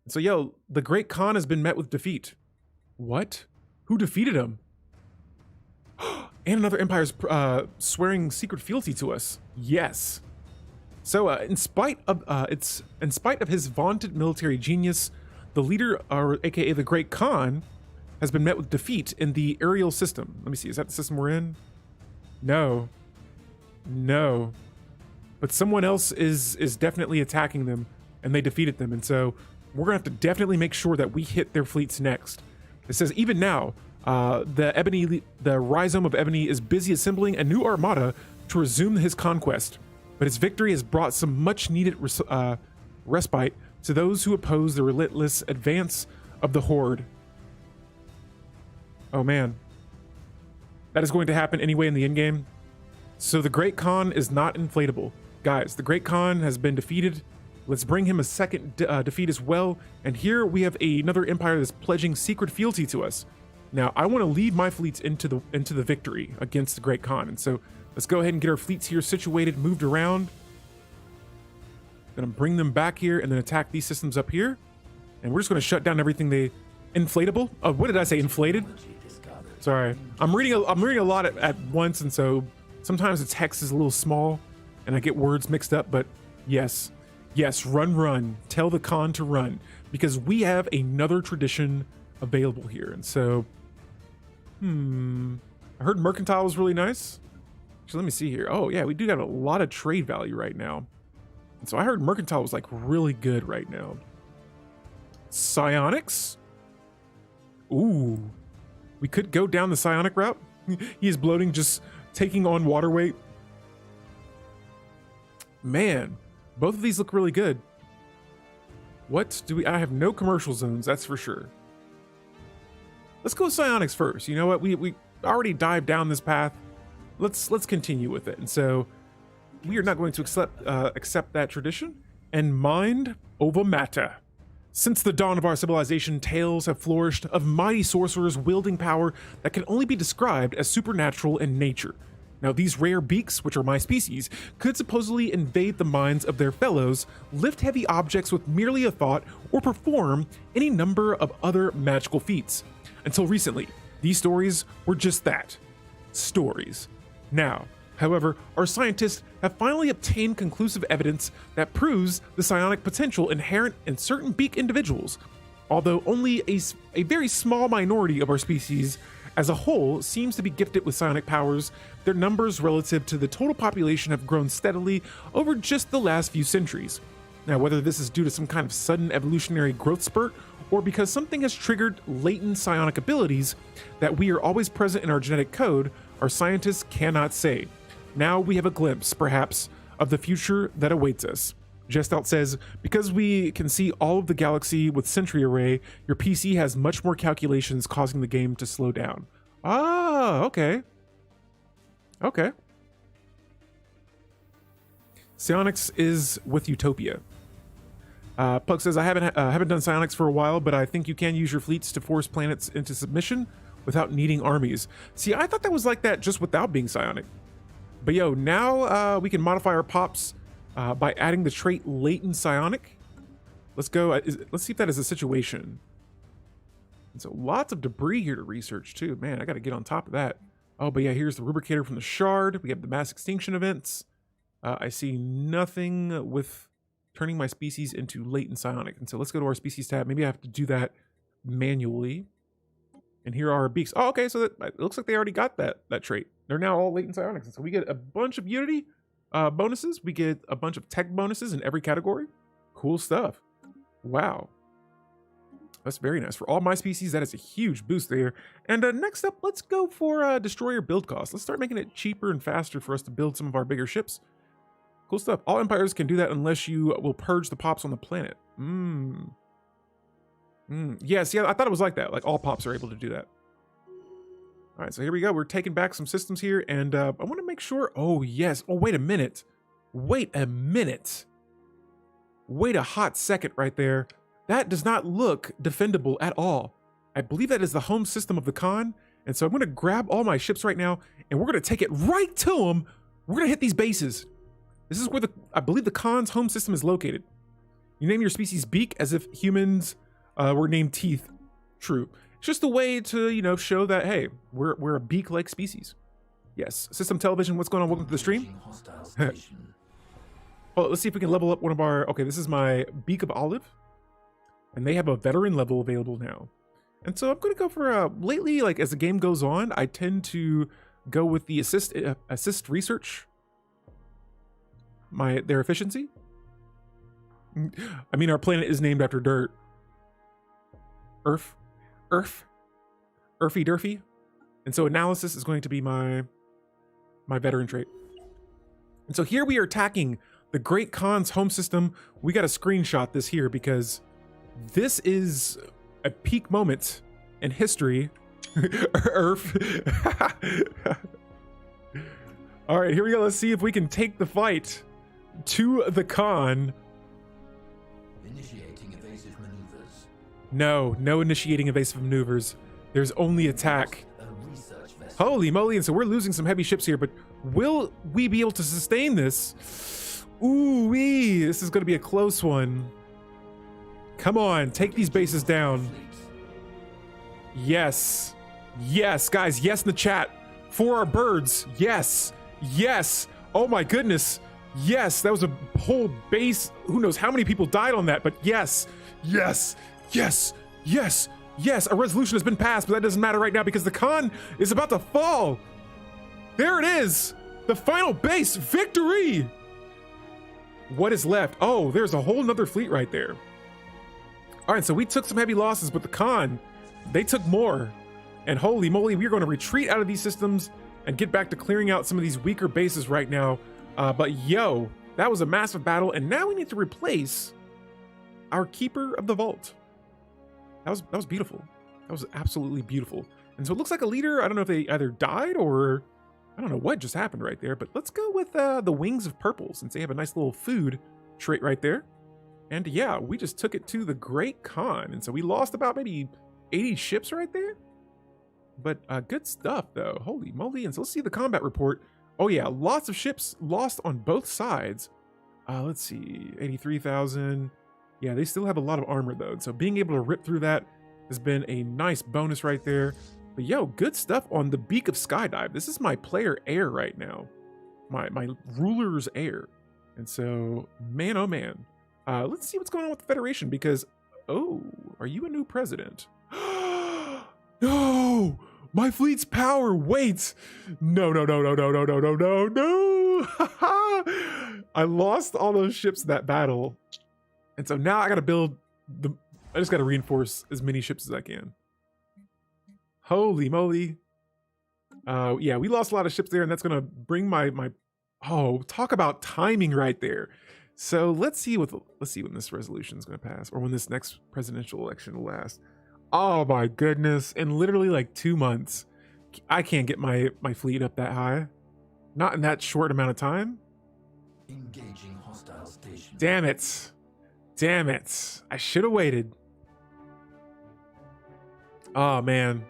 So, yo, the Great Khan has been met with defeat. What? Who defeated him? And another Empire's swearing secret fealty to us. Yes. So, in spite of his vaunted military genius, the leader, or aka the Great Khan, has been met with defeat in the aerial system. Let me see. Is that the system we're in? No. No. But someone else is definitely attacking them, and they defeated them. And so we're gonna have to definitely make sure that we hit their fleets next. It says even now, the Rhizome of Ebony is busy assembling a new armada to resume his conquest. But his victory has brought some much-needed respite to those who oppose the relentless advance of the Horde. Oh man. That is going to happen anyway in the endgame. So the Great Khan is not inflatable. Guys, the Great Khan has been defeated. Let's bring him a second defeat as well. And here we have another empire that's pledging secret fealty to us. Now, I want to lead my fleets into the victory against the Great Khan. And so let's go ahead and get our fleets here situated, moved around. Gonna bring them back here and then attack these systems up here. And we're just gonna shut down everything inflatable. Oh, what did I say? Inflated? Sorry. I'm reading a lot at once, and so sometimes the text is a little small and I get words mixed up, but yes. Yes, run. Tell the Khan to run. Because we have another tradition available here. And so, I heard Mercantile was really nice. So let me see here. Oh yeah, we do got a lot of trade value right now. And so I heard Mercantile was like really good right now. Psionics? Ooh. We could go down the psionic route. He is bloating just taking on water weight. Man, both of these look really good. What do we, I have no commercial zones, that's for sure. Let's go psionics first. You know what, we already dived down this path. Let's continue with it. And so we are not going to accept that tradition and mind over matter. Since the dawn of our civilization, tales have flourished of mighty sorcerers wielding power that can only be described as supernatural in nature. Now, these rare beaks, which are my species, could supposedly invade the minds of their fellows, lift heavy objects with merely a thought, or perform any number of other magical feats. Until recently, these stories were just that, stories. Now, however, our scientists have finally obtained conclusive evidence that proves the psionic potential inherent in certain beak individuals. Although only a very small minority of our species as a whole seems to be gifted with psionic powers, their numbers relative to the total population have grown steadily over just the last few centuries. Now, whether this is due to some kind of sudden evolutionary growth spurt, or because something has triggered latent psionic abilities that we are always present in our genetic code, our scientists cannot say. Now we have a glimpse, perhaps, of the future that awaits us. Gestout says, because we can see all of the galaxy with Sentry Array, your PC has much more calculations, causing the game to slow down. Ah, okay. Okay. Psionics is with Utopia. Pug says, I haven't done psionics for a while, but I think you can use your fleets to force planets into submission without needing armies. See, I thought that was like that just without being psionic. But yo, now we can modify our pops by adding the trait latent psionic. Let's go. Let's see if that is a situation. And so lots of debris here to research too. Man, I got to get on top of that. Oh, but yeah, here's the rubricator from the shard. We have the mass extinction events. I see nothing with turning my species into latent psionic. And so let's go to our species tab. Maybe I have to do that manually. And here are our beaks. Oh, okay, so it looks like they already got that trait. They're now all latent psionics. And so we get a bunch of Unity bonuses. We get a bunch of tech bonuses in every category. Cool stuff. Wow. That's very nice. For all my species, that is a huge boost there. And next up, let's go for destroyer build cost. Let's start making it cheaper and faster for us to build some of our bigger ships. Cool stuff. All empires can do that unless you will purge the pops on the planet. Yeah, see, I thought it was like that. Like all pops are able to do that. All right, so here we go. We're taking back some systems here, and I want to make sure. Oh, yes. Oh, wait a minute. Wait a minute. Wait a hot second right there. That does not look defendable at all. I believe that is the home system of the Khan, and so I'm going to grab all my ships right now, and we're going to take it right to them. We're going to hit these bases. This is where I believe the Khan's home system is located. You name your species Beak as if humans were named Teeth. True. It's just a way to, you know, show that, hey, we're a beak-like species. Yes. System Television, what's going on? Welcome to the stream. Oh, let's see if we can level up one of our... Okay, this is my Beak of Olive. And they have a veteran level available now. And so I'm going to go for... lately, like, as the game goes on, I tend to go with the assist research. Their efficiency. I mean, our planet is named after dirt. Earth. Earthy Durfy. And so analysis is going to be my veteran trait. And so here we are attacking the Great Khan's home system. We got to screenshot this here because this is a peak moment in history. Earth. All right, here we go. Let's see if we can take the fight to the Khan. Initiating evasive maneuvers. No initiating evasive maneuvers. There's only attack. Holy moly, and so we're losing some heavy ships here, but will we be able to sustain this? Ooh-wee, this is going to be a close one. Come on, take these bases down. Yes. Yes, guys, yes in the chat. For our birds, yes. Yes. Oh my goodness. Yes, that was a whole base. Who knows how many people died on that, but yes. Yes. Yes. Yes. Yes, a resolution has been passed, but that doesn't matter right now because the Khan is about to fall. There it is. The final base. Victory. What is left? Oh, there's a whole nother fleet right there. All right, so we took some heavy losses, but the Khan, they took more. And holy moly, we're going to retreat out of these systems and get back to clearing out some of these weaker bases right now. But yo, that was a massive battle, and now we need to replace our Keeper of the Vault. That was beautiful. That was absolutely beautiful. And so it looks like a leader, I don't know if they either died or I don't know what just happened right there, but let's go with the Wings of Purple, since they have a nice little food trait right there. And yeah, we just took it to the Great Khan. And so we lost about maybe 80 ships right there. But good stuff though, holy moly. And so let's see the combat report. Oh yeah, lots of ships lost on both sides. Let's see, 83,000. Yeah, they still have a lot of armor though. And so being able to rip through that has been a nice bonus right there. But yo, good stuff on the Beak of Skydive. This is my player heir right now. My ruler's heir. And so, man, oh man. Let's see what's going on with the Federation because, oh, are you a new president? No! My fleet's power, wait! No. I lost all those ships in that battle. And so now I gotta I just gotta reinforce as many ships as I can. Holy moly. Yeah, we lost a lot of ships there, and that's gonna bring my oh, talk about timing right there. So let's see when this resolution is gonna pass, or when this next presidential election will last. Oh my goodness, in literally like 2 months, I can't get my fleet up that high. Not in that short amount of time. Engaging hostile station. Damn it. Damn it. I should have waited. Oh man.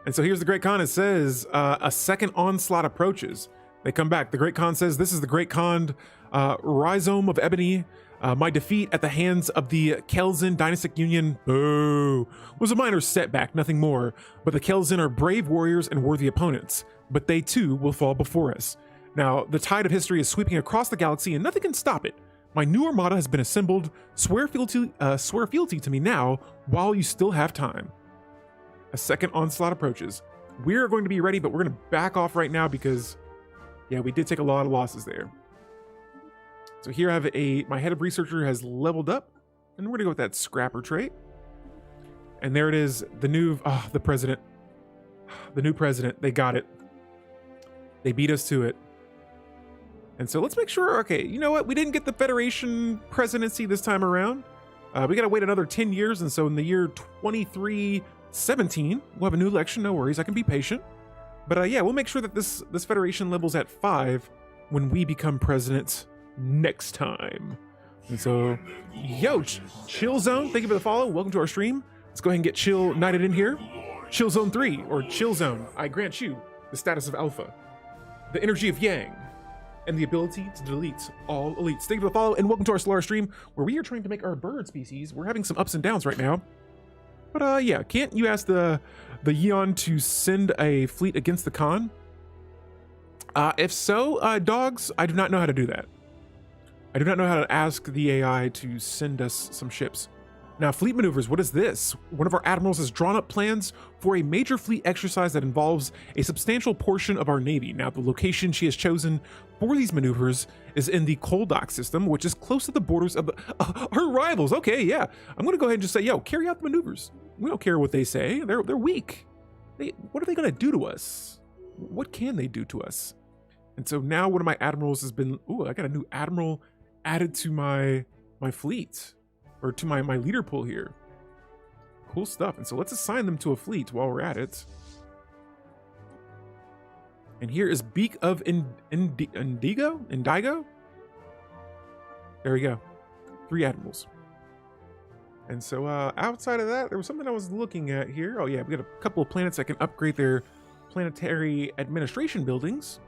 And so here's the Great Khan. It says a second onslaught approaches. They come back. The Great Khan says, this is the Great Khan, Rhizome of Ebony. My defeat at the hands of the Kelzin Dynastic Union, boo, was a minor setback, nothing more. But the Kelzin are brave warriors and worthy opponents. But they too will fall before us. Now, the tide of history is sweeping across the galaxy and nothing can stop it. My new armada has been assembled. Swear fealty to me now while you still have time. A second onslaught approaches. We're going to be ready, but we're going to back off right now because, yeah, we did take a lot of losses there. So here I have my head of researcher has leveled up, and we're going to go with that scrapper trait. And there it is, the new president. The new president, they got it. They beat us to it. And so let's make sure, okay, you know what? We didn't get the Federation presidency this time around. We got to wait another 10 years, and so in the year 2317, we'll have a new election, no worries, I can be patient. But yeah, we'll make sure that this Federation level's at 5 when we become president next time. And so, yo, Chill Zone, thank you for the follow. Welcome to our stream. Let's go ahead and get Chill knighted in here. Chill Zone 3, or Chill Zone, I grant you the status of Alpha, the energy of Yang, and the ability to delete all elites. Thank you for the follow, and welcome to our Stellaris stream, where we are trying to make our bird species. We're having some ups and downs right now. But yeah, can't you ask the Yeon to send a fleet against the Khan? If so, dogs, I do not know how to do that. I do not know how to ask the AI to send us some ships. Now, fleet maneuvers, what is this? One of our admirals has drawn up plans for a major fleet exercise that involves a substantial portion of our navy. Now, the location she has chosen for these maneuvers is in the Koldak system, which is close to the borders of her rivals. Okay, yeah. I'm going to go ahead and just say, yo, carry out the maneuvers. We don't care what they say. They're weak. What are they going to do to us? What can they do to us? And so now one of my admirals has been, ooh, I got a new admiral added to my fleet, or to my leader pool here. Cool stuff. And so let's assign them to a fleet while we're at it. And here is Beak of Indigo? There we go. 3 admirals. And so outside of that, there was something I was looking at here. Oh yeah, we got a couple of planets that can upgrade their planetary administration buildings.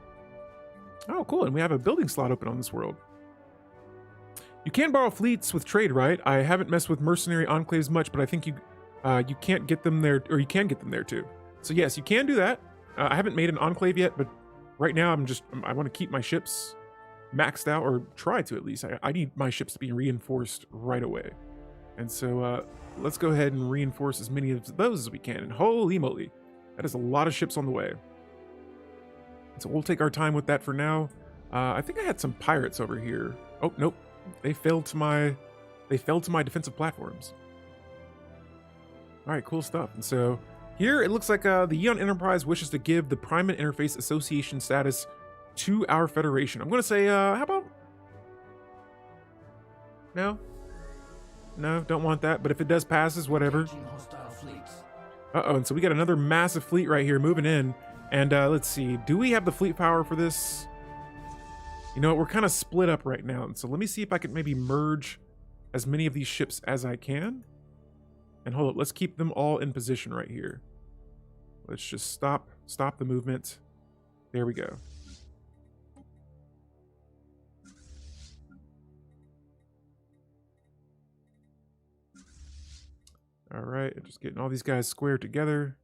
Oh, cool. And we have a building slot open on this world. You can borrow fleets with trade, right? I haven't messed with mercenary enclaves much, but I think you can't get them there, or you can get them there too. So yes, you can do that. I haven't made an enclave yet, but right now I want to keep my ships maxed out, or try to at least. I need my ships to be reinforced right away. And so let's go ahead and reinforce as many of those as we can. And holy moly, that is a lot of ships on the way. So we'll take our time with that for now. I think I had some pirates over here. Oh, nope. They fell to my defensive platforms. All right, cool stuff. And so Here, it looks like the Eon Enterprise wishes to give the Primate Interface Association status to our Federation. I'm going to say, how about... No? No, don't want that. But if it does passes, whatever. Engaging hostile fleets. Uh-oh, and so we got another massive fleet right here moving in. And let's see, do we have the fleet power for this? You know what, we're kind of split up right now. And so let me see if I can maybe merge as many of these ships as I can. And hold up, let's keep them all in position right here. Let's just stop the movement. There we go. All right, just getting all these guys squared together.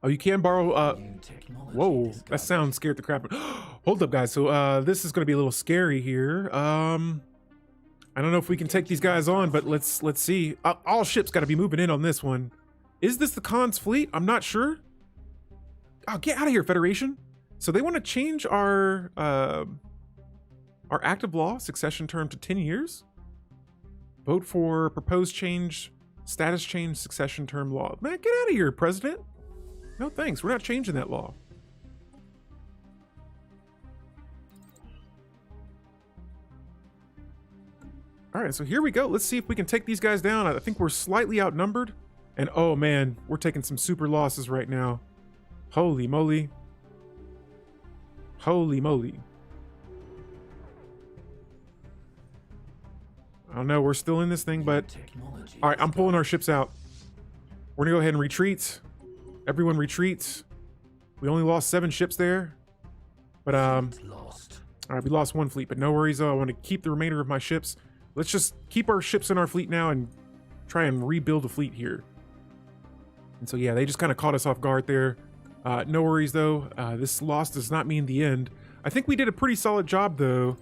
Oh, you can borrow, whoa, that sounds scared the crap. Hold up, guys. So, this is going to be a little scary here. I don't know if we can take these guys on, but let's see. All ships got to be moving in on this one. Is this the Khan's fleet? I'm not sure. Oh, get out of here, Federation. So they want to change our active law succession term to 10 years. Vote for proposed change, status change, succession term law. Man, get out of here, President. No thanks, we're not changing that law. All right, so here we go. Let's see if we can take these guys down. I think we're slightly outnumbered. And oh man, we're taking some super losses right now. Holy moly. Holy moly. I don't know, we're still in this thing, but... All right, I'm pulling our ships out. We're gonna go ahead and retreat. Everyone retreats. We only lost 7 ships there. But, all right, we lost 1 fleet, but no worries though. I want to keep the remainder of my ships. Let's just keep our ships in our fleet now and try and rebuild a fleet here. And so, yeah, they just kind of caught us off guard there. No worries though. This loss does not mean the end. I think we did a pretty solid job though,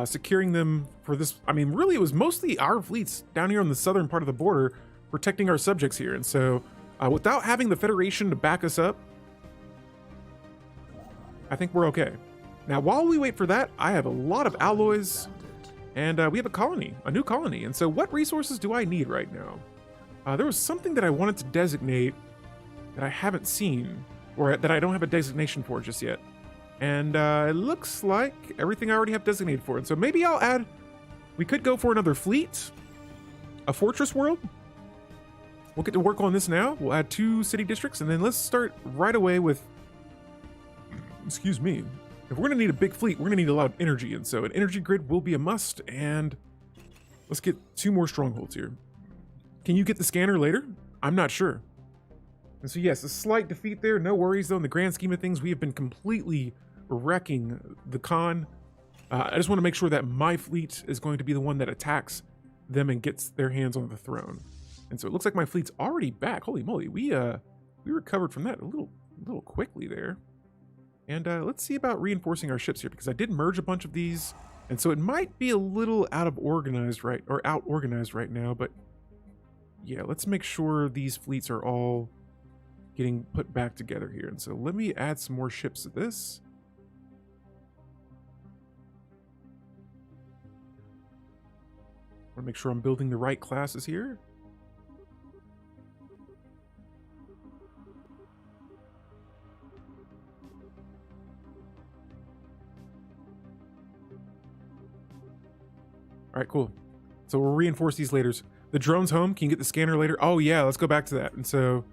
securing them for this. I mean, really, it was mostly our fleets down here on the southern part of the border protecting our subjects here. And so, without having the Federation to back us up, I think we're okay. Now, while we wait for that, I have a lot of alloys, and we have a colony, a new colony. And so what resources do I need right now? There was something that I wanted to designate that I haven't seen, or that I don't have a designation for just yet. And it looks like everything I already have designated for it. So maybe I'll add, we could go for another fleet, a fortress world. We'll get to work on this now. We'll add 2 city districts, and then let's start right away with, excuse me, if we're gonna need a big fleet, we're gonna need a lot of energy, and so an energy grid will be a must, and let's get 2 more strongholds here. Can you get the scanner later? I'm not sure. And so yes, a slight defeat there, no worries though. In the grand scheme of things, we have been completely wrecking the Khan. I just want to make sure that my fleet is going to be the one that attacks them and gets their hands on the throne. And so it looks like my fleet's already back. Holy moly, we recovered from that a little quickly there. And let's see about reinforcing our ships here, because I did merge a bunch of these, and so it might be a little out organized right now. But yeah, let's make sure these fleets are all getting put back together here. And so let me add some more ships to this. I want to make sure I'm building the right classes here. All right, cool. So we'll reinforce these later. The drone's home. Can you get the scanner later? Oh yeah, let's go back to that. And so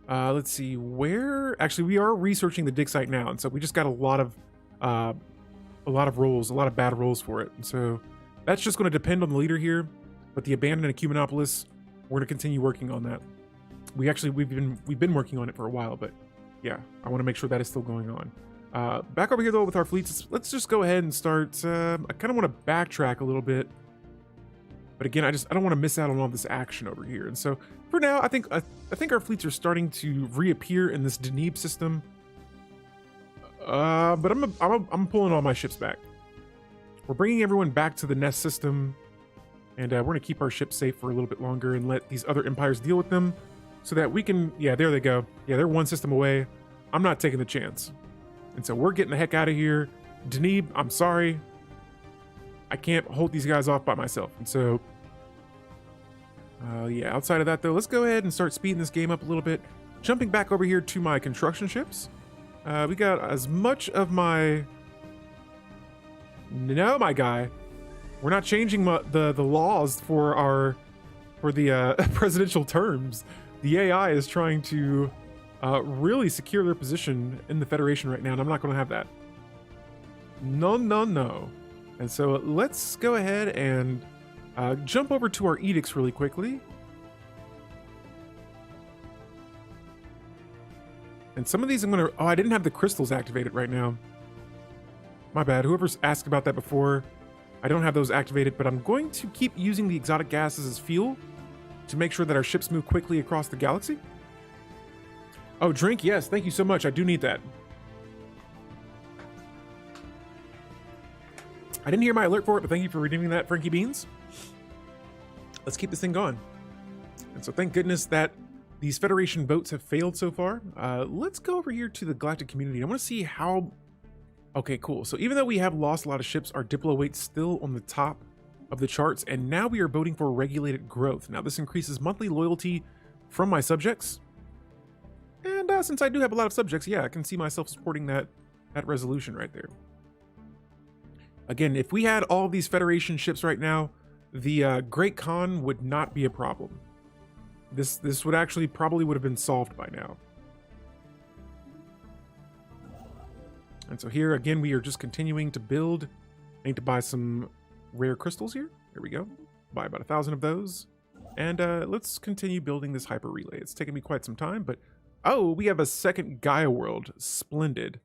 let's see where. Actually, we are researching the dig site now, and so we just got a lot of rolls, a lot of bad rolls for it. And so that's just going to depend on the leader here. But the abandoned Ecumenopolis, we're going to continue working on that. We've been working on it for a while, but yeah, I want to make sure that is still going on. Back over here though with our fleets, let's just go ahead and start. I kind of want to backtrack a little bit. But again, I don't want to miss out on all this action over here. And so for now, I think our fleets are starting to reappear in this Deneb system. But I'm pulling all my ships back. We're bringing everyone back to the Nest system, and we're gonna keep our ships safe for a little bit longer and let these other empires deal with them, so that we can. Yeah, there they go. Yeah, they're 1 system away. I'm not taking the chance, and so we're getting the heck out of here. Deneb, I'm sorry. I can't hold these guys off by myself, and so Yeah, outside of that, though, let's go ahead and start speeding this game up a little bit. Jumping back over here to my construction ships. We got as much of my... No, my guy. We're not changing the laws for the presidential terms. The AI is trying to really secure their position in the Federation right now, and I'm not going to have that. No, no, no. And so let's go ahead and jump over to our edicts really quickly. And some of these I'm going to... Oh, I didn't have the crystals activated right now. My bad. Whoever's asked about that before, I don't have those activated, but I'm going to keep using the exotic gases as fuel to make sure that our ships move quickly across the galaxy. Oh, drink? Yes, thank you so much. I do need that. I didn't hear my alert for it, but thank you for redeeming that, Frankie Beans. Let's keep this thing going. And so thank goodness that these Federation boats have failed so far. Let's go over here to the Galactic community. I want to see how... Okay, cool. So even though we have lost a lot of ships, our Diplo weight's still on the top of the charts, and now we are voting for regulated growth. Now this increases monthly loyalty from my subjects. And since I do have a lot of subjects, yeah, I can see myself supporting that resolution right there. Again, if we had all of these Federation ships right now, the Great Khan would not be a problem. This would actually probably would have been solved by now. And so here again, we are just continuing to build. I need to buy some rare crystals here. Here we go. Buy about 1,000 of those. And let's continue building this hyper relay. It's taken me quite some time, but oh, we have a second Gaia world. Splendid.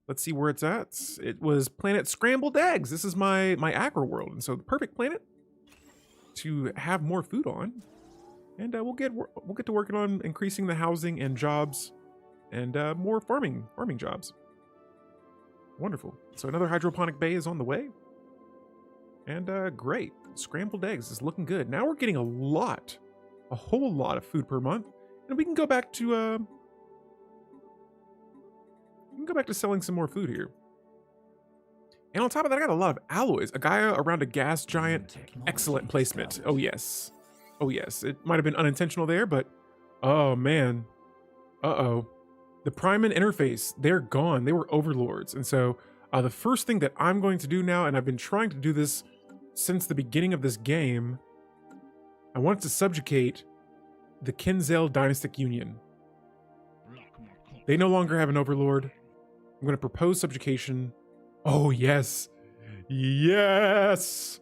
Let's see where it's at. It was planet Scrambled Eggs. This is my Acro world, and so the perfect planet to have more food on. And we'll get to working on increasing the housing and jobs, and more farming jobs. Wonderful. So another hydroponic bay is on the way. And great. Scrambled eggs is looking good. Now we're getting a whole lot of food per month. And we can go back to selling some more food here. And on top of that, I got a lot of alloys. A Gaia around a gas giant. Excellent placement. Oh yes. Oh yes. It might have been unintentional there, but oh man. Uh-oh. The Prime and interface, they're gone. They were overlords. And so the first thing that I'm going to do now, and I've been trying to do this since the beginning of this game, I want to subjugate the Kinzel Dynastic Union. They no longer have an overlord. I'm going to propose subjugation. Oh, yes. Yes.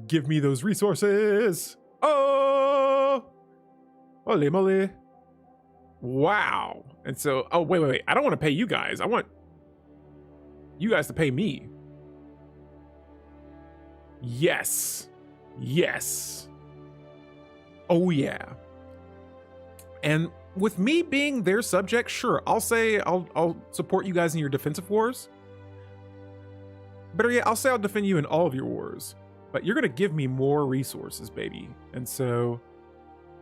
Give me those resources. Oh. Ole mole. Wow. And so, oh, wait. I don't want to pay you guys. I want you guys to pay me. Yes. Yes. Oh, yeah. And with me being their subject, sure, I'll say I'll support you guys in your defensive wars. Better yet, I'll say I'll defend you in all of your wars. But you're going to give me more resources, baby. And so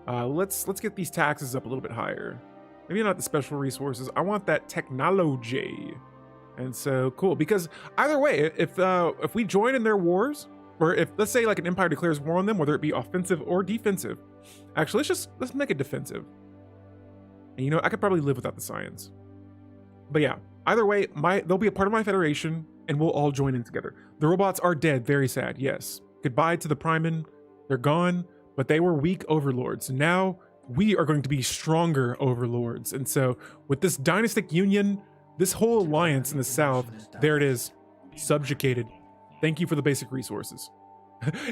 let's get these taxes up a little bit higher. Maybe not the special resources. I want that technology. And so cool, because either way, if we join in their wars, or if let's say like an empire declares war on them, whether it be offensive or defensive, actually let's make it defensive. And you know, I could probably live without the science. But yeah, either way, they'll be a part of my federation, and we'll all join in together. The robots are dead, very sad. Yes, goodbye to the Primen. They're gone, but they were weak overlords. Now we are going to be stronger overlords. And so with this dynastic union, this whole alliance in the south, there it is, subjugated. Thank you for the basic resources.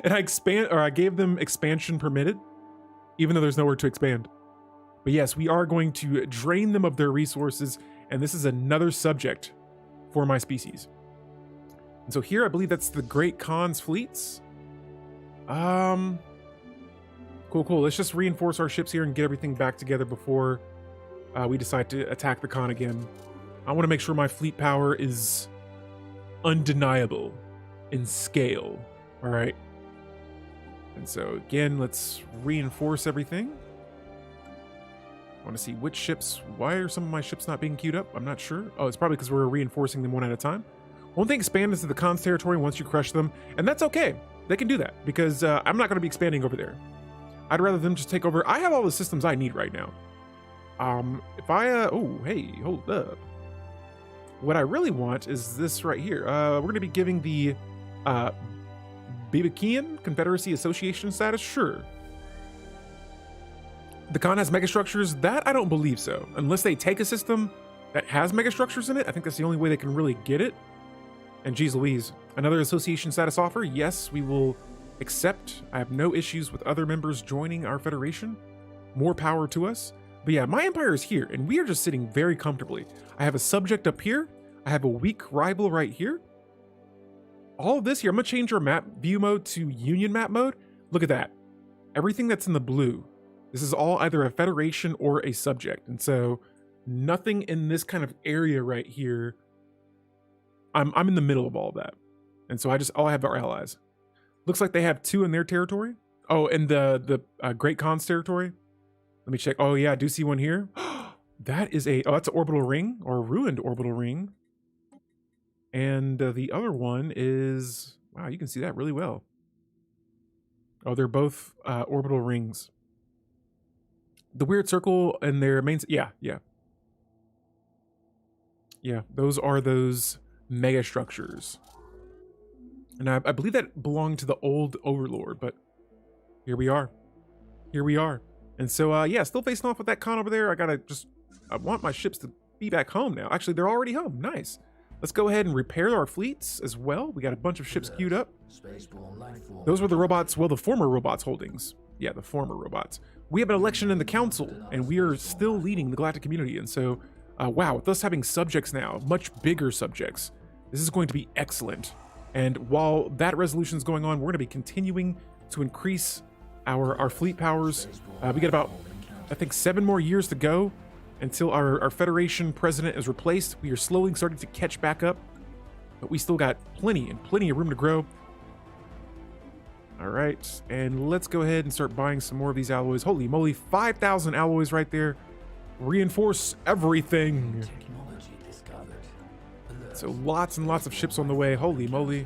And I gave them expansion permitted, even though there's nowhere to expand. But yes, we are going to drain them of their resources, and this is another subject for my species. And so here, I believe that's the Great Khan's fleets. Cool. Let's just reinforce our ships here and get everything back together before we decide to attack the Khan again. I want to make sure my fleet power is undeniable in scale. All right. And so again, let's reinforce everything. I want to see which ships. Why are some of my ships not being queued up? I'm not sure. Oh, it's probably because we're reinforcing them one at a time. Won't they expand into the Khan's territory once you crush them? And that's okay. They can do that because I'm not going to be expanding over there. I'd rather them just take over. I have all the systems I need right now. If I, oh, hey, hold up. What I really want is this right here. We're going to be giving the Beakborn Confederacy Association status. Sure. The con has megastructures. That I don't believe so. Unless they take a system that has megastructures in it. I think that's the only way they can really get it. And geez Louise, another association status offer. Yes, we will accept. I have no issues with other members joining our federation. More power to us. But yeah, my empire is here, and we are just sitting very comfortably. I have a subject up here. I have a weak rival right here. All of this here, I'm going to change our map view mode to Union map mode. Look at that. Everything that's in the blue. This is all either a federation or a subject. And so nothing in this kind of area right here. I'm in the middle of all of that. And so all I have are allies. Looks like they have 2 in their territory. Oh, and the Great Khan's territory. Let me check. Oh yeah, I do see one here. That is that's an orbital ring, or a ruined orbital ring. And the other one is, wow, you can see that really well. Oh, they're both orbital rings. The weird circle and their main, yeah. Those are those mega structures. And I believe that belonged to the old overlord, but here we are. And so, yeah, still facing off with that con over there. I want my ships to be back home now. Actually, they're already home. Nice. Let's go ahead and repair our fleets as well. We got a bunch of ships queued up. Those were the robots, well, the former robots holdings. Yeah, the former robots. We have an election in the council, and we are still leading the galactic community. And so, wow, with us having subjects now, much bigger subjects, this is going to be excellent. And while that resolution is going on, we're going to be continuing to increase our fleet powers. We got about, I think, 7 more years to go until our Federation president is replaced. We are slowly starting to catch back up, but we still got plenty of room to grow. All right, and let's go ahead and start buying some more of these alloys. Holy moly, 5,000 alloys right there. Reinforce everything. So lots and lots of ships on the way. Holy moly.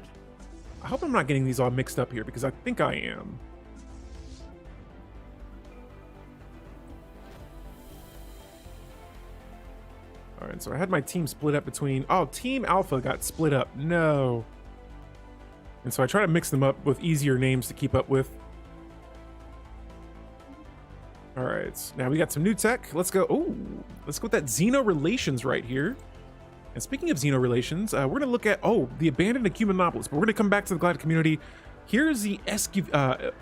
I hope I'm not getting these all mixed up here, because I think I am. All right, so I had my team split up between, oh, Team Alpha got split up. No. And so I try to mix them up with easier names to keep up with. All right, now we got some new tech. Let's go. Oh, let's go with that Xeno Relations right here. And speaking of Xeno Relations, we're going to look at, the abandoned Ecumenical. But we're going to come back to the Galactic community. Here's the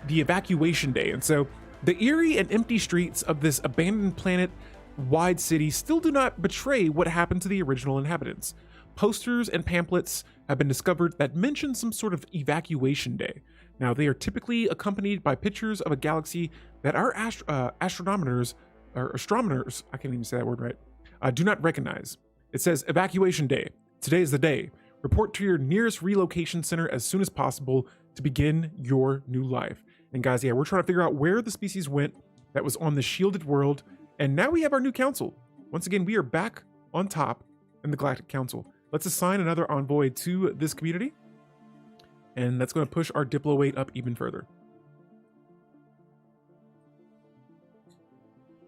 evacuation day. And so the eerie and empty streets of this abandoned planet-wide city still do not betray what happened to the original inhabitants. Posters and pamphlets have been discovered that mention some sort of evacuation day. Now, they are typically accompanied by pictures of a galaxy that our astronomers, I can't even say that word right, do not recognize. It says, evacuation day. Today is the day. Report to your nearest relocation center as soon as possible to begin your new life. And guys, yeah, we're trying to figure out where the species went that was on the shielded world. And now we have our new council. Once again, we are back on top in the Galactic Council. Let's assign another envoy to this community. And that's going to push our Diplo weight up even further.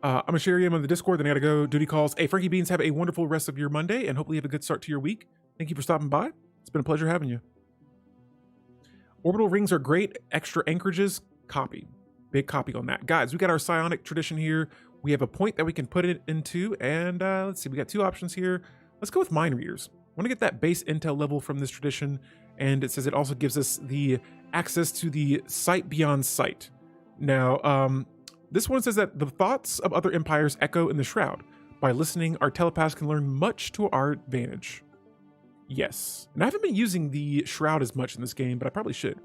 I'm going to share you on the Discord, then I got to go. Duty calls. Hey, Frankie Beans, have a wonderful rest of your Monday, and hopefully you have a good start to your week. Thank you for stopping by. It's been a pleasure having you. Orbital rings are great. Extra anchorages, copy. Big copy on that. Guys, we got our psionic tradition here. We have a point that we can put it into, and let's see, we got 2 options here. Let's go with mind readers. I want to get that base intel level from this tradition, and it says it also gives us the access to the sight beyond sight. Now, this one says that the thoughts of other empires echo in the shroud. By listening, our telepaths can learn much to our advantage. Yes, and I haven't been using the shroud as much in this game, but I probably should.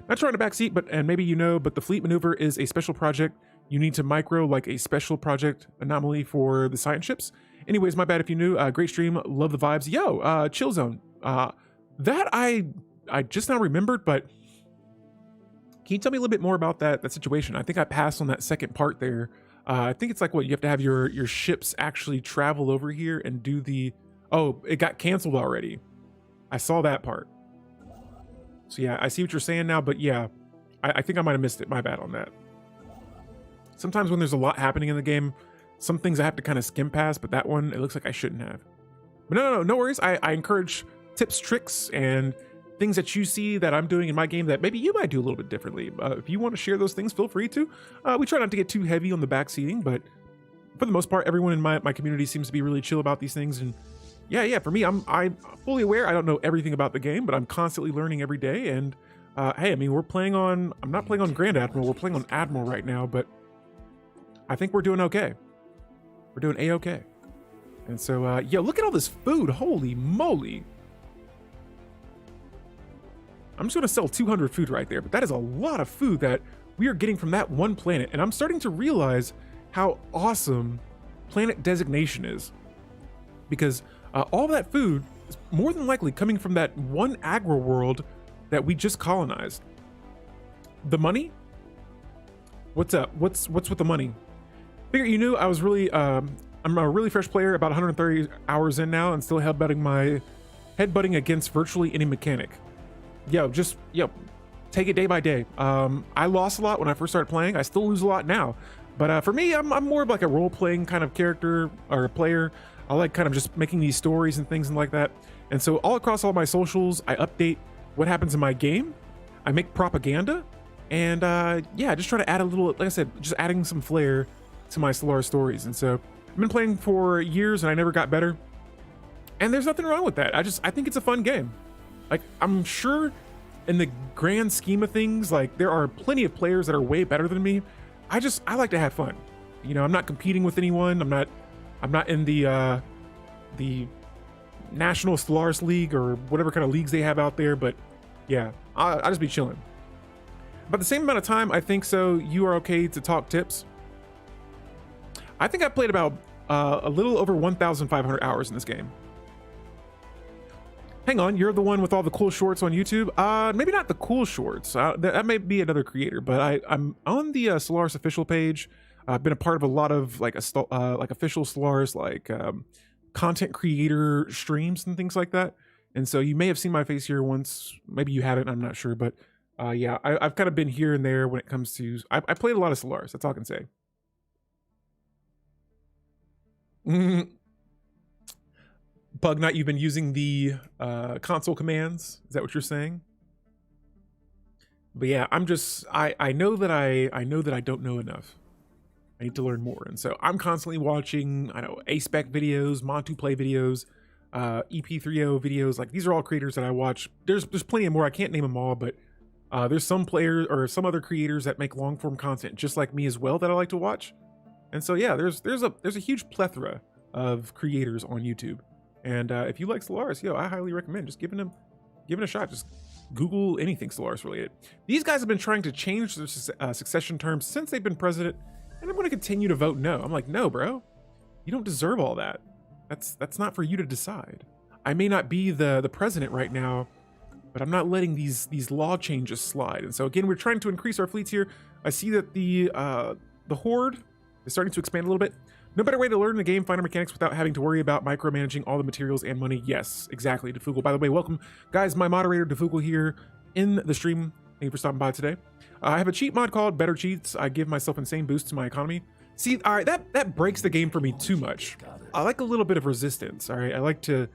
Not trying to backseat, but maybe you know, but the fleet maneuver is a special project. You need to micro like a special project anomaly for the science ships. Anyways, my bad if you knew. Great stream, love the vibes. Yo, Chill Zone. That I just now remembered, but can you tell me a little bit more about that situation? I think I passed on that second part there. I think it's like what you have to have your ships actually travel over here and do the. Oh, it got canceled already. I saw that part. So yeah, I see what you're saying now, but yeah, I think I might have missed it. My bad on that. Sometimes when there's a lot happening in the game, some things I have to kind of skim past, but that one, it looks like I shouldn't have. But no worries. I encourage tips, tricks, and things that you see that I'm doing in my game that maybe you might do a little bit differently. If you want to share those things, feel free to. We try not to get too heavy on the backseating, but for the most part, everyone in my community seems to be really chill about these things. And yeah, for me, I'm fully aware. I don't know everything about the game, but I'm constantly learning every day. And hey, I mean, I'm not playing on Grand Admiral, we're playing on Admiral right now, but I think we're doing okay. We're doing A-okay. And so, yeah, look at all this food. Holy moly. I'm just going to sell 200 food right there, but that is a lot of food that we are getting from that one planet. And I'm starting to realize how awesome planet designation is, because all that food is more than likely coming from that one agro world that we just colonized. The money? What's up? What's with the money? Figure you knew I was really, I'm a really fresh player, about 130 hours in now, and still headbutting against virtually any mechanic. Yo, take it day by day. I lost a lot when I first started playing. I still lose a lot now. But for me, I'm more of like a role-playing kind of character or a player. I like kind of just making these stories and things like that. And so all across all my socials, I update what happens in my game. I make propaganda. And yeah, just try to add a little, like I said, just adding some flair to my Stellaris stories. And so I've been playing for years and I never got better. And there's nothing wrong with that. I think it's a fun game. Like, I'm sure in the grand scheme of things, like there are plenty of players that are way better than me. I like to have fun. You know, I'm not competing with anyone. I'm not in the National Stellaris League or whatever kind of leagues they have out there. But yeah, I'll just be chilling. But the same amount of time, I think so. You are okay to talk tips. I think I played about a little over 1,500 hours in this game. Hang on, you're the one with all the cool shorts on YouTube? Maybe not the cool shorts. That may be another creator, but I'm on the Stellaris official page. I've been a part of a lot of like official Stellaris content creator streams and things like that. And so you may have seen my face here once. Maybe you haven't. I'm not sure, but yeah, I've kind of been here and there when it comes to. I played a lot of Stellaris. That's all I can say. Bugnut, you've been using the console commands. Is that what you're saying? But yeah, I know that I don't know enough. I need to learn more. And so I'm constantly watching, A-Spec videos, Montu Play videos, EP3O videos. Like, these are all creators that I watch. There's plenty of more. I can't name them all, but there's some players or some other creators that make long form content just like me as well that I like to watch. And so yeah, there's a huge plethora of creators on YouTube. And if you like Stellaris, I highly recommend just giving it a shot. Just Google anything Stellaris related. These guys have been trying to change their succession terms since they've been president, and I'm going to continue to vote no. I'm like, no, bro, you don't deserve all that. That's not for you to decide. I may not be the president right now, but I'm not letting these law changes slide. And so again, we're trying to increase our fleets here. I see that the Horde is starting to expand a little bit. No better way to learn the game, finder mechanics without having to worry about micromanaging all the materials and money. Yes, exactly, Defugel. By the way, welcome, guys. My moderator, Defugel, here in the stream. Thank you for stopping by today. I have a cheat mod called Better Cheats. I give myself insane boosts to my economy. See, all right, that breaks the game for me too much. I like a little bit of resistance, all right? I like to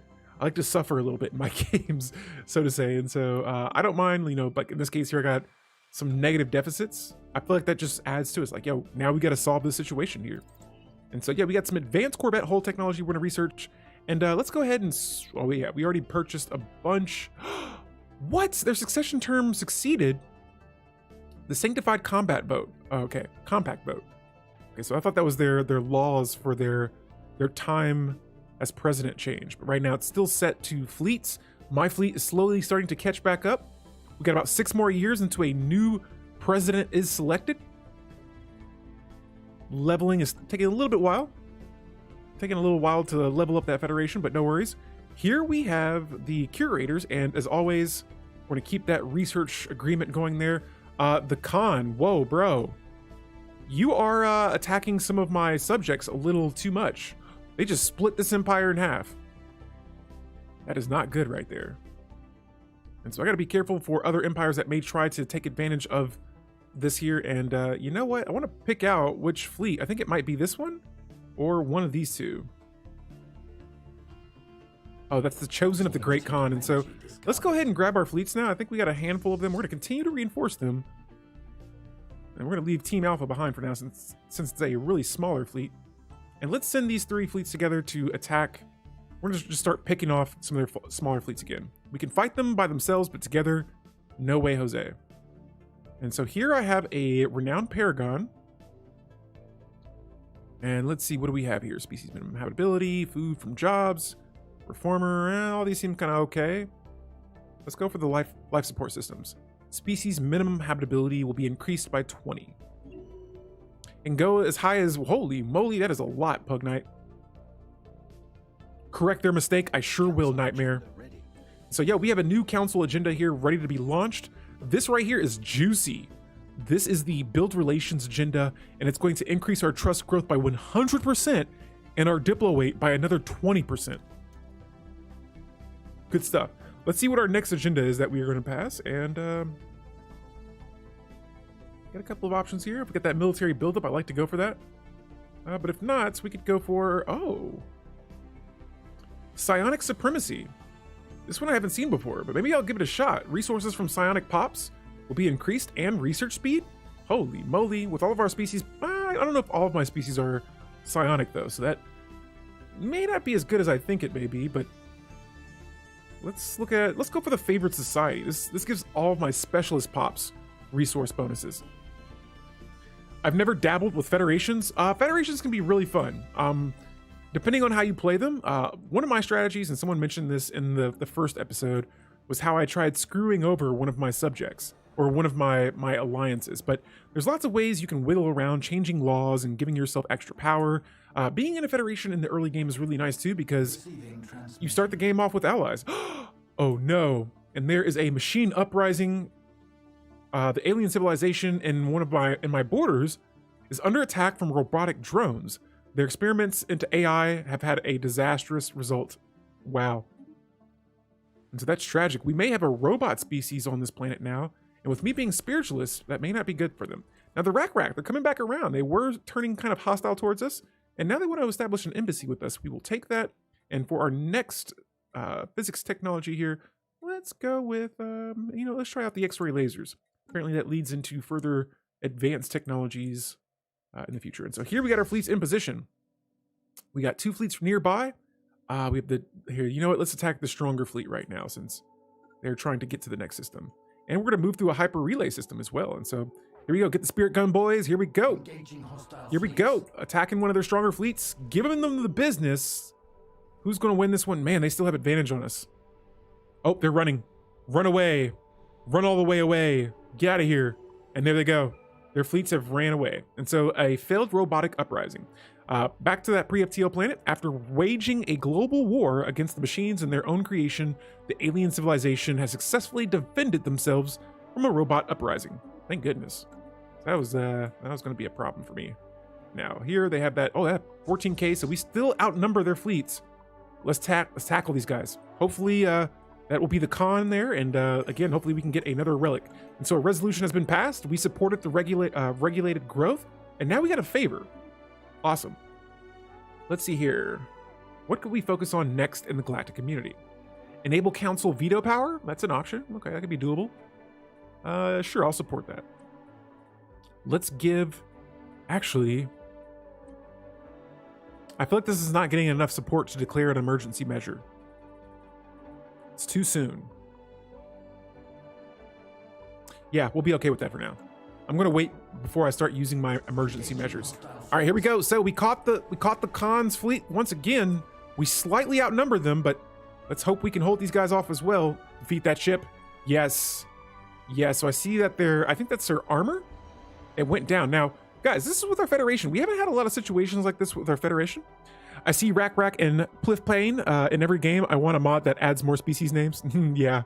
suffer a little bit in my games, so to say. And so I don't mind, but in this case here, I got some negative deficits. I feel like that just adds to it. It's like, yo, now we got to solve this situation here. And so, yeah, we got some advanced Corvette hull technology we're going to research. And let's go ahead and... Oh, yeah, we already purchased a bunch. What? Their succession term succeeded? The Sanctified Combat Boat. Oh, okay, Compact Boat. Okay, so I thought that was their laws for their time as president change. But right now, it's still set to fleets. My fleet is slowly starting to catch back up. We got about 6 more years until a new president is selected. Leveling is taking a little while to level up that federation, but no worries. Here we have the curators, and as always, we're going to keep that research agreement going there. The Khan, whoa, bro. You are attacking some of my subjects a little too much. They just split this empire in half. That is not good right there. And so I got to be careful for other empires that may try to take advantage of this here, and you know what? I want to pick out which fleet. I think it might be this one or one of these two. Oh, that's the Chosen of the Great Khan. And so let's go ahead and grab our fleets now. I think we got a handful of them. We're going to continue to reinforce them. And we're going to leave Team Alpha behind for now since it's a really smaller fleet. And let's send these 3 fleets together to attack. We're going to just start picking off some of their smaller fleets again. We can fight them by themselves, but together, no way, Jose. And so here I have a Renowned Paragon. And let's see, what do we have here? Species minimum habitability, food from jobs, Reformer, all these seem kind of okay. Let's go for the life support systems. Species minimum habitability will be increased by 20. And go as high as, holy moly, that is a lot, Pug Knight. Correct their mistake, I sure will, Nightmare. So yeah, we have a new council agenda here ready to be launched. This right here is juicy. This is the build relations agenda, and it's going to increase our trust growth by 100% and our diplo weight by another 20%. Good stuff. Let's see what our next agenda is that we are going to pass, and got a couple of options here. If we get that military buildup, I like to go for that. But if not, we could go for, Psionic Supremacy. This one I haven't seen before, but maybe I'll give it a shot. Resources from psionic pops will be increased, and research speed? Holy moly, with all of our species, I don't know if all of my species are psionic though, so that may not be as good as I think it may be, but let's go for the favored society. This gives all of my specialist pops resource bonuses. I've never dabbled with federations. Federations can be really fun. Depending on how you play them, one of my strategies, and someone mentioned this in the first episode, was how I tried screwing over one of my subjects, or one of my alliances. But there's lots of ways you can wiggle around changing laws and giving yourself extra power. Being in a federation in the early game is really nice too, because you start the game off with allies. Oh no, and there is a machine uprising. The alien civilization in my borders is under attack from robotic drones. Their experiments into AI have had a disastrous result. Wow. And so that's tragic. We may have a robot species on this planet now, and with me being spiritualist, that may not be good for them. Now the Rack, they're coming back around. They were turning kind of hostile towards us, and now they want to establish an embassy with us. We will take that, and for our next physics technology here, let's go with, let's try out the X-ray lasers. Apparently that leads into further advanced technologies in the future. And so here we got our fleets in position. We got 2 fleets nearby. We have here, you know what? Let's attack the stronger fleet right now since they're trying to get to the next system. And we're going to move through a hyper relay system as well. And so here we go. Get the spirit gun, boys. Here we go. Here we go. Attacking one of their stronger fleets, giving them the business. Who's going to win this one? Man, they still have advantage on us. Oh, they're running. Run away. Run all the way away. Get out of here. And there they go. Their fleets have ran away. And so a failed robotic uprising. Back to that pre-FTL planet. After waging a global war against the machines and their own creation, the alien civilization has successfully defended themselves from a robot uprising. Thank goodness. That was going to be a problem for me. Now here they have that 14k, so we still outnumber their fleets. Let's tackle these guys. Hopefully that will be the con there, and again, hopefully we can get another relic. And so a resolution has been passed. We supported the regulated growth, and now we got a favor. Awesome. Let's see here. What could we focus on next in the galactic community? Enable council veto power? That's an option. Okay, that could be doable. Sure, I'll support that. Let's give... Actually, I feel like this is not getting enough support to declare an emergency measure. It's too soon. Yeah, we'll be okay with that for now. I'm gonna wait before I start using my emergency measures. All right, here we go. So we caught the Khan's fleet once again. We slightly outnumbered them, but let's hope we can hold these guys off as well. Defeat that ship. Yes. Yeah, so I see that I think that's their armor. It went down. Now, guys, this is with our Federation. We haven't had a lot of situations like this with our Federation. I see Rack and Pliff Plane in every game. I want a mod that adds more species names. Yeah.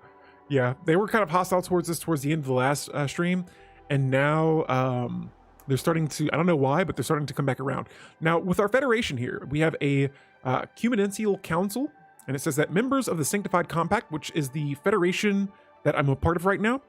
They were kind of hostile towards us towards the end of the last stream. And now they're starting to, I don't know why, but they're starting to come back around. Now, with our Federation here, we have a Ecumenical Council. And it says that members of the Sanctified Compact, which is the Federation that I'm a part of right now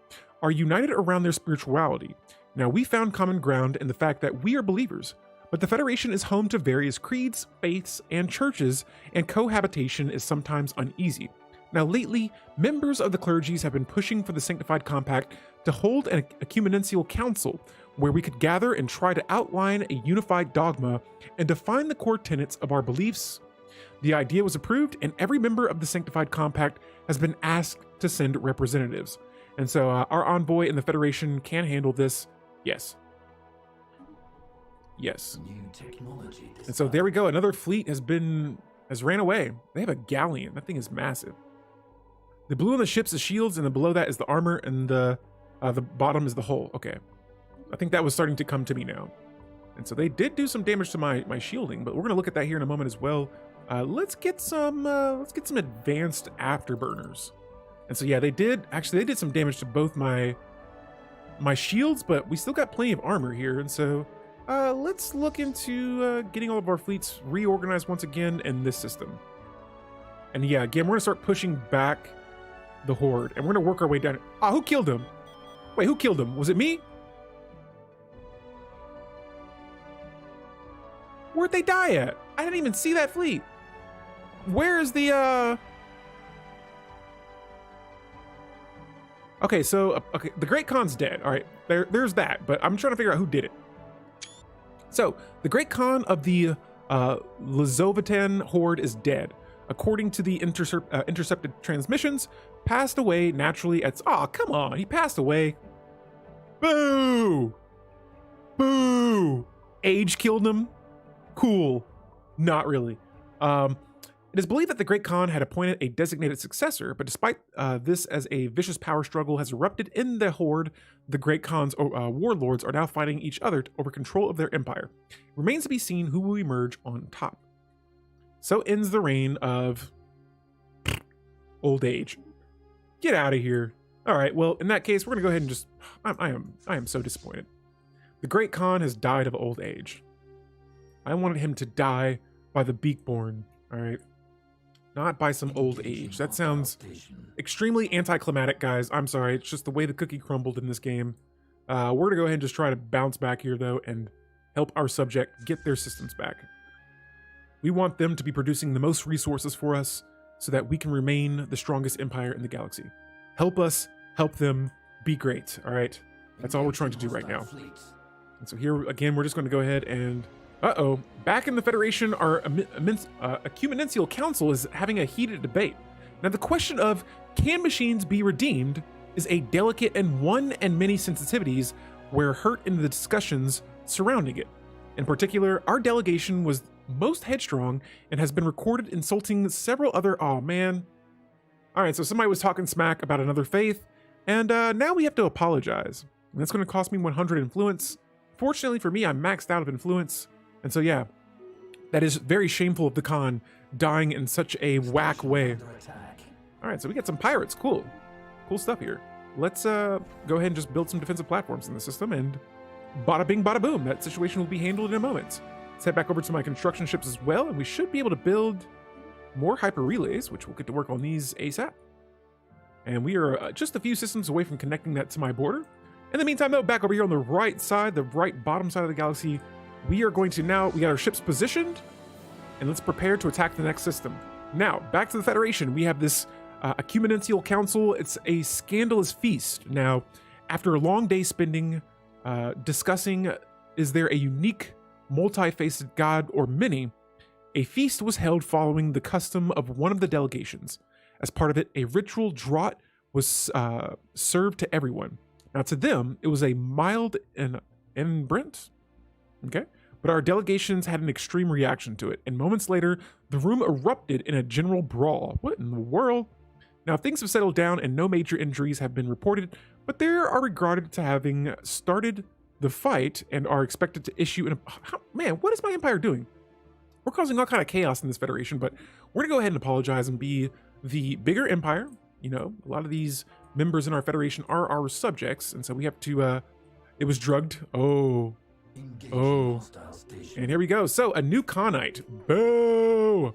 are united around their spirituality. Now, we found common ground in the fact that we are believers, but the Federation is home to various creeds, faiths, and churches, and cohabitation is sometimes uneasy. Now, lately, members of the clergies have been pushing for the Sanctified Compact to hold an Ecumenical Council where we could gather and try to outline a unified dogma and define the core tenets of our beliefs. The idea was approved, and every member of the Sanctified Compact has been asked to send representatives. And so our envoy in the Federation can handle this. Yes. Yes. New technology. And so there we go. Another fleet has ran away. They have a galleon. That thing is massive. The blue on the ships is shields, and then below that is the armor, and the bottom is the hull. Okay. I think that was starting to come to me now. And so they did do some damage to my shielding, but we're gonna look at that here in a moment as well. Let's get some advanced afterburners. And so yeah, they did some damage to both my shields, but we still got plenty of armor here. And so let's look into getting all of our fleets reorganized once again in this system. And yeah, again, we're gonna start pushing back the horde, and we're gonna work our way down. Ah, who killed him? Wait, who killed him? Was it me? Where'd they die at? I didn't even see that fleet. Where is the Okay, so okay, the Great Khan's dead. All right, there's that, but I'm trying to figure out who did it. So the Great Khan of the Lizovitan horde is dead. According to the intercepted transmissions, passed away naturally at... Oh, come on, he passed away. Boo! Boo! Age killed him? Cool. Not really. It is believed that the Great Khan had appointed a designated successor, but despite this as a vicious power struggle has erupted in the horde, the Great Khan's warlords are now fighting each other over control of their empire. It remains to be seen who will emerge on top. So ends the reign of old age. Get out of here. All right, well, in that case, we're gonna go ahead and just... I am so disappointed. The Great Khan has died of old age. I wanted him to die by the Beakborn, all right? Not by some old age. That sounds extremely anticlimactic, guys. I'm sorry, it's just the way the cookie crumbled in this game. We're gonna go ahead and just try to bounce back here, though, and help our subject get their systems back. We want them to be producing the most resources for us so that we can remain the strongest empire in the galaxy. Help us, help them, be great, all right? That's all we're trying to do right now. And so here, again, we're just going to go ahead and... Uh-oh. Back in the Federation, our Ecumenical Council is having a heated debate. Now, the question of, can machines be redeemed, is a delicate and one and many sensitivities were hurt in the discussions surrounding it. In particular, our delegation was most headstrong and has been recorded insulting several other... Oh, man. All right, so somebody was talking smack about another faith, and now we have to apologize. And that's going to cost me 100 influence. Fortunately for me, I'm maxed out of influence. And so, yeah, that is very shameful of the Khan dying in such a whack way. All right, so we got some pirates. Cool. Cool stuff here. Let's go ahead and just build some defensive platforms in the system, and bada bing, bada boom. That situation will be handled in a moment. Let's head back over to my construction ships as well, and we should be able to build more hyper relays, which we'll get to work on these ASAP. And we are just a few systems away from connecting that to my border. In the meantime, though, back over here on the right side, the right bottom side of the galaxy, we are going to now, we got our ships positioned, and let's prepare to attack the next system. Now, back to the Federation, we have this Ecumenical Council. It's a scandalous feast. Now, after a long day spending discussing, is there a unique multi-faced god or many, a feast was held following the custom of one of the delegations. As part of it, a ritual draught was served to everyone. Now, to them, it was a mild and Brent, okay? But our delegations had an extreme reaction to it, and moments later, the room erupted in a general brawl. What in the world? Now, things have settled down and no major injuries have been reported, but they are regarded to having started the fight and are expected to issue an... Man, what is my empire doing? We're causing all kind of chaos in this Federation, but we're gonna go ahead and apologize and be the bigger empire. You know, a lot of these members in our Federation are our subjects, and so we have to... It was drugged. Oh. And here we go. So, a new Khanite. Boo!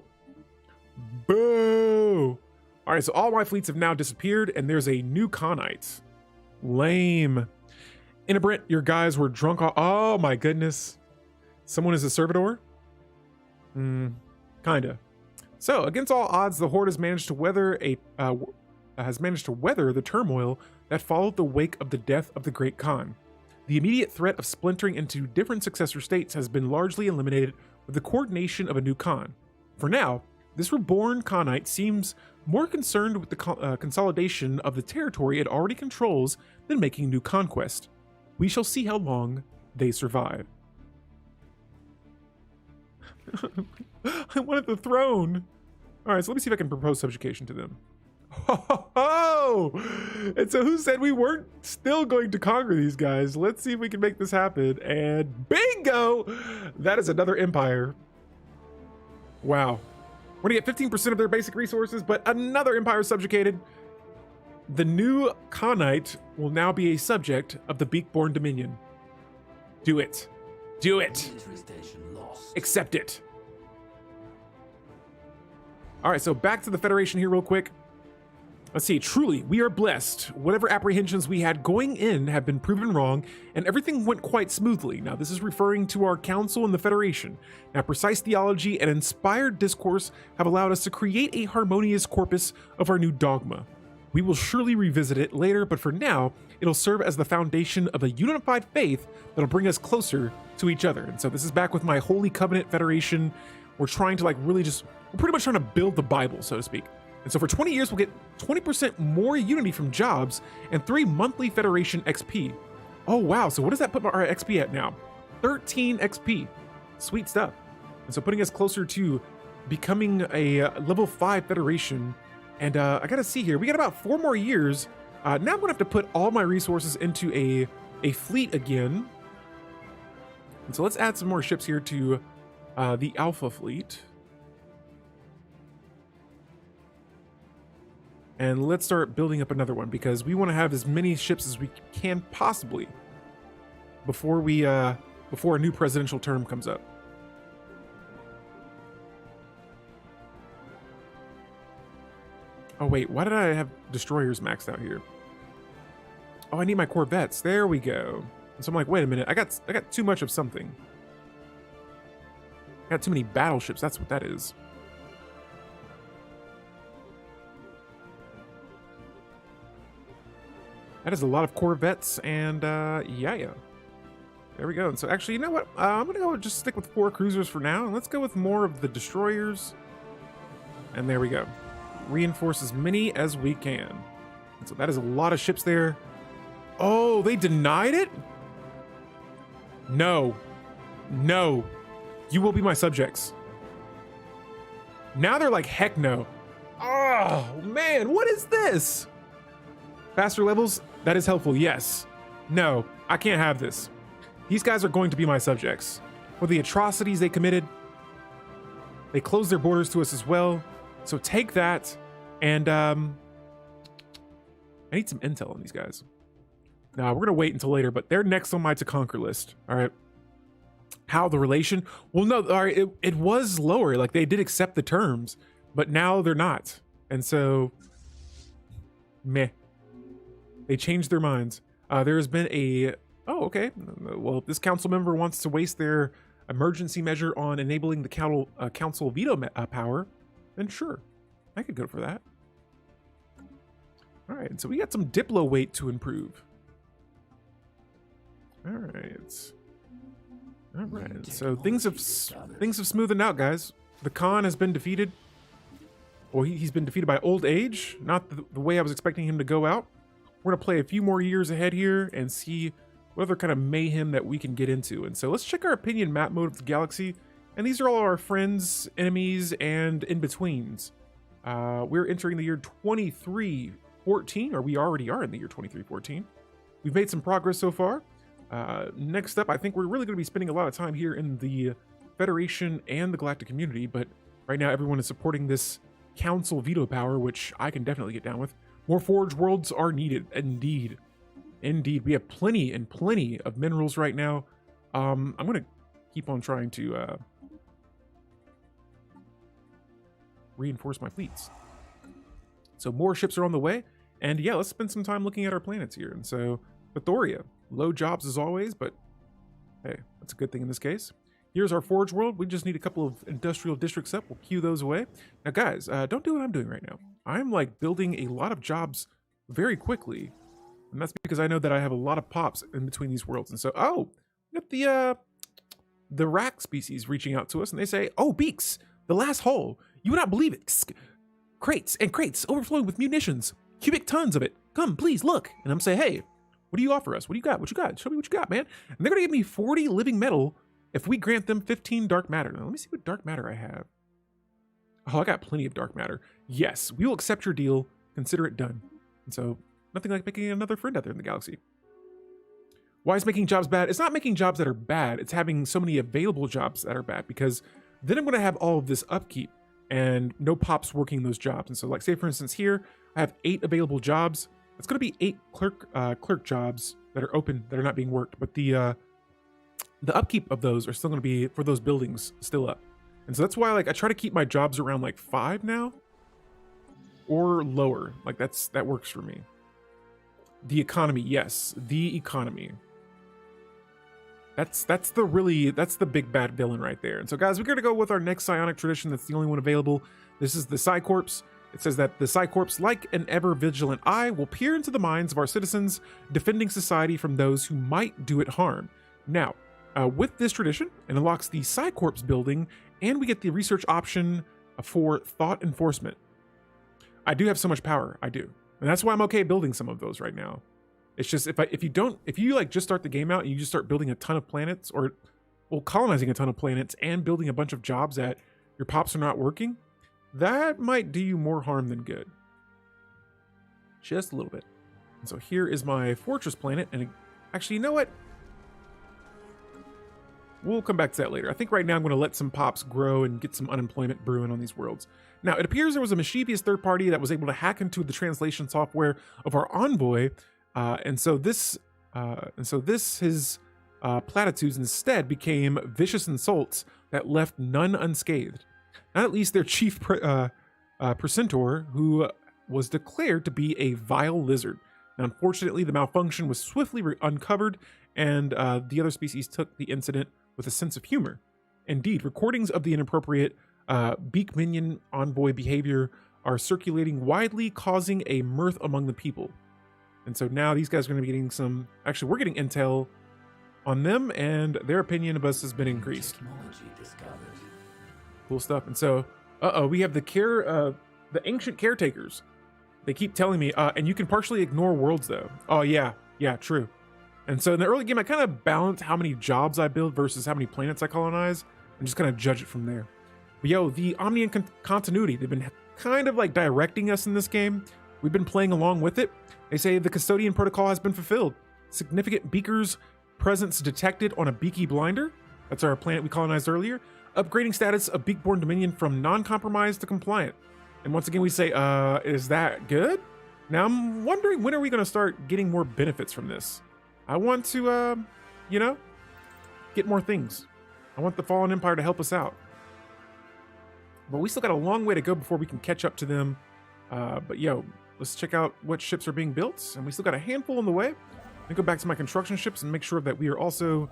Boo! All right, so all my fleets have now disappeared, and there's a new Khanite. Lame. Innibrent, your guys were drunk. Oh my goodness. Someone is a servitor? Kinda. So, against all odds, the Horde has managed to weather the turmoil that followed the wake of the death of the Great Khan. The immediate threat of splintering into different successor states has been largely eliminated with the coordination of a new Khan. For now, this reborn Khanite seems more concerned with the consolidation of the territory it already controls than making new conquest. We shall see how long they survive. I wanted the throne. All right, so let me see if I can propose subjugation to them. Oh, and so who said we weren't still going to conquer these guys? Let's see if we can make this happen. And bingo! That is another empire. Wow. We're gonna get 15% of their basic resources, but another empire subjugated. The new Khanite will now be a subject of the Beakborn Dominion. Do it. Do it. Accept it. All right, so back to the Federation here real quick. Let's see, truly, we are blessed. Whatever apprehensions we had going in have been proven wrong, and everything went quite smoothly. Now, this is referring to our council and the Federation. Now, precise theology and inspired discourse have allowed us to create a harmonious corpus of our new dogma. We will surely revisit it later, but for now, it'll serve as the foundation of a unified faith that'll bring us closer to each other. And so this is back with my Holy Covenant Federation. We're trying to we're pretty much trying to build the Bible, so to speak. And so for 20 years, we'll get 20% more unity from jobs and 3 monthly Federation XP. Oh, wow. So what does that put our XP at now? 13 XP. Sweet stuff. And so putting us closer to becoming a level 5 Federation. And I got to see here. We got about 4 more years. Now I'm going to have to put all my resources into a fleet again. And so let's add some more ships here to the Alpha fleet. And let's start building up another one because we want to have as many ships as we can possibly before a new presidential term comes up. Oh wait, why did I have destroyers maxed out here? Oh, I need my corvettes. There we go. And so I'm like, wait a minute, I got too much of something. I got too many battleships. That's what that is. That is a lot of corvettes, and yeah. There we go. And so actually, you know what? I'm gonna go just stick with 4 cruisers for now, and let's go with more of the destroyers. And there we go. Reinforce as many as we can. And so that is a lot of ships there. Oh, they denied it? No. No. You will be my subjects. Now they're like, heck no. Oh, man, what is this? Faster levels? That is helpful, yes. No, I can't have this. These guys are going to be my subjects. For the atrocities they committed, they closed their borders to us as well. So take that, and I need some intel on these guys. Now, we're going to wait until later, but they're next on my to conquer list, all right? How the relation? Well, no, all right, it was lower. Like, they did accept the terms, but now they're not. And so, meh. They changed their minds. There has been a... Oh, okay. Well, if this council member wants to waste their emergency measure on enabling the council veto power, then sure. I could go for that. All right, so we got some Diplo weight to improve. All right. All right, so things have smoothened out, guys. The Khan has been defeated. Well, he's been defeated by old age. Not the way I was expecting him to go out. We're going to play a few more years ahead here and see what other kind of mayhem that we can get into. And so let's check our opinion map mode of the galaxy. And these are all our friends, enemies, and in-betweens. We're entering the year 2314, or we already are in the year 2314. We've made some progress so far. Next up, I think we're really going to be spending a lot of time here in the Federation and the Galactic community. But right now, everyone is supporting this council veto power, which I can definitely get down with. More Forge Worlds are needed, indeed. Indeed, we have plenty and plenty of minerals right now. I'm going to keep on trying to reinforce my fleets. So more ships are on the way. And yeah, let's spend some time looking at our planets here. And so Vithoria, low jobs as always, but hey, that's a good thing in this case. Here's our Forge world. We just need a couple of industrial districts up. We'll queue those away. Now guys, don't do what I'm doing right now. I'm like building a lot of jobs very quickly. And that's because I know that I have a lot of pops in between these worlds. And so, oh, we got the rack species reaching out to us, and they say, oh, Beaks, the last haul. You would not believe it. Crates and crates overflowing with munitions. Cubic tons of it. Come, please, look. And I'm saying, hey, what do you offer us? What do you got? What you got? Show me what you got, man. And they're going to give me 40 living metal if we grant them 15 dark matter. Now, let me see what dark matter I have. Oh, I got plenty of dark matter. Yes, we will accept your deal. Consider it done. And so, nothing like making another friend out there in the galaxy. Why is making jobs bad? It's not making jobs that are bad. It's having so many available jobs that are bad, because then I'm going to have all of this upkeep and no pops working those jobs. And so, like, say for instance here, I have 8 available jobs. It's going to be 8 clerk jobs that are open that are not being worked, but the upkeep of those are still going to be, for those buildings, still up. And so that's why, like, I try to keep my jobs around like 5 now or lower. Like, that works for me. The economy, yes, the economy. That's the big bad villain right there. And so guys, we're gonna go with our next psionic tradition. That's the only one available. This is the Psi-Corps. It says that the Psi-Corps, like an ever vigilant eye, will peer into the minds of our citizens, defending society from those who might do it harm. Now, with this tradition, it unlocks the Psi-Corps building, and we get the research option for thought enforcement. I do have so much power, I do. And that's why I'm okay building some of those right now. It's just, if you like just start the game out and you just start building a ton of planets, or, well, colonizing a ton of planets and building a bunch of jobs that your pops are not working, that might do you more harm than good. Just a little bit. And so here is my fortress planet. And actually, you know what? We'll come back to that later. I think right now I'm going to let some pops grow and get some unemployment brewing on these worlds. Now, it appears there was a mischievous third party that was able to hack into the translation software of our envoy. And so his platitudes instead became vicious insults that left none unscathed. Not at least their chief precentor, who was declared to be a vile lizard. And unfortunately, the malfunction was swiftly uncovered, and the other species took the incident with a sense of humor. Indeed, recordings of the inappropriate beak minion envoy behavior are circulating widely, causing a mirth among the people. And so now these guys are going to be getting some... Actually, we're getting intel on them, and their opinion of us has been increased. Cool stuff. And so, we have the ancient caretakers. They keep telling me, and you can partially ignore worlds, though. Oh, yeah, true. And so in the early game, I kind of balance how many jobs I build versus how many planets I colonize, and just kind of judge it from there. But yo, the Omnian continuity, they've been kind of like directing us in this game. We've been playing along with it. They say the custodian protocol has been fulfilled. Significant beakers presence detected on a beaky blinder. That's our planet we colonized earlier. Upgrading status of Beakborn Dominion from non-compromised to compliant. And once again, we say, is that good? Now I'm wondering, when are we going to start getting more benefits from this? I want to, get more things. I want the Fallen Empire to help us out. But we still got a long way to go before we can catch up to them. But yo, let's check out what ships are being built. And we still got a handful on the way. Let me go back to my construction ships and make sure that we are also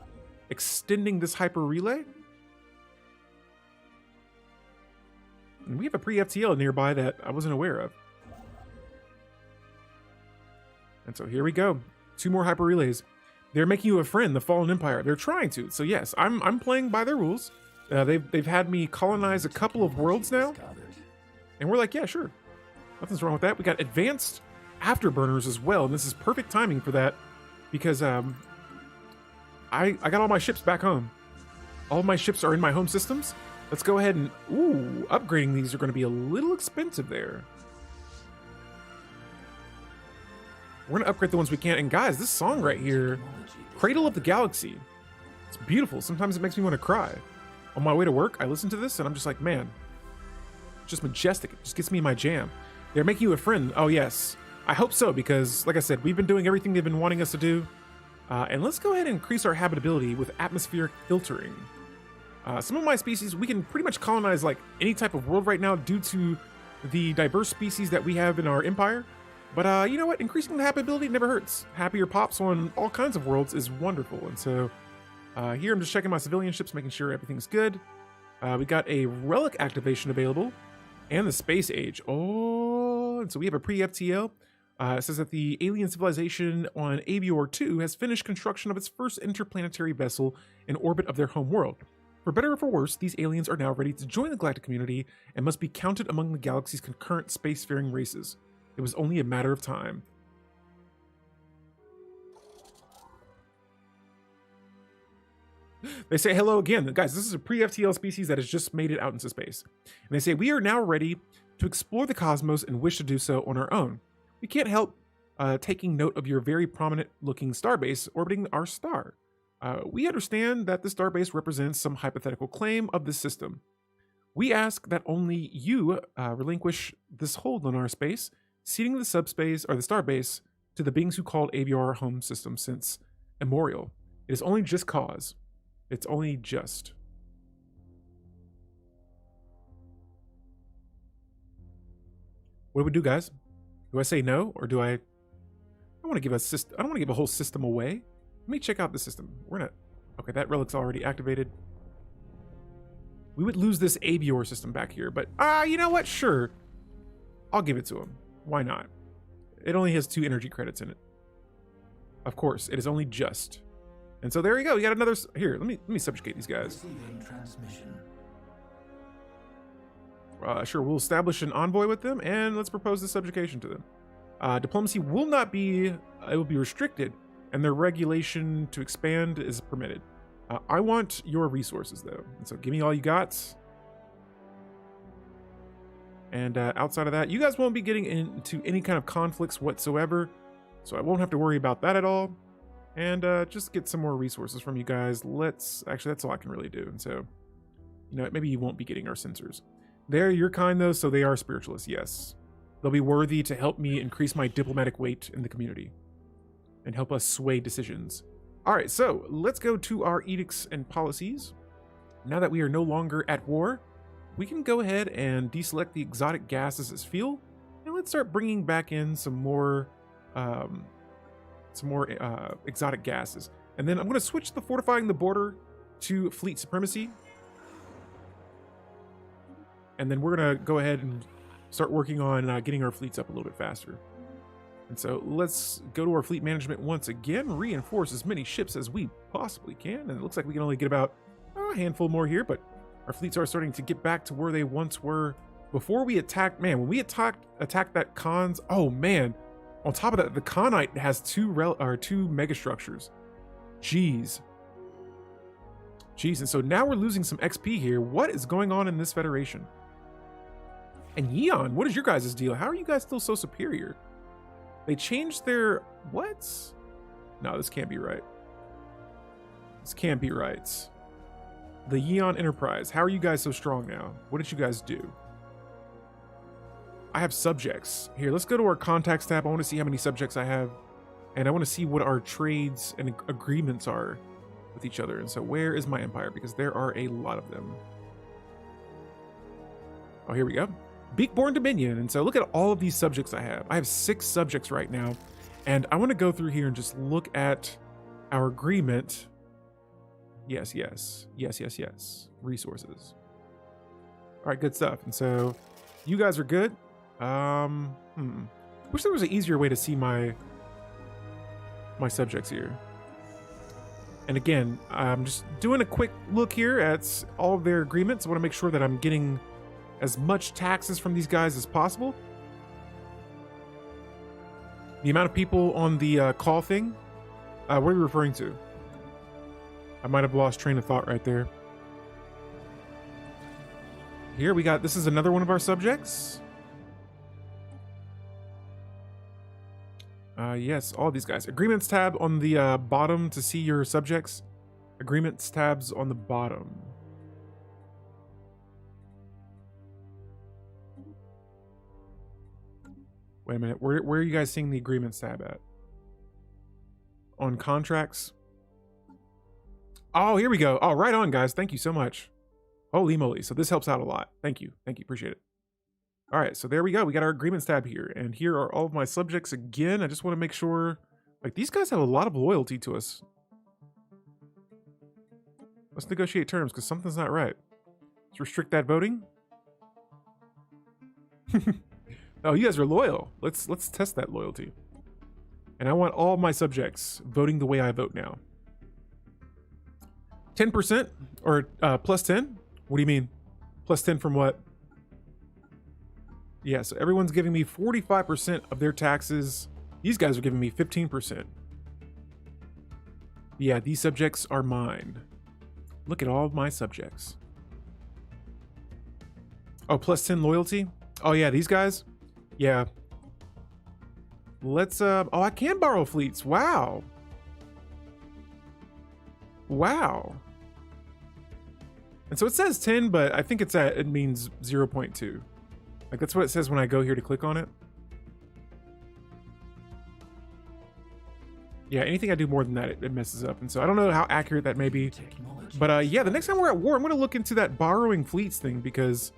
extending this hyper relay. And we have a pre-FTL nearby that I wasn't aware of. And so here we go. 2 more hyper relays. They're making you a friend, the Fallen Empire. They're trying to. So yes, I'm playing by their rules. They've had me colonize a couple of worlds now. And we're like, yeah, sure. Nothing's wrong with that. We got advanced afterburners as well. And this is perfect timing for that. Because I got all my ships back home. All of my ships are in my home systems. Let's go ahead and... Ooh, upgrading these are going to be a little expensive there. We're going to upgrade the ones we can. And guys, this song right here, Cradle of the Galaxy, it's beautiful. Sometimes it makes me want to cry. On my way to work, I listen to this and I'm just like, man, it's just majestic. It just gets me in my jam. They're making you a friend. Oh, yes. I hope so, because like I said, we've been doing everything they've been wanting us to do. And let's go ahead and increase our habitability with atmospheric filtering. Some of my species, we can pretty much colonize like any type of world right now due to the diverse species that we have in our empire. But you know what? Increasing the habitability never hurts. Happier pops on all kinds of worlds is wonderful. And so here I'm just checking my civilian ships, making sure everything's good. We got a relic activation available and the space age. Oh, and so we have a pre-FTL. It says that the alien civilization on Avior 2 has finished construction of its first interplanetary vessel in orbit of their home world. For better or for worse, these aliens are now ready to join the galactic community and must be counted among the galaxy's concurrent spacefaring races. It was only a matter of time. They say hello again. Guys, this is a pre-FTL species that has just made it out into space. And they say, we are now ready to explore the cosmos and wish to do so on our own. We can't help taking note of your very prominent-looking starbase orbiting our star. We understand that the starbase represents some hypothetical claim of this system. We ask that only you relinquish this hold on our space, ceding the subspace or the starbase to the beings who called Avior our home system since immemorial. It is only just cause. It's only just. What do we do, guys? Do I say no, or do I? I want to give a system. I don't want to give a whole system away. Let me check out the system. We're not. Okay, that relic's already activated. We would lose this Avior system back here, but you know what? Sure, I'll give it to him. Why not? It only has 2 energy credits in it. Of course, it is only just. And so there you go. We got another. Here, let me subjugate these guys. Receiving transmission. Sure, we'll establish an envoy with them, and let's propose the subjugation to them. Diplomacy will not be, it will be restricted, and their regulation to expand is permitted. I want your resources, though, and so give me all you got. And outside of that, you guys won't be getting into any kind of conflicts whatsoever, so I won't have to worry about that at all. And just get some more resources from you guys. Actually, that's all I can really do. And so, you know, maybe you won't be getting our censors. They're your kind, though, so they are spiritualists, yes. They'll be worthy to help me increase my diplomatic weight in the community and help us sway decisions. All right, so let's go to our edicts and policies. Now that we are no longer at war, we can go ahead and deselect the exotic gases as fuel, and let's start bringing back in some more exotic gases. And then I'm going to switch the fortifying the border to fleet supremacy. And then we're going to go ahead and start working on getting our fleets up a little bit faster. And so let's go to our fleet management once again, reinforce as many ships as we possibly can. And it looks like we can only get about a handful more here, but our fleets are starting to get back to where they once were before we attacked. Man, when we attacked that Khan's, oh man, on top of that, the Khanite has 2 megastructures. Jeez. And so now we're losing some XP here. What is going on in this federation? And Yeon, what is your guys' deal? How are you guys still so superior? They changed their... What? No, this can't be right. This can't be right. The Yeon Enterprise. How are you guys so strong now? What did you guys do? I have subjects. Here, let's go to our contacts tab. I want to see how many subjects I have. And I want to see what our trades and agreements are with each other. And so where is my empire? Because there are a lot of them. Oh, here we go. Beakborn Dominion. And so look at all of these subjects I have. I have 6 subjects right now. And I want to go through here and just look at our agreement. Yes. Resources. All right, good stuff. And so you guys are good. Wish there was an easier way to see my subjects here. And again, I'm just doing a quick look here at all of their agreements. I want to make sure that I'm getting as much taxes from these guys as possible. The amount of people on the call thing, what are you referring to? I might have lost train of thought right there. Here we got, this is another one of our subjects. Yes, all these guys. Agreements tab on the bottom to see your subjects. Agreements tabs on the bottom. Wait a minute, where are you guys seeing the agreements tab at? On contracts? Oh, here we go. Oh, right on, guys. Thank you so much. Holy moly. So this helps out a lot. Thank you. Appreciate it. All right, so there we go. We got our agreements tab here, and here are all of my subjects again. I just want to make sure, like, these guys have a lot of loyalty to us. Let's negotiate terms because something's not right. Let's restrict that voting. Oh, you guys are loyal. Let's test that loyalty. And I want all my subjects voting the way I vote now. 10% or plus 10? What do you mean? Plus 10 from what? Yeah, so everyone's giving me 45% of their taxes. These guys are giving me 15%. Yeah, these subjects are mine. Look at all of my subjects. Oh, plus 10 loyalty? Oh yeah, these guys? Yeah. Let's, oh, I can borrow fleets. Wow. Wow. And so it says 10, but I think it means 0.2. Like, that's what it says when I go here to click on it. Yeah, anything I do more than that, it messes up. And so I don't know how accurate that may be. But yeah, the next time we're at war, I'm going to look into that borrowing fleets thing, because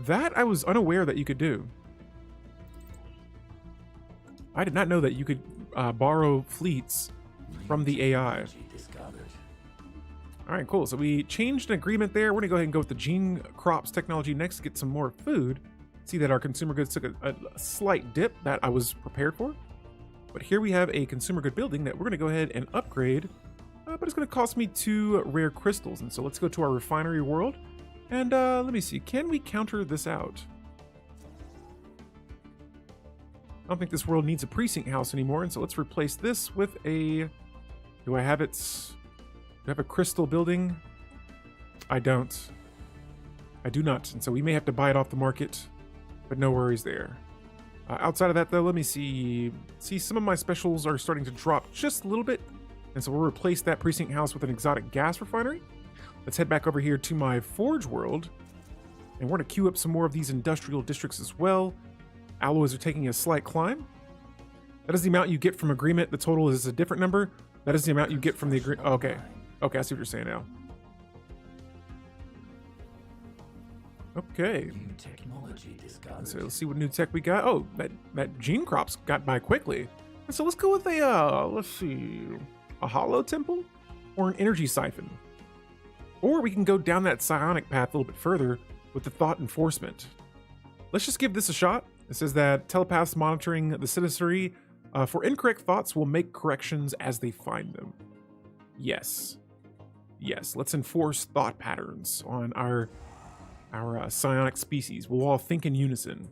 that I was unaware that you could do. I did not know that you could borrow fleets from the AI. All right, cool. So we changed an agreement there. We're going to go ahead and go with the gene crops technology next to get some more food. See that our consumer goods took a slight dip that I was prepared for. But here we have a consumer good building that we're going to go ahead and upgrade. But it's going to cost me 2 rare crystals. And so let's go to our refinery world. And let me see. Can we counter this out? I don't think this world needs a precinct house anymore. And so let's replace this with a... Do I have a crystal building? I don't. I do not. And so we may have to buy it off the market. But no worries there. Outside of that, though, let me see. See, some of my specials are starting to drop just a little bit. And so we'll replace that precinct house with an exotic gas refinery. Let's head back over here to my forge world. And we're going to queue up some more of these industrial districts as well. Alloys are taking a slight climb. That is the amount you get from agreement. The total is a different number. That is the amount you get from the agreement. Oh, okay. Okay, I see what you're saying now. Okay. So let's see what new tech we got. Oh, that gene crops got by quickly. And so let's go with a, let's see, a hollow temple or an energy siphon. Or we can go down that psionic path a little bit further with the thought enforcement. Let's just give this a shot. It says that telepaths monitoring the citizenry for incorrect thoughts will make corrections as they find them. Yes. Yes, let's enforce thought patterns on our psionic species. We'll all think in unison.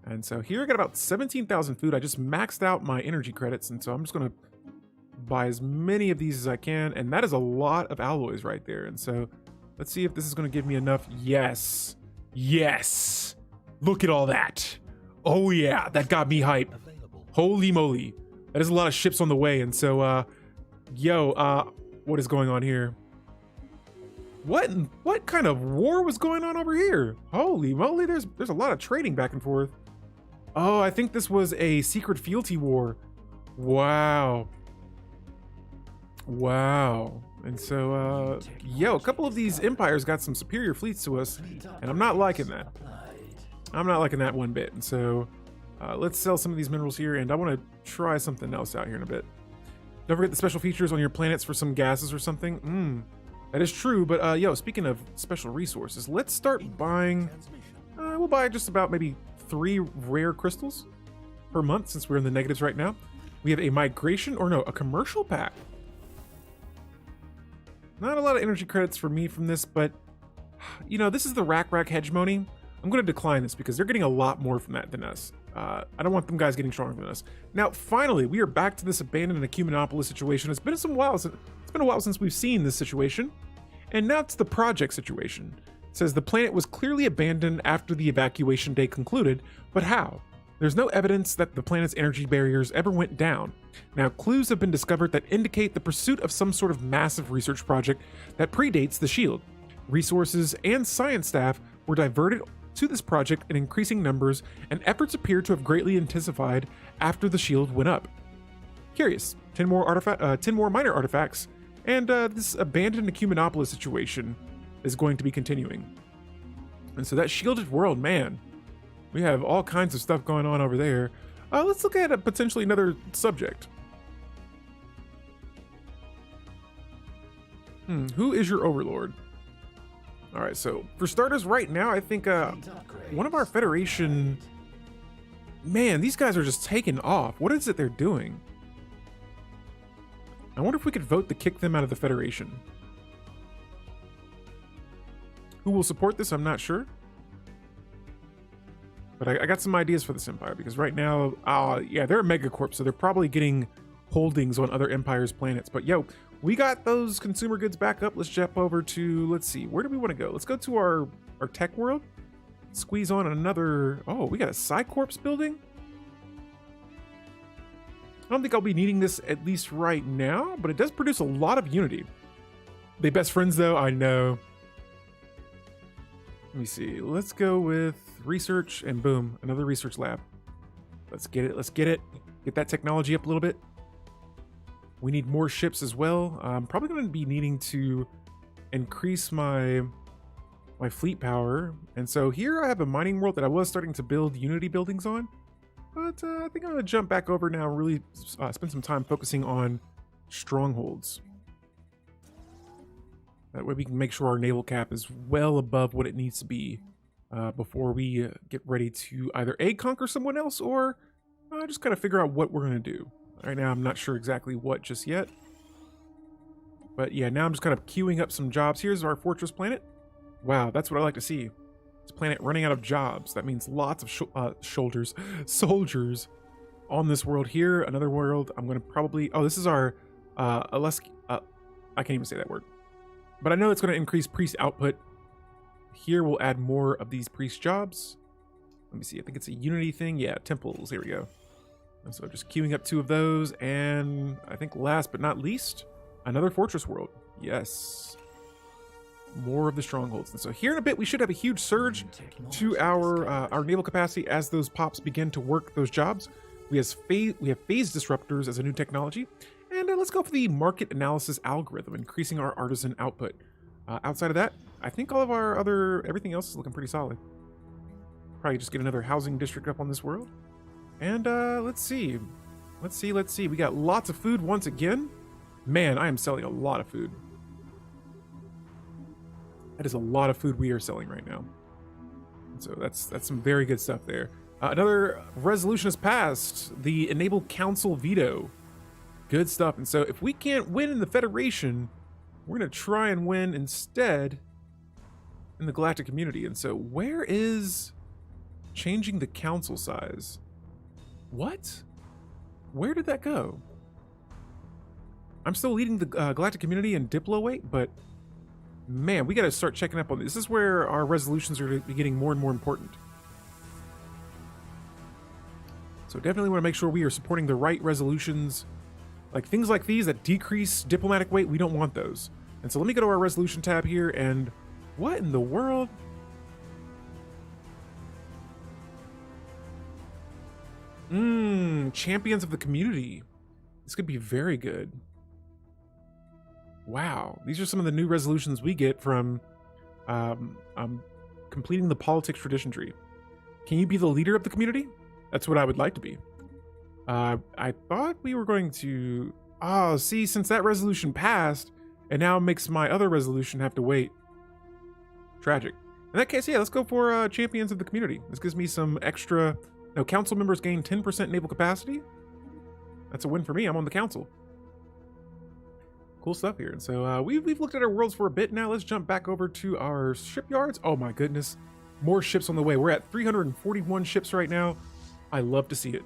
And so here I got about 17,000 food. I just maxed out my energy credits, and so I'm just going to buy as many of these as I can. And that is a lot of alloys right there. And so let's see if this is going to give me enough. Yes. Yes. Look at all that. Oh yeah, that got me hype. Holy moly. That is a lot of ships on the way. And so, what is going on here? What kind of war was going on over here? Holy moly, there's a lot of trading back and forth. Oh, I think this was a secret fealty war. Wow. Wow. And so, a couple of these empires got some superior fleets to us, and I'm not liking that. I'm not liking that one bit. And so, let's sell some of these minerals here, and I want to try something else out here in a bit. Don't forget the special features on your planets for some gases or something. That is true, but speaking of special resources, let's start buying. We'll buy just about maybe 3 rare crystals per month since we're in the negatives right now. We have a a commercial pack. Not a lot of energy credits for me from this, but this is the rack hegemony. I'm going to decline this because they're getting a lot more from that than us. I don't want them guys getting stronger than us. Now, finally, we are back to this abandoned Ecumenical situation. It's been a while since we've seen this situation. And now it's the project situation. It says the planet was clearly abandoned after the evacuation day concluded, but how? There's no evidence that the planet's energy barriers ever went down. Now, clues have been discovered that indicate the pursuit of some sort of massive research project that predates the shield. Resources and science staff were diverted to this project in increasing numbers, and efforts appear to have greatly intensified after the shield went up. Curious, 10 more minor artifacts, and this abandoned Ecumenical situation is going to be continuing. And so that shielded world, man, We have all kinds of stuff going on over there. Let's look at potentially another subject. Who is your overlord? All right, so for starters, right now, I think one of our Federation... Man, these guys are just taking off. What is it they're doing? I wonder if we could vote to kick them out of the Federation. Who will support this? I'm not sure. But I got some ideas for this empire, because right now, yeah, they're a megacorp, so they're probably getting holdings on other empires' planets. But yo, we got those consumer goods back up. Let's jump over to, let's see, where do we want to go? Let's go to our tech world. Squeeze on another, oh, we got a Psycorps building. I don't think I'll be needing this at least right now, but it does produce a lot of unity. They best friends though, I know. Let me see, let's go with research and boom, another research lab. Let's get it, Get that technology up a little bit. We need more ships as well. I'm probably going to be needing to increase my fleet power. And so here I have a mining world that I was starting to build Unity buildings on. But I think I'm going to jump back over now and really spend some time focusing on strongholds. That way we can make sure our naval cap is well above what it needs to be before we get ready to either A, conquer someone else, or just kind of figure out what we're going to do. Right now I'm not sure exactly what just yet. But yeah, now I'm just kind of queuing up some jobs. Here's our fortress planet. Wow, that's what I like to see. This planet running out of jobs. That means lots of soldiers on this world here. Another world. I'm going to probably... Oh, this is our... I can't even say that word. But I know it's going to increase priest output. Here we'll add more of these priest jobs. Let me see. I think it's a unity thing. Yeah, temples. Here we go. And so just queuing up 2 of those. And I think last but not least, another fortress world. Yes. More of the strongholds. And so here in a bit, we should have a huge surge to our naval capacity as those pops begin to work those jobs. We have phase disruptors as a new technology. And let's go for the market analysis algorithm, increasing our artisan output. Outside of that, I think all of our everything else is looking pretty solid. Probably just get another housing district up on this world. And let's see. We got lots of food once again. Man, I am selling a lot of food. That is a lot of food we are selling right now. And so that's some very good stuff there. Another resolution has passed. The Enable Council veto. Good stuff. And so if we can't win in the Federation, we're going to try and win instead in the Galactic community. And so where is changing the council size? What? Where did that go? I'm still leading the Galactic community in Diplo weight, but man, we got to start checking up on this. This is where our resolutions are getting more and more important. So definitely want to make sure we are supporting the right resolutions. Like things like these that decrease diplomatic weight, we don't want those. And so let me go to our resolution tab here, and what in the world? Champions of the community. This could be very good. Wow, these are some of the new resolutions we get from completing the politics tradition tree. Can you be the leader of the community? That's what I would like to be. I thought we were going to... Oh, see, since that resolution passed, it now makes my other resolution have to wait. Tragic. In that case, yeah, let's go for champions of the community. This gives me some extra... No, council members gain 10% naval capacity. That's a win for me. I'm on the council. Cool stuff here. And so we've looked at our worlds for a bit now. Let's jump back over to our shipyards. Oh my goodness. More ships on the way. We're at 341 ships right now. I love to see it.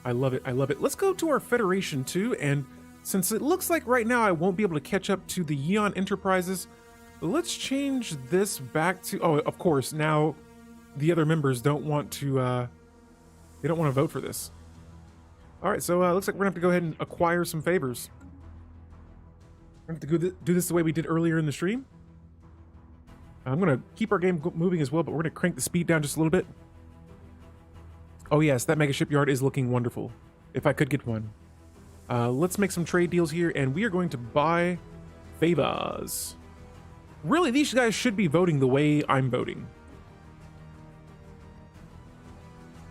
I love it. I love it. Let's go to our Federation too. And since it looks like right now I won't be able to catch up to the Yeon Enterprises, let's change this back to... Oh, of course. Now the other members don't want to... they don't want to vote for this. All right. So looks like we're going to have to go ahead and acquire some favors. We're going to have to do this the way we did earlier in the stream. I'm going to keep our game moving as well, but we're going to crank the speed down just a little bit. Oh yes, that mega shipyard is looking wonderful. If I could get one. Let's make some trade deals here, and we are going to buy favors. Really, these guys should be voting the way I'm voting.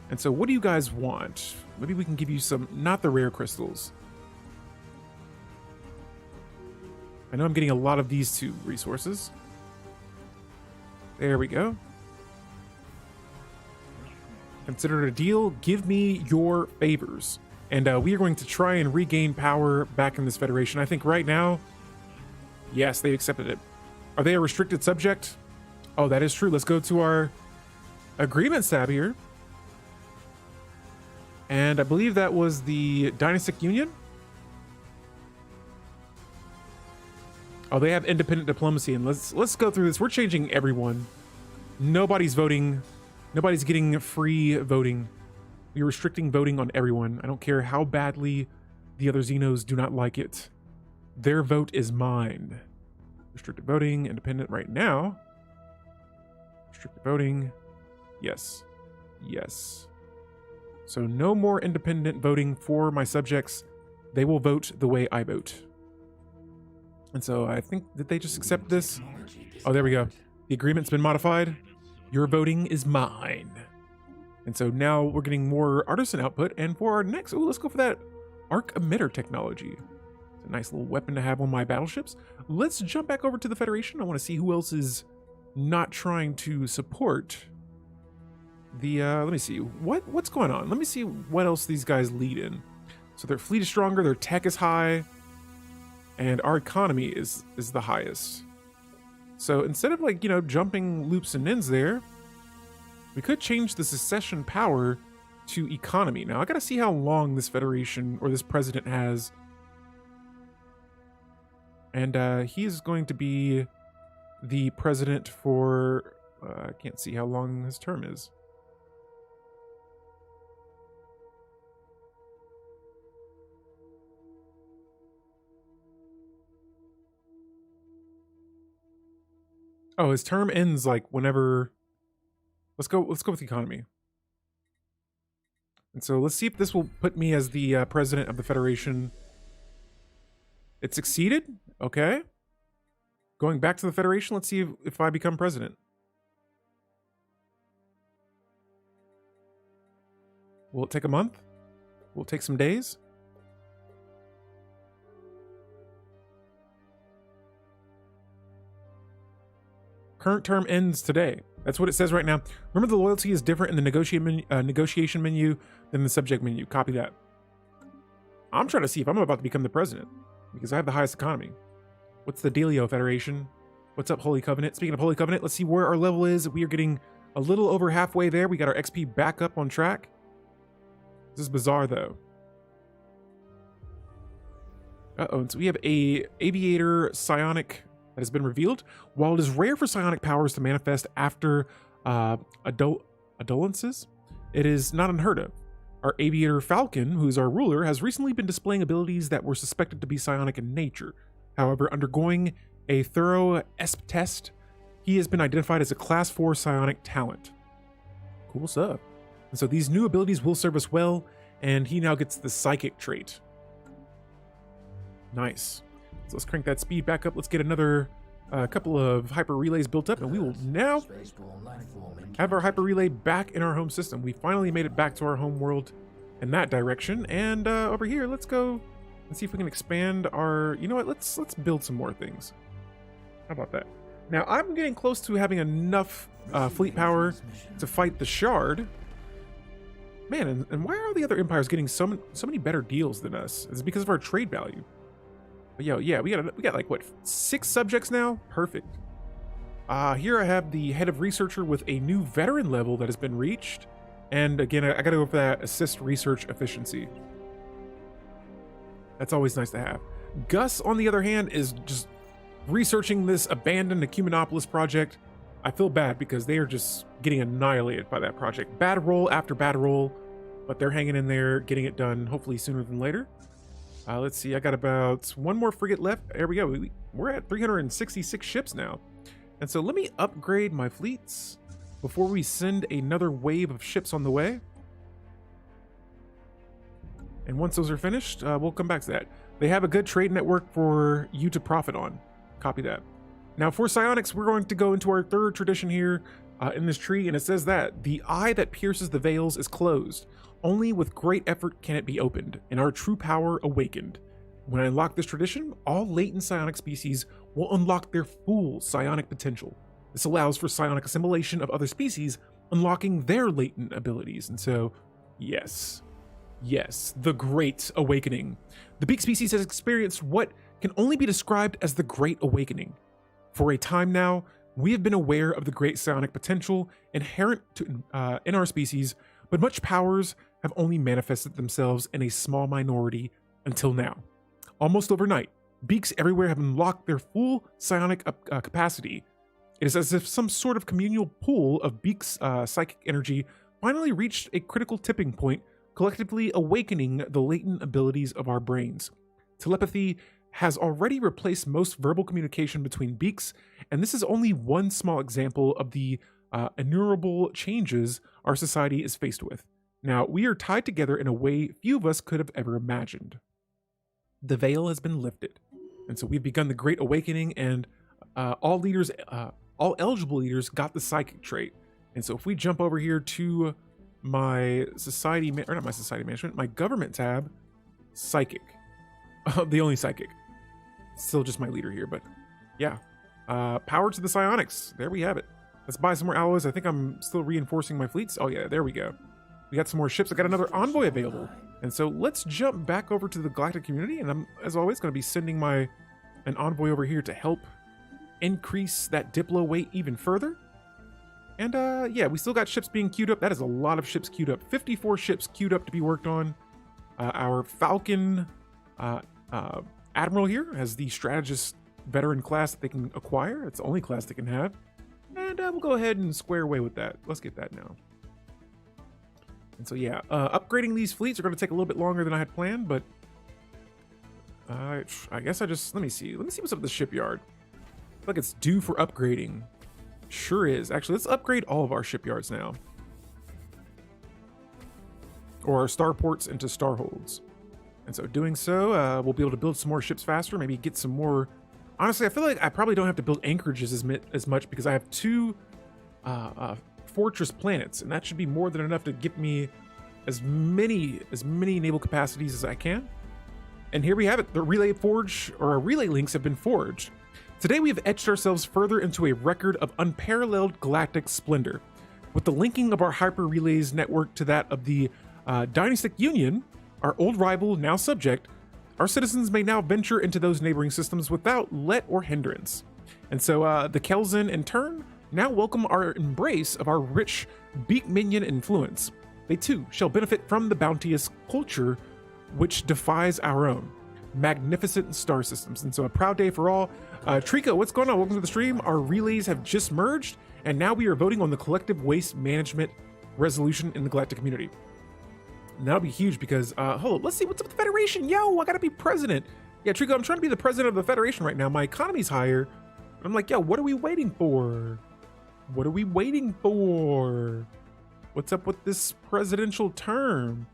And so what do you guys want? Maybe we can give you some, not the rare crystals. I know I'm getting a lot of these two resources. There we go. Consider it a deal. Give me your favors. And we are going to try and regain power back in this federation. I think right now, yes, they accepted it. Are they a restricted subject? Oh, that is true. Let's go to our agreements tab here. And I believe that was the Dynastic Union. Oh, they have independent diplomacy, and let's go through this. We're changing everyone. Nobody's voting. Nobody's getting free voting. We're restricting voting on everyone. I don't care how badly the other Xenos do not like it. Their vote is mine. Restricted voting, independent right now. Restricted voting. Yes. Yes. So no more independent voting for my subjects. They will vote the way I vote. And so I think, did they just accept this? Oh, there we go. The agreement's been modified. Your voting is mine. And so now we're getting more artisan output. And for our next, oh, let's go for that arc emitter technology. It's a nice little weapon to have on my battleships. Let's jump back over to the Federation. I want to see who else is not trying to support the, let me see, what's going on? Let me see what else these guys lead in. So their fleet is stronger, their tech is high, and our economy is the highest. So instead of, like, you know, jumping loops and ends there, we could change the secession power to economy. Now I gotta see how long this federation or this president has. And he is going to be the president for, I can't see how long his term is. Oh, his term ends like whenever. Let's go with economy. And so let's see if this will put me as the president of the Federation. It succeeded. Okay. Going back to the Federation. Let's see if I become president. Will it take a month? Will it take some days? Current term ends today. That's what it says right now. Remember, the loyalty is different in the negotiation menu than the subject menu. Copy that. I'm trying to see if I'm about to become the president because I have the highest economy. What's the dealio, Federation? What's up, Holy Covenant? Speaking of Holy Covenant, let's see where our level is. We are getting a little over halfway there. We got our XP back up on track. This is bizarre, though. Uh-oh, and so we have a aviator psionic that has been revealed. While it is rare for psionic powers to manifest after adolences, it is not unheard of. Our aviator Falcon, who is our ruler, has recently been displaying abilities that were suspected to be psionic in nature. However, undergoing a thorough ESP test, he has been identified as a Class 4 psionic talent. Cool stuff. And so these new abilities will serve us well, and he now gets the psychic trait. Nice. So let's crank that speed back up. Let's get another couple of hyper relays built up, and we will now have our hyper relay back in our home system. We finally made it back to our home world in that direction. And over here, let's go and see if we can expand our, you know what, let's build some more things. How about that? Now I'm getting close to having enough fleet power to fight the Shard. Man, and why are the other empires getting so many better deals than us? Is it because of our trade value? But yo, yeah, we got like what, 6 subjects now? Perfect. Here I have the head of researcher with a new veteran level that has been reached. And again, I gotta go for that assist research efficiency. That's always nice to have. Gus, on the other hand, is just researching this abandoned Ecumenopolis project. I feel bad because they are just getting annihilated by that project. Bad roll after bad roll, but they're hanging in there, getting it done, hopefully sooner than later. Let's see, I got about 1 more frigate left. There we go. We're at 366 ships now. And so let me upgrade my fleets before we send another wave of ships on the way. And once those are finished, we'll come back to that. They have a good trade network for you to profit on. Copy that. Now for psionics, we're going to go into our 3rd tradition here. in this tree, and it says that the eye that pierces the veils is closed. Only with great effort can it be opened, and our true power awakened. When I unlock this tradition, all latent psionic species will unlock their full psionic potential. This allows for psionic assimilation of other species, unlocking their latent abilities. And so, yes, the Great Awakening. The Beak species has experienced what can only be described as the Great Awakening. For a time now, we have been aware of the great psionic potential inherent in our species, but much powers have only manifested themselves in a small minority until now. Almost overnight, beaks everywhere have unlocked their full psionic capacity. It is as if some sort of communal pool of beaks' psychic energy finally reached a critical tipping point, collectively awakening the latent abilities of our brains. Telepathy has already replaced most verbal communication between beaks, and this is only one small example of the innumerable changes our society is faced with. Now, we are tied together in a way few of us could have ever imagined. The veil has been lifted, and so we've begun the Great Awakening, and all eligible leaders got the psychic trait. And so if we jump over here to my my government tab, psychic, the only psychic, still just my leader here, but yeah, power to the psionics. There we have it. Let's buy some more alloys. I think I'm still reinforcing my fleets. Oh yeah, there we go. We got some more ships. I got another envoy available. And so let's jump back over to the galactic community, and I'm, as always, going to be sending an envoy over here to help increase that Diplo weight even further. And yeah, we still got ships being queued up. That is a lot of ships queued up. 54 ships queued up to be worked on. Our Falcon Admiral here has the strategist veteran class that they can acquire. It's the only class they can have. And we'll go ahead and square away with that. Let's get that now. And so yeah, upgrading these fleets are going to take a little bit longer than I had planned, but I guess let me see what's up with the shipyard. I feel like it's due for upgrading. Sure is. Actually, let's upgrade all of our shipyards now, or our starports into starholds. And so doing so, we'll be able to build some more ships faster, maybe get some more. Honestly, I feel like I probably don't have to build anchorages as much because I have two fortress planets, and that should be more than enough to get me as many naval capacities as I can. And here we have it. The relay forge, or our relay links, have been forged. Today we have etched ourselves further into a record of unparalleled galactic splendor. With the linking of our hyper relays network to that of the Dynastic Union, our old rival now subject, our citizens may now venture into those neighboring systems without let or hindrance. And so the Kelzin, in turn, now welcome our embrace of our rich beak minion influence. They too shall benefit from the bounteous culture which defies our own magnificent star systems. And so a proud day for all. Trika, what's going on? Welcome to the stream. Our relays have just merged, and now we are voting on the collective waste management resolution in the galactic community. And that'll be huge because, hold on, let's see what's up with the Federation. Yo, I gotta be president. Yeah, Trika, I'm trying to be the president of the Federation right now. My economy's higher. I'm like, yo, what are we waiting for? What are we waiting for? What's up with this presidential term?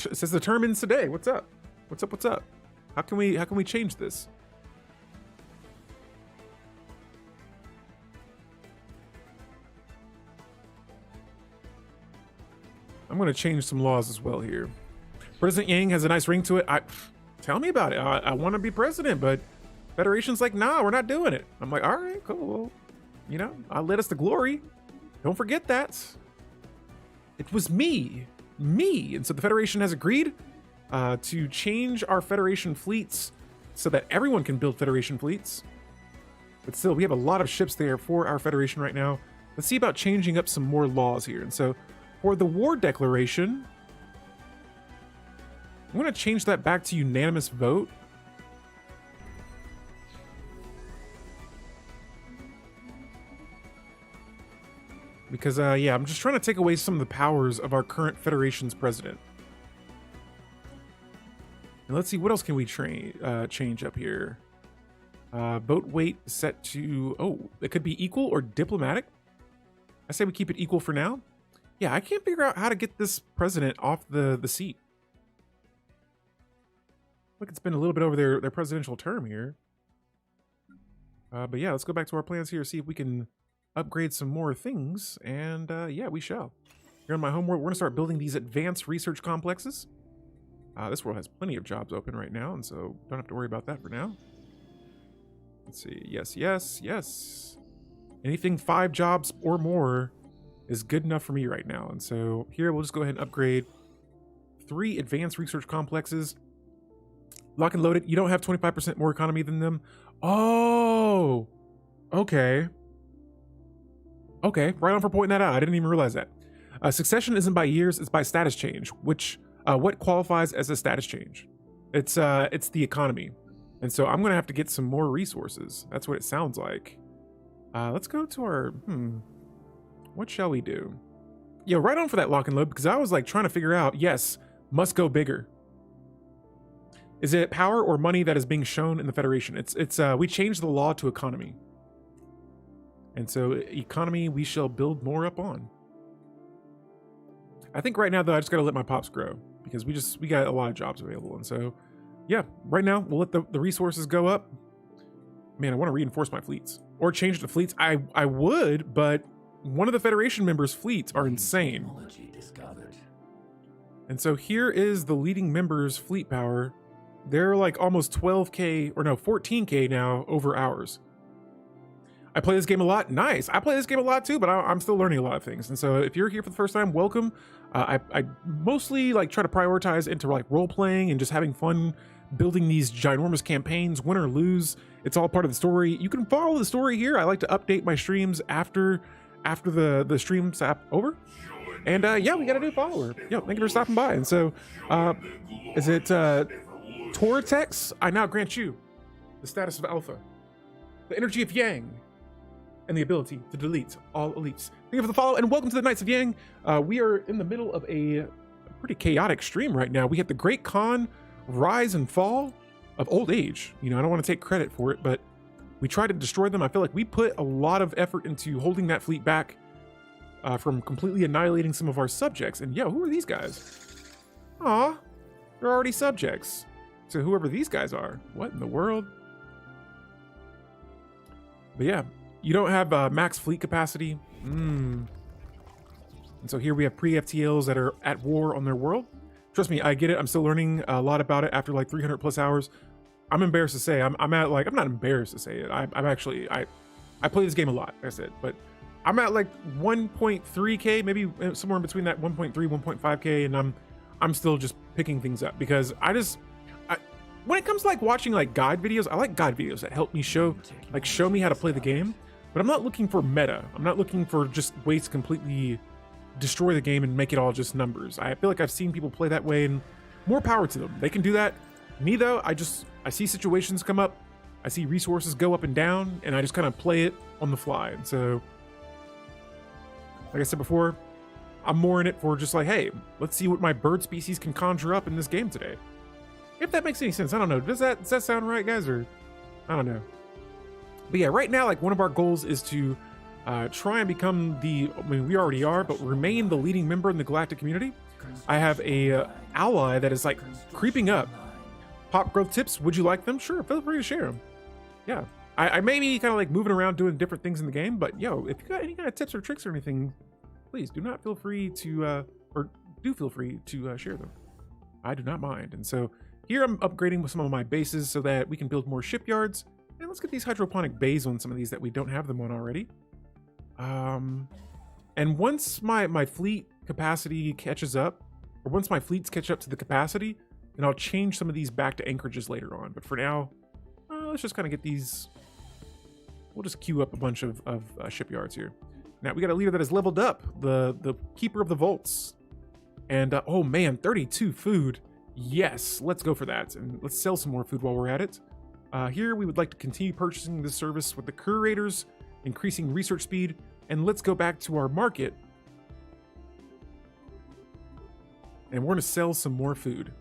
It says the term ends today. What's up? What's up? What's up? How can we change this? I'm going to change some laws as well here. President Yang has a nice ring to it. Tell me about it. I want to be president, but Federation's like, nah, we're not doing it. I'm like, all right, cool. Well, you know, I led us to glory. Don't forget that. It was me. And so the Federation has agreed to change our Federation fleets so that everyone can build Federation fleets. But still, we have a lot of ships there for our Federation right now. Let's see about changing up some more laws here. And so for the war declaration, I'm going to change that back to unanimous vote. Because, yeah, I'm just trying to take away some of the powers of our current Federation's president. And let's see, what else can we change up here? Vote weight set to, oh, it could be equal or diplomatic. I say we keep it equal for now. Yeah, I can't figure out how to get this president off the seat. Look, it's been a little bit over their presidential term here. But yeah, let's go back to our plans here, see if we can upgrade some more things, and yeah, we shall. Here on my homeworld, we're going to start building these advanced research complexes. This world has plenty of jobs open right now, and so don't have to worry about that for now. Let's see. Yes, yes, yes. Anything 5 jobs or more is good enough for me right now. And so here we'll just go ahead and upgrade 3 advanced research complexes. Lock and load it. You don't have 25% more economy than them. Oh, okay. Okay, right on for pointing that out. I didn't even realize that. Succession isn't by years, it's by status change, which what qualifies as a status change? It's the economy. And so I'm gonna have to get some more resources. That's what it sounds like. Let's go to our, what shall we do? Yeah, right on for that lock and load, because I was like trying to figure out, yes, must go bigger. Is it power or money that is being shown in the Federation? It's we changed the law to economy. And so economy we shall build more up on. I think right now though, I just gotta let my pops grow because we got a lot of jobs available. And so yeah, right now we'll let the resources go up. Man, I want to reinforce my fleets or change the fleets. I would, but one of the Federation members' fleets are insane. And so here is the leading member's fleet power. They're like almost 12K or no, 14K now over ours. I play this game a lot. Nice. I play this game a lot too, but I'm still learning a lot of things. And so if you're here for the first time, welcome. I mostly like try to prioritize into like role playing and just having fun building these ginormous campaigns, win or lose. It's all part of the story. You can follow the story here. I like to update my streams after the stream's over. And yeah, we got a new follower. Yo, thank you for stopping by. And so is it Tortex? I now grant you the status of Alpha, the energy of Yang, and the ability to delete all elites. Thank you for the follow, and welcome to the Knights of Yang. We are in the middle of a pretty chaotic stream right now. We had the Great Khan rise and fall of old age. You know, I don't want to take credit for it, but we tried to destroy them. I feel like we put a lot of effort into holding that fleet back from completely annihilating some of our subjects. And yo, who are these guys? Aw, they're already subjects. So whoever these guys are, what in the world? But yeah, you don't have max fleet capacity. And so here we have pre-FTLs that are at war on their world. Trust me, I get it. I'm still learning a lot about it after like 300 plus hours. I'm embarrassed to say, I'm at like, I'm not embarrassed to say it. I'm actually, I play this game a lot, like I said, but I'm at like 1.3K, maybe somewhere in between that 1.3, 1.5K. And I'm still just picking things up because when it comes to like watching like guide videos, I like guide videos that help me show me how to play the game, but I'm not looking for meta. I'm not looking for just ways to completely destroy the game and make it all just numbers. I feel like I've seen people play that way, and more power to them. They can do that. Me though, I see situations come up, I see resources go up and down, and I just kind of play it on the fly. And so, like I said before, I'm more in it for just like, hey, let's see what my bird species can conjure up in this game today. If that makes any sense. I don't know. Does that sound right, guys? Or I don't know. But yeah, right now, like one of our goals is to try and become we already are, but remain the leading member in the galactic community. I have a ally that is like creeping up. Pop growth tips, would you like them? Sure, feel free to share them. Yeah, I may be kind of like moving around doing different things in the game, but yo, if you got any kind of tips or tricks or anything, please do not feel free to, or do feel free to share them. I do not mind. And so here I'm upgrading with some of my bases so that we can build more shipyards. And let's get these hydroponic bays on some of these that we don't have them on already. And once my fleet capacity catches up, or once my fleets catch up to the capacity, then I'll change some of these back to anchorages later on. But for now, let's just kind of get these. We'll just queue up a bunch of shipyards here. Now we got a leader that has leveled up, the Keeper of the Vaults. And oh man, 32 food. Yes, let's go for that. And let's sell some more food while we're at it. Here we would like to continue purchasing this service with the curators, increasing research speed. And let's go back to our market. And we're going to sell some more food.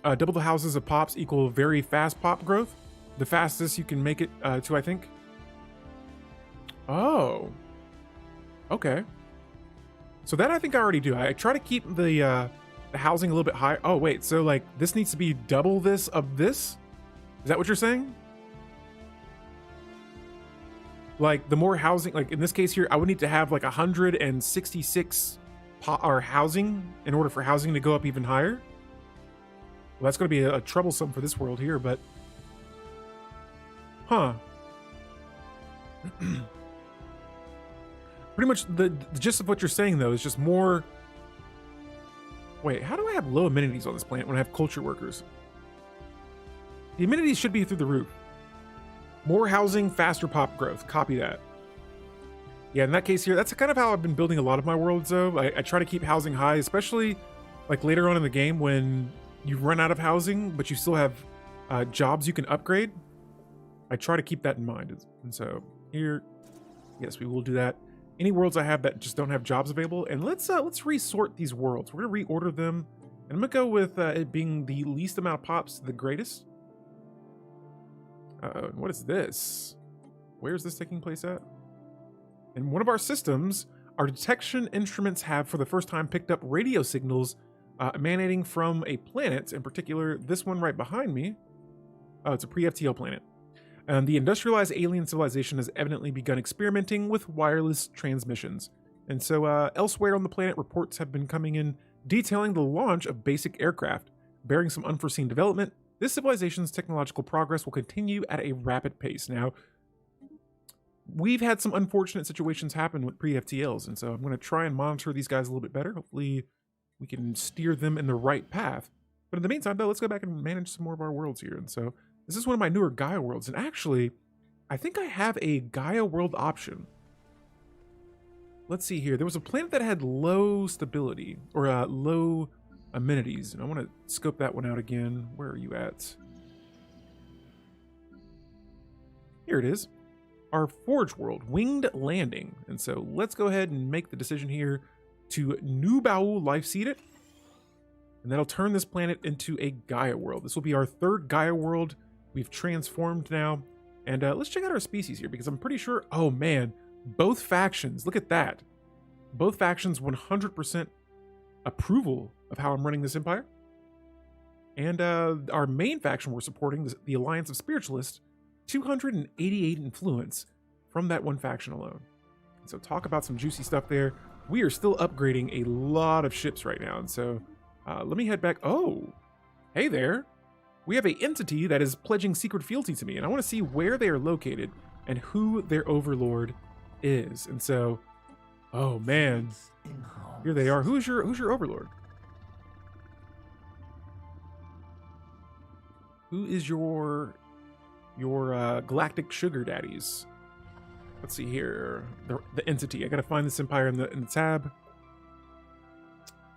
Double the houses of pops equal very fast pop growth. The fastest you can make it to, I think. Oh. Okay. So that I think I already do. I try to keep the housing a little bit higher. Oh, wait. So, like, this needs to be double this of this? Is that what you're saying? like the more housing, like in this case here, I would need to have like 166 housing in order for housing to go up even higher. Well, that's going to be a troublesome for this world here, but pretty much the gist of what you're saying though is just more. Wait, how do I have low amenities on this planet when I have culture workers? The amenities should be through the roof. More housing, faster pop growth. Copy that. Yeah, in that case here, that's kind of how I've been building a lot of my worlds though. I try to keep housing high, especially like later on in the game when you run out of housing, but you still have jobs you can upgrade. I try to keep that in mind. And so here, yes, we will do that. Any worlds I have that just don't have jobs available, and let's resort these worlds. We're gonna reorder them, and I'm gonna go with it being the least amount of pops to the greatest. What is this? Where's this taking place at? In one of our systems, our detection instruments have for the first time picked up radio signals emanating from a planet, in particular this one right behind me. Oh, it's a pre-FTL planet. The industrialized alien civilization has evidently begun experimenting with wireless transmissions. And so elsewhere on the planet, reports have been coming in detailing the launch of basic aircraft. Bearing some unforeseen development, this civilization's technological progress will continue at a rapid pace. Now, we've had some unfortunate situations happen with pre-FTLs, and so I'm going to try and monitor these guys a little bit better. Hopefully, we can steer them in the right path. But in the meantime, though, let's go back and manage some more of our worlds here. And so this is one of my newer Gaia worlds, and actually, I think I have a Gaia world option. Let's see here. There was a planet that had low stability, or low amenities, and I want to scope that one out again. Where are you at? Here it is. Our Forge world, Winged Landing. And so let's go ahead and make the decision here to Nubau life seed it. And that'll turn this planet into a Gaia world. This will be our third Gaia world. We've transformed now. And let's check out our species here, because I'm pretty sure, oh man, both factions, look at that. Both factions 100% approval of how I'm running this empire. And our main faction we're supporting, the Alliance of Spiritualists, 288 influence from that one faction alone. And so talk about some juicy stuff there. We are still upgrading a lot of ships right now. And so let me head back. Oh, hey there. We have an entity that is pledging secret fealty to me, and I want to see where they are located and who their overlord is. And so, oh man, here they are. Who's your overlord? Who is your galactic sugar daddies? Let's see here. The entity. I gotta find this empire in the tab.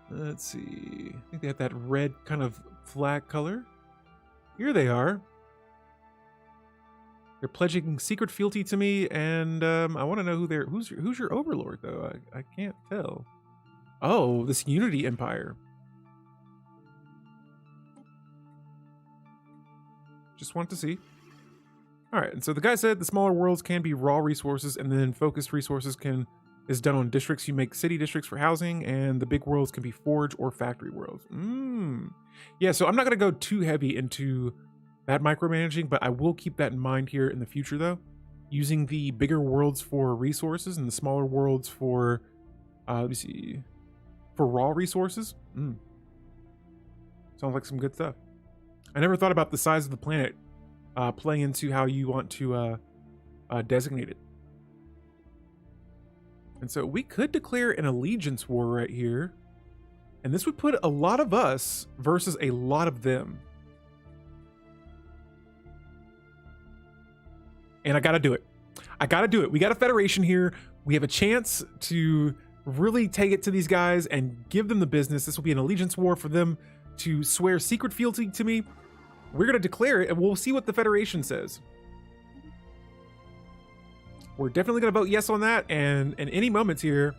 Let's see. I think they have that red kind of flag color. Here they are. They're pledging secret fealty to me, and I want to know who's your overlord though. I can't tell. Oh, this Unity Empire. Just want to see. All right, and so the guy said the smaller worlds can be raw resources, and then focused resources is done on districts. You make city districts for housing, and the big worlds can be forge or factory worlds. Yeah, so I'm not going to go too heavy into that micromanaging, but I will keep that in mind here in the future, though. Using the bigger worlds for resources and the smaller worlds for, let me see, for raw resources. Sounds like some good stuff. I never thought about the size of the planet playing into how you want to designate it. And so we could declare an allegiance war right here. And this would put a lot of us versus a lot of them. And I gotta do it. I gotta do it. We got a federation here. We have a chance to really take it to these guys and give them the business. This will be an allegiance war for them to swear secret fealty to me. We're gonna declare it, and we'll see what the federation says. We're definitely gonna vote yes on that, and in any moments here,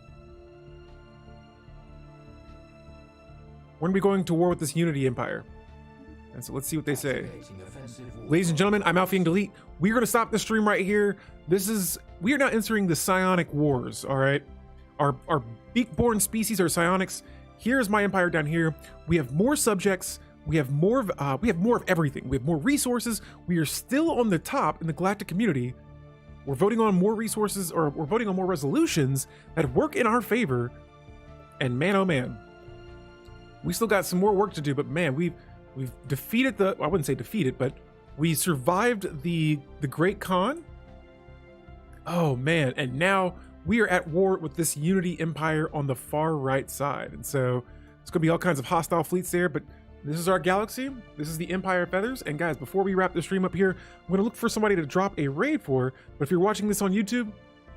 we're gonna be going to war with this Unity Empire. And so let's see what they say. Ladies and gentlemen, I'm Alpha Delete. We're gonna stop the stream right here. We are now entering the Psionic Wars, all right? Our Beakborn species are Psionics. Here's my empire down here. We have more subjects. We have more of everything. We have more resources. We are still on the top in the galactic community. we're voting on more resources, or we're voting on more resolutions that work in our favor. And man, oh man, we still got some more work to do, but man, we've defeated the, I wouldn't say defeated, but we survived the Great Khan. Oh man, and now we are at war with this Unity Empire on the far right side. And so it's gonna be all kinds of hostile fleets there, but this is our galaxy. This is the Empire of Feathers. And guys, before we wrap the stream up here, I'm gonna look for somebody to drop a raid for, but if you're watching this on YouTube,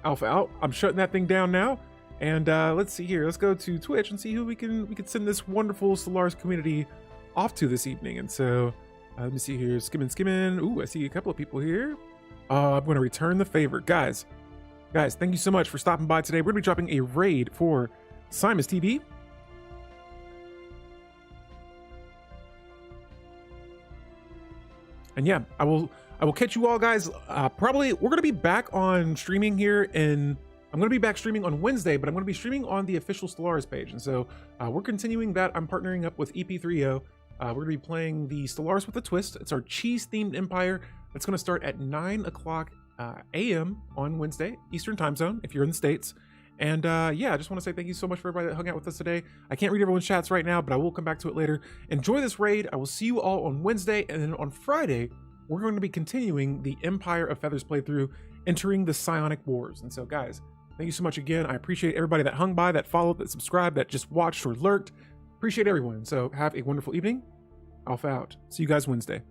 Alpha out. I'm shutting that thing down now. And let's see here. Let's go to Twitch and see who we can send this wonderful Stellaris community off to this evening. And so let me see here. Skimming. Ooh, I see a couple of people here. I'm going to return the favor. Guys, thank you so much for stopping by today. We're going to be dropping a raid for Simus TV. And yeah, I will catch you all guys. Probably we're going to be back on streaming here in, I'm going to be back streaming on Wednesday, but I'm going to be streaming on the official Stellaris page. And so we're continuing that. I'm partnering up with EP3O. We're going to be playing the Stellaris with a Twist. It's our cheese-themed empire. It's going to start at 9 o'clock a.m. on Wednesday, Eastern time zone, if you're in the States. And yeah, I just want to say thank you so much for everybody that hung out with us today. I can't read everyone's chats right now, but I will come back to it later. Enjoy this raid. I will see you all on Wednesday. And then on Friday, we're going to be continuing the Empire of Feathers playthrough, entering the Psionic Wars. And so guys, thank you so much again. I appreciate everybody that hung by, that followed, that subscribed, that just watched or lurked. Appreciate everyone. So have a wonderful evening. Alpha out. See you guys Wednesday.